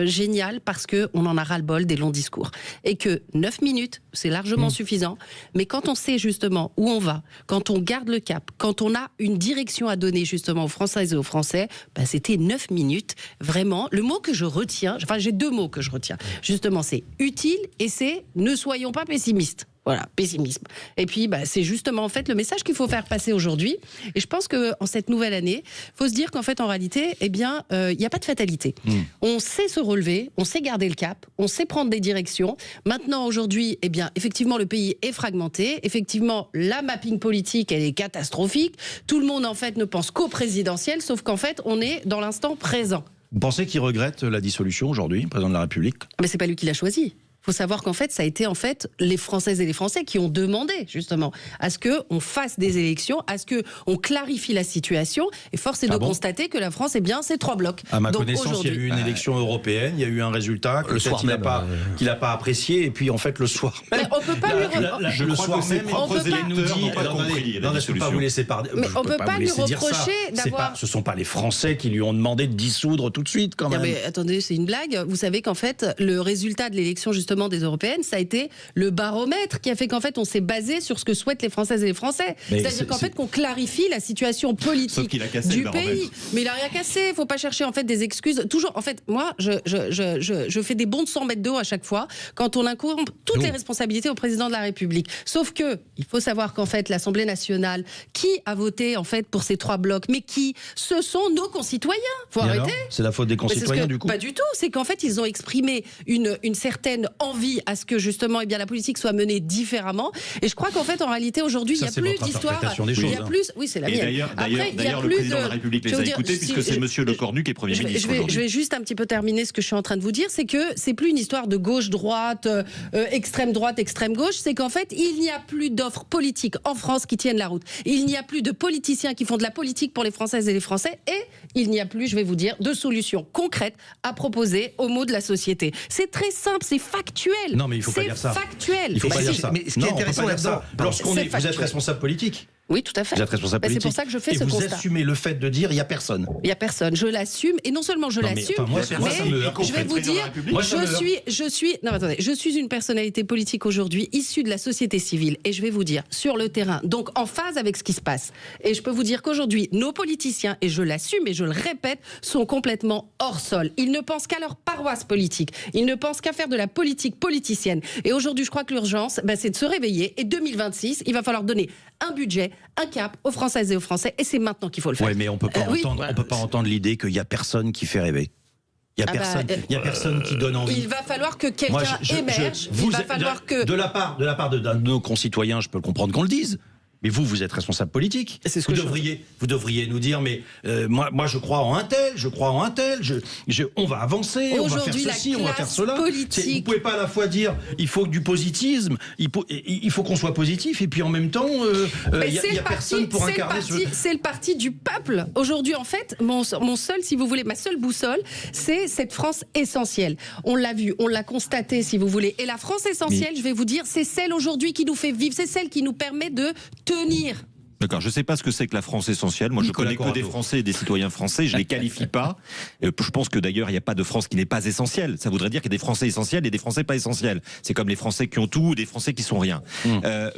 génial parce que on en a ras-le-bol des longs discours et que 9 minutes, c'est largement suffisant. Mais quand on sait justement où on va, quand on garde le cap, quand on a une direction à donner justement aux Françaises et aux Français, bah, c'était 9 minutes. Vraiment, le mot que je retiens, enfin, j'ai 2 mots que je retiens. Justement, c'est utile et c'est ne soyons pas pessimistes. Voilà, pessimisme. Et puis, bah, c'est justement en fait le message qu'il faut faire passer aujourd'hui. Et je pense que en cette nouvelle année, faut se dire qu'en fait, en réalité, eh bien, il n'y a pas de fatalité. On sait se relever, on sait garder le cap, on sait prendre des directions. Maintenant, aujourd'hui, eh bien, effectivement, le pays est fragmenté. Effectivement, la mapping politique, elle est catastrophique. Tout le monde, en fait, ne pense qu'au présidentiel, sauf qu'en fait, on est dans l'instant présent. Vous pensez qu'il regrette la dissolution aujourd'hui, président de la République ? Mais c'est pas lui qui l'a choisi. Il faut savoir qu'en fait, ça a été en fait les Françaises et les Français qui ont demandé justement à ce qu'on fasse des élections, à ce qu'on clarifie la situation. Et force est de constater que la France, eh bien, c'est 3 blocs. À ma connaissance, il y a eu une élection européenne, il y a eu un résultat que qu'il n'a pas apprécié. Et puis en fait, le soir même, on peut pas le soir même, on peut pas vous laisser parler. Mais on peut pas lui reprocher d'avoir. Ce sont pas les Français qui lui ont demandé de dissoudre tout de suite quand même. Mais attendez, c'est une blague. Vous savez qu'en fait, le résultat de l'élection justement des européennes, ça a été le baromètre qui a fait qu'en fait on s'est basé sur ce que souhaitent les Françaises et les Français. C'est-à-dire qu'en fait qu'on clarifie la situation politique du pays. Mais il a rien cassé. Il faut pas chercher en fait des excuses. Toujours, en fait, moi, je fais des bonds de 100 mètres d'eau à chaque fois quand on incombe toutes les responsabilités au président de la République. Sauf que il faut savoir qu'en fait l'Assemblée nationale, qui a voté en fait pour ces 3 blocs, mais qui, ce sont nos concitoyens. Faut arrêter. C'est la faute des concitoyens du coup. Pas du tout. C'est qu'en fait ils ont exprimé une certaine envie à ce que justement eh bien, la politique soit menée différemment. Et je crois qu'en fait, en réalité, aujourd'hui, il n'y a plus d'histoire. Il y a plus. Oui, c'est la mienne. D'ailleurs, le président de la République les a écoutés puisque c'est Monsieur Lecornu qui est Premier ministre aujourd'hui. Je vais juste un petit peu terminer ce que je suis en train de vous dire, c'est que c'est plus une histoire de gauche-droite, extrême-droite, extrême-gauche. C'est qu'en fait, il n'y a plus d'offres politiques en France qui tiennent la route. Il n'y a plus de politiciens qui font de la politique pour les Françaises et les Français. Et il n'y a plus, je vais vous dire, de solutions concrètes à proposer aux maux de la société. C'est très simple, c'est factuel. Non, mais il faut pas dire ça. C'est factuel. Il faut pas dire ça. Mais ce qui est intéressant là-dedans, vous êtes responsable politique. Oui, tout à fait. Vous êtes responsable politique. C'est pour ça que je fais ce constat. Et vous assumez le fait de dire il n'y a personne. Il n'y a personne. Je l'assume. Et non seulement je l'assume, mais je vais vous dire, je suis une personnalité politique aujourd'hui issue de la société civile. Et je vais vous dire, sur le terrain, donc en phase avec ce qui se passe. Et je peux vous dire qu'aujourd'hui, nos politiciens, et je l'assume et je le répète, sont complètement hors sol. Ils ne pensent qu'à leur paroisse politique. Ils ne pensent qu'à faire de la politique politicienne. Et aujourd'hui, je crois que l'urgence, c'est de se réveiller. Et 2026, il va falloir donner un budget, un cap aux Françaises et aux Français, et c'est maintenant qu'il faut le faire. Oui, mais on peut pas entendre l'idée qu'il y a personne qui fait rêver. Il y a personne qui donne envie. Il va falloir que quelqu'un émerge. De la part de nos concitoyens, je peux comprendre qu'on le dise. Mais vous êtes responsable politique. Vous devriez nous dire, mais moi je crois en un tel, on va avancer, on va faire ceci, on va faire cela. Vous pouvez pas à la fois dire, il faut du positivisme, il faut qu'on soit positif, et puis en même temps, il y a personne pour incarner c'est le parti du peuple. Aujourd'hui, en fait, mon seul, si vous voulez, ma seule boussole, c'est cette France essentielle. On l'a vu, on l'a constaté, si vous voulez. Et la France essentielle, je vais vous dire, c'est celle aujourd'hui qui nous fait vivre, c'est celle qui nous permet de tenir. D'accord, je ne sais pas ce que c'est que la France essentielle. Moi, je connais que des Français et des citoyens français. Je ne les qualifie pas. Je pense que d'ailleurs, il n'y a pas de France qui n'est pas essentielle. Ça voudrait dire qu'il y a des Français essentiels et des Français pas essentiels. C'est comme les Français qui ont tout ou des Français qui sont rien.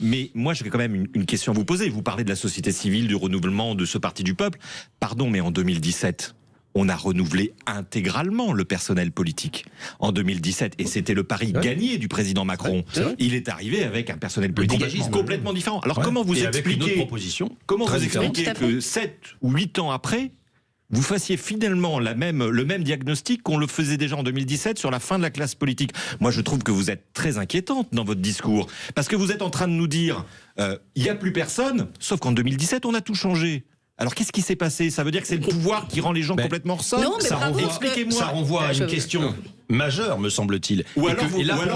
Mais moi, j'ai quand même une question à vous poser. Vous parlez de la société civile, du renouvellement de ce parti du peuple. Pardon, mais en 2017... on a renouvelé intégralement le personnel politique en 2017. Et c'était le pari gagné du président Macron. Il est arrivé avec un personnel politique complètement différent. Alors comment vous expliquez que 7 ou 8 ans après, vous fassiez finalement le même diagnostic qu'on le faisait déjà en 2017 sur la fin de la classe politique? Moi, je trouve que vous êtes très inquiétante dans votre discours. Parce que vous êtes en train de nous dire, il n'y a plus personne, sauf qu'en 2017, on a tout changé. Alors qu'est-ce qui s'est passé? Ça veut dire que c'est le pouvoir qui rend les gens complètement hors sol? Expliquez-moi. Ça renvoie à une question majeure, me semble-t-il. Ou alors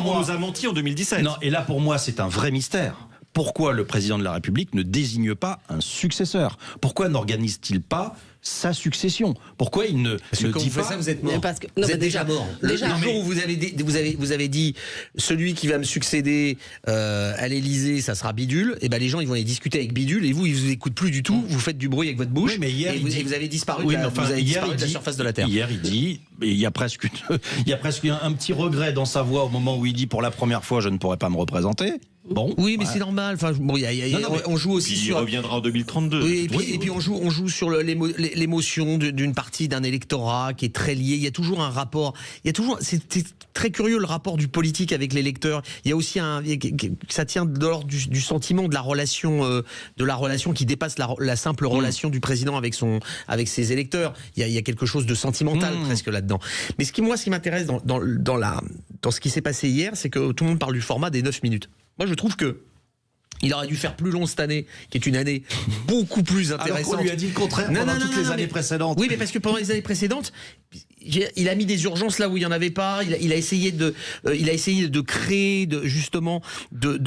on nous a menti en 2017. Non, et là pour moi c'est un vrai mystère. pourquoi le président de la République ne désigne pas un successeur? Pourquoi n'organise-t-il pas sa succession? Pourquoi il ne dit pas ça, vous êtes mort. Parce que, vous êtes déjà mort. Le jour où vous avez dit celui qui va me succéder à l'Élysée, ça sera Bidule, et ben les gens ils vont aller discuter avec Bidule et vous ils vous écoutent plus du tout. Vous faites du bruit avec votre bouche. Oui, mais hier, et vous avez disparu. Oui, de la surface de la terre. Hier il dit, il y a presque un petit regret dans sa voix au moment où il dit pour la première fois je ne pourrai pas me représenter. Bon, oui, mais c'est normal. Enfin, bon, on joue aussi puis sur. Il reviendra en 2032. Oui, et puis on joue sur l'émotion d'une partie d'un électorat qui est très lié. Il y a toujours un rapport. C'est très curieux le rapport du politique avec l'électeur. Il y a aussi ça tient de l'ordre du sentiment de la relation qui dépasse la simple relation du président avec ses électeurs. Il y a quelque chose de sentimental presque là-dedans. Mais ce qui m'intéresse dans ce qui s'est passé hier, c'est que tout le monde parle du format des 9 minutes. Moi, je trouve que il aurait dû faire plus long cette année, qui est une année beaucoup plus intéressante. Alors qu'on lui a dit le contraire pendant toutes les années précédentes. Oui, mais parce que pendant les années précédentes, il a mis des urgences là où il n'y en avait pas. Il a essayé de créer justement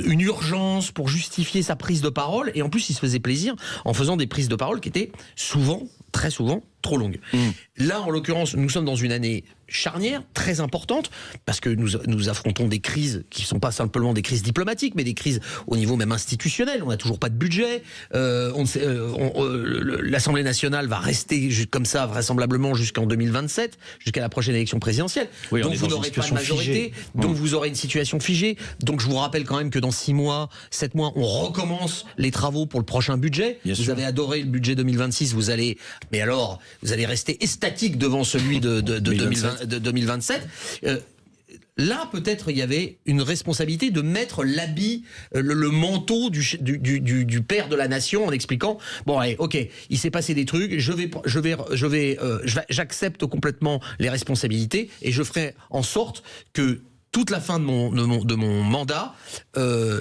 une urgence pour justifier sa prise de parole. Et en plus, il se faisait plaisir en faisant des prises de parole qui étaient très souvent, trop longues. Là, en l'occurrence, nous sommes dans une année charnière, très importante, parce que nous affrontons des crises qui ne sont pas simplement des crises diplomatiques, mais des crises au niveau même institutionnel. On n'a toujours pas de budget. L'Assemblée nationale va rester comme ça, vraisemblablement, jusqu'en 2027, jusqu'à la prochaine élection présidentielle. Oui, donc vous n'aurez pas de majorité, donc vous aurez une situation figée. Donc je vous rappelle quand même que dans 6 mois, 7 mois, on recommence les travaux pour le prochain budget. Vous avez adoré le budget 2026, vous allez rester extatique devant celui de 2027. Là, peut-être, il y avait une responsabilité de mettre l'habit, le manteau du père de la nation en expliquant, bon, allez, ok, il s'est passé des trucs, j'accepte complètement les responsabilités et je ferai en sorte que toute la fin de mon mandat,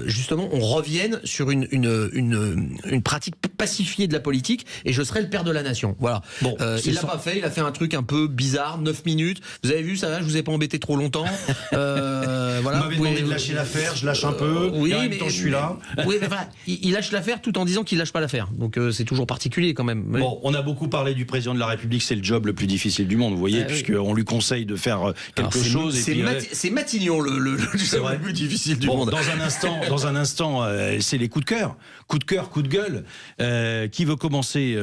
justement, on revienne sur une pratique pacifiée de la politique et je serai le père de la nation. Voilà. Bon, il l'a pas fait, il a fait un truc un peu bizarre, 9 minutes. Vous avez vu, ça va, je vous ai pas embêté trop longtemps. Voilà. Vous m'avez demandé de lâcher l'affaire, je lâche un peu, oui, et en même temps je suis là. Oui, mais voilà, il lâche l'affaire tout en disant qu'il lâche pas l'affaire. Donc c'est toujours particulier quand même. Bon, on a beaucoup parlé du président de la République, c'est le job le plus difficile du monde, vous voyez, puisqu'on lui conseille de faire quelque chose. C'est Matignon le plus difficile du monde. Dans un instant, c'est les coups de cœur. Coup de cœur, coup de gueule. Qui veut commencer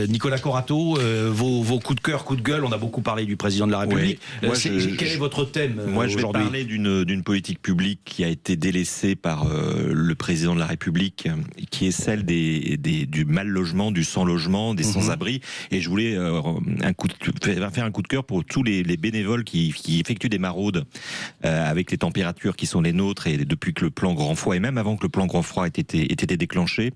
Nicolas Corato, vos coups de cœur, coups de gueule. On a beaucoup parlé du président de la République. Quel est votre thème Moi, je vais parler d'une politique publique qui a été délaissée par le président de la République, qui est celle du mal logement, du sans logement, des sans-abri. Et je voulais faire un coup de cœur pour tous les bénévoles qui effectuent des maraudes avec les températures qui sont les nôtres et depuis que le plan Grand Froid, et même avant que le plan Grand Froid ait été déclenché,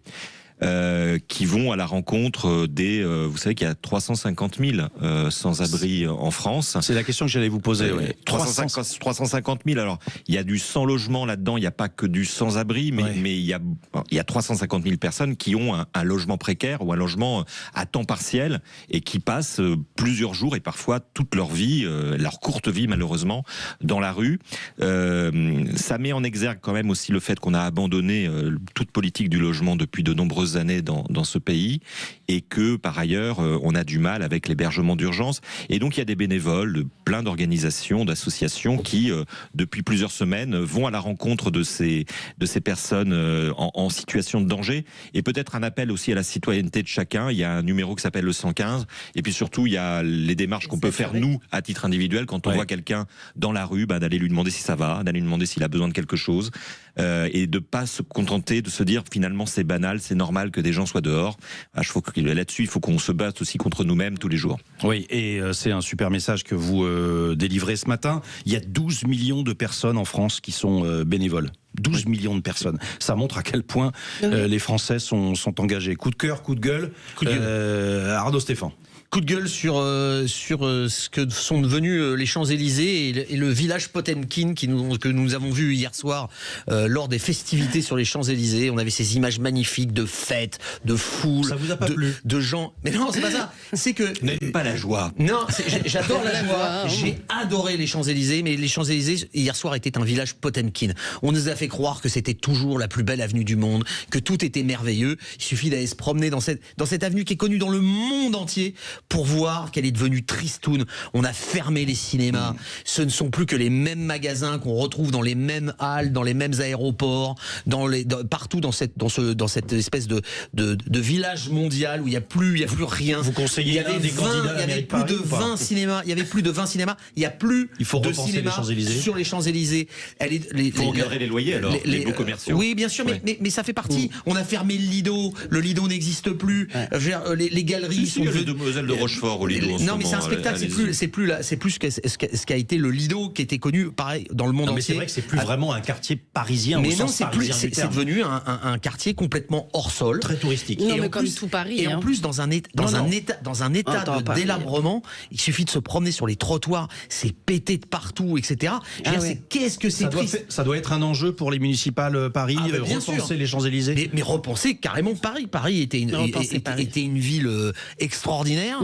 qui vont à la rencontre des... vous savez qu'il y a 350 000 sans-abri en France. C'est la question que j'allais vous poser. 350 000. Alors, il y a du sans-logement là-dedans, il n'y a pas que du sans-abri, mais il y a 350 000 personnes qui ont un logement précaire ou un logement à temps partiel et qui passent plusieurs jours et parfois toute leur vie, leur courte vie malheureusement, dans la rue. Ça met en exergue quand même aussi le fait qu'on a abandonné toute politique du logement depuis de nombreuses années dans ce pays et que par ailleurs on a du mal avec l'hébergement d'urgence et donc il y a des bénévoles de plein d'organisations, d'associations qui depuis plusieurs semaines vont à la rencontre de ces personnes en situation de danger et peut-être un appel aussi à la citoyenneté de chacun. Il y a un numéro qui s'appelle le 115 et puis surtout il y a les démarches qu'on peut faire nous à titre individuel quand on voit quelqu'un dans la rue, d'aller lui demander si ça va, d'aller lui demander s'il a besoin de quelque chose et de pas se contenter de se dire finalement c'est banal, c'est normal que des gens soient dehors. Là-dessus, il faut qu'on se batte aussi contre nous-mêmes tous les jours. Oui, et c'est un super message que vous délivrez ce matin. Il y a 12 millions de personnes en France qui sont bénévoles. 12 millions de personnes. Ça montre à quel point les Français sont engagés. Coup de cœur, coup de gueule. Arnaud Stéphane. Coup de gueule sur ce que sont devenus les Champs-Élysées et le village Potemkin que nous avons vu hier soir lors des festivités sur les Champs-Élysées. On avait ces images magnifiques de fêtes, de foules, ça vous a pas plu de gens. Mais non, c'est pas ça. C'est que n'aime pas la joie. Non, j'adore la joie. J'ai adoré les Champs-Élysées, mais les Champs-Élysées hier soir étaient un village Potemkin. On nous a fait fait croire que c'était toujours la plus belle avenue du monde, que tout était merveilleux. Il suffit d'aller se promener dans cette avenue qui est connue dans le monde entier pour voir qu'elle est devenue tristoune. On a fermé les cinémas. Ce ne sont plus que les mêmes magasins qu'on retrouve dans les mêmes halles, dans les mêmes aéroports, partout dans cette espèce de village mondial où il y a plus rien. Vous conseillez il y avait des candidats il y avait plus de 20 cinémas. Il y avait plus de 20 cinémas. Il y a plus de cinéma sur les Champs-Élysées. Il faut encadrer les loyers alors, les beaux commerciaux. Oui, bien sûr, mais ça fait partie. On a fermé le Lido. Le Lido n'existe plus. Les galeries sont les Demoiselles de Rochefort au Lido. Non, mais c'est un spectacle. C'est plus ce qu'a été le Lido qui était connu pareil dans le monde entier. Mais c'est vrai que c'est plus vraiment un quartier parisien. Mais non, c'est devenu un quartier complètement hors sol, très touristique. Non, mais comme tout Paris. Et en plus dans un état de délabrement. Il suffit de se promener sur les trottoirs, c'est pété de partout, etc. Qu'est-ce que c'est triste. Ça doit être un enjeu pour les municipales Paris, repenser les Champs-Élysées. Mais repenser carrément Paris. Paris était une ville extraordinaire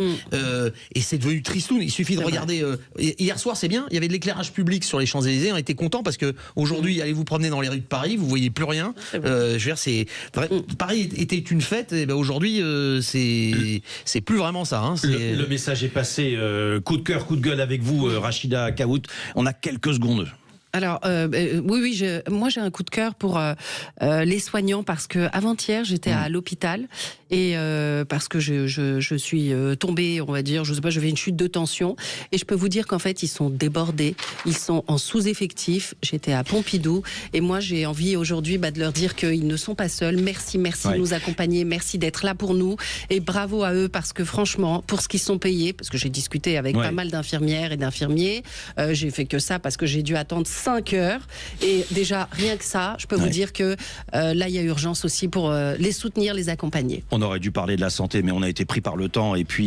et c'est devenu tristoun. Il suffit de regarder. Hier soir, c'est bien, il y avait de l'éclairage public sur les Champs-Élysées. On était contents parce que aujourd'hui, allez vous promener dans les rues de Paris, vous voyez plus rien. Je veux dire, Paris était une fête. Et ben aujourd'hui, c'est plus vraiment ça. Hein. Le message est passé. Coup de cœur, coup de gueule avec vous, Rachida Kaout. On a quelques secondes. Alors, oui, moi j'ai un coup de cœur pour les soignants parce que avant-hier j'étais à l'hôpital et parce que je suis tombée, on va dire, je sais pas, j'avais une chute de tension et je peux vous dire qu'en fait ils sont débordés, ils sont en sous-effectif. J'étais à Pompidou et moi j'ai envie aujourd'hui de leur dire qu'ils ne sont pas seuls. Merci de nous accompagner, merci d'être là pour nous et bravo à eux parce que franchement, pour ce qu'ils sont payés, parce que j'ai discuté avec pas mal d'infirmières et d'infirmiers, j'ai fait que ça parce que j'ai dû attendre 5 heures et déjà rien que ça, je peux vous dire que là il y a urgence aussi pour les soutenir, les accompagner. On aurait dû parler de la santé mais on a été pris par le temps et puis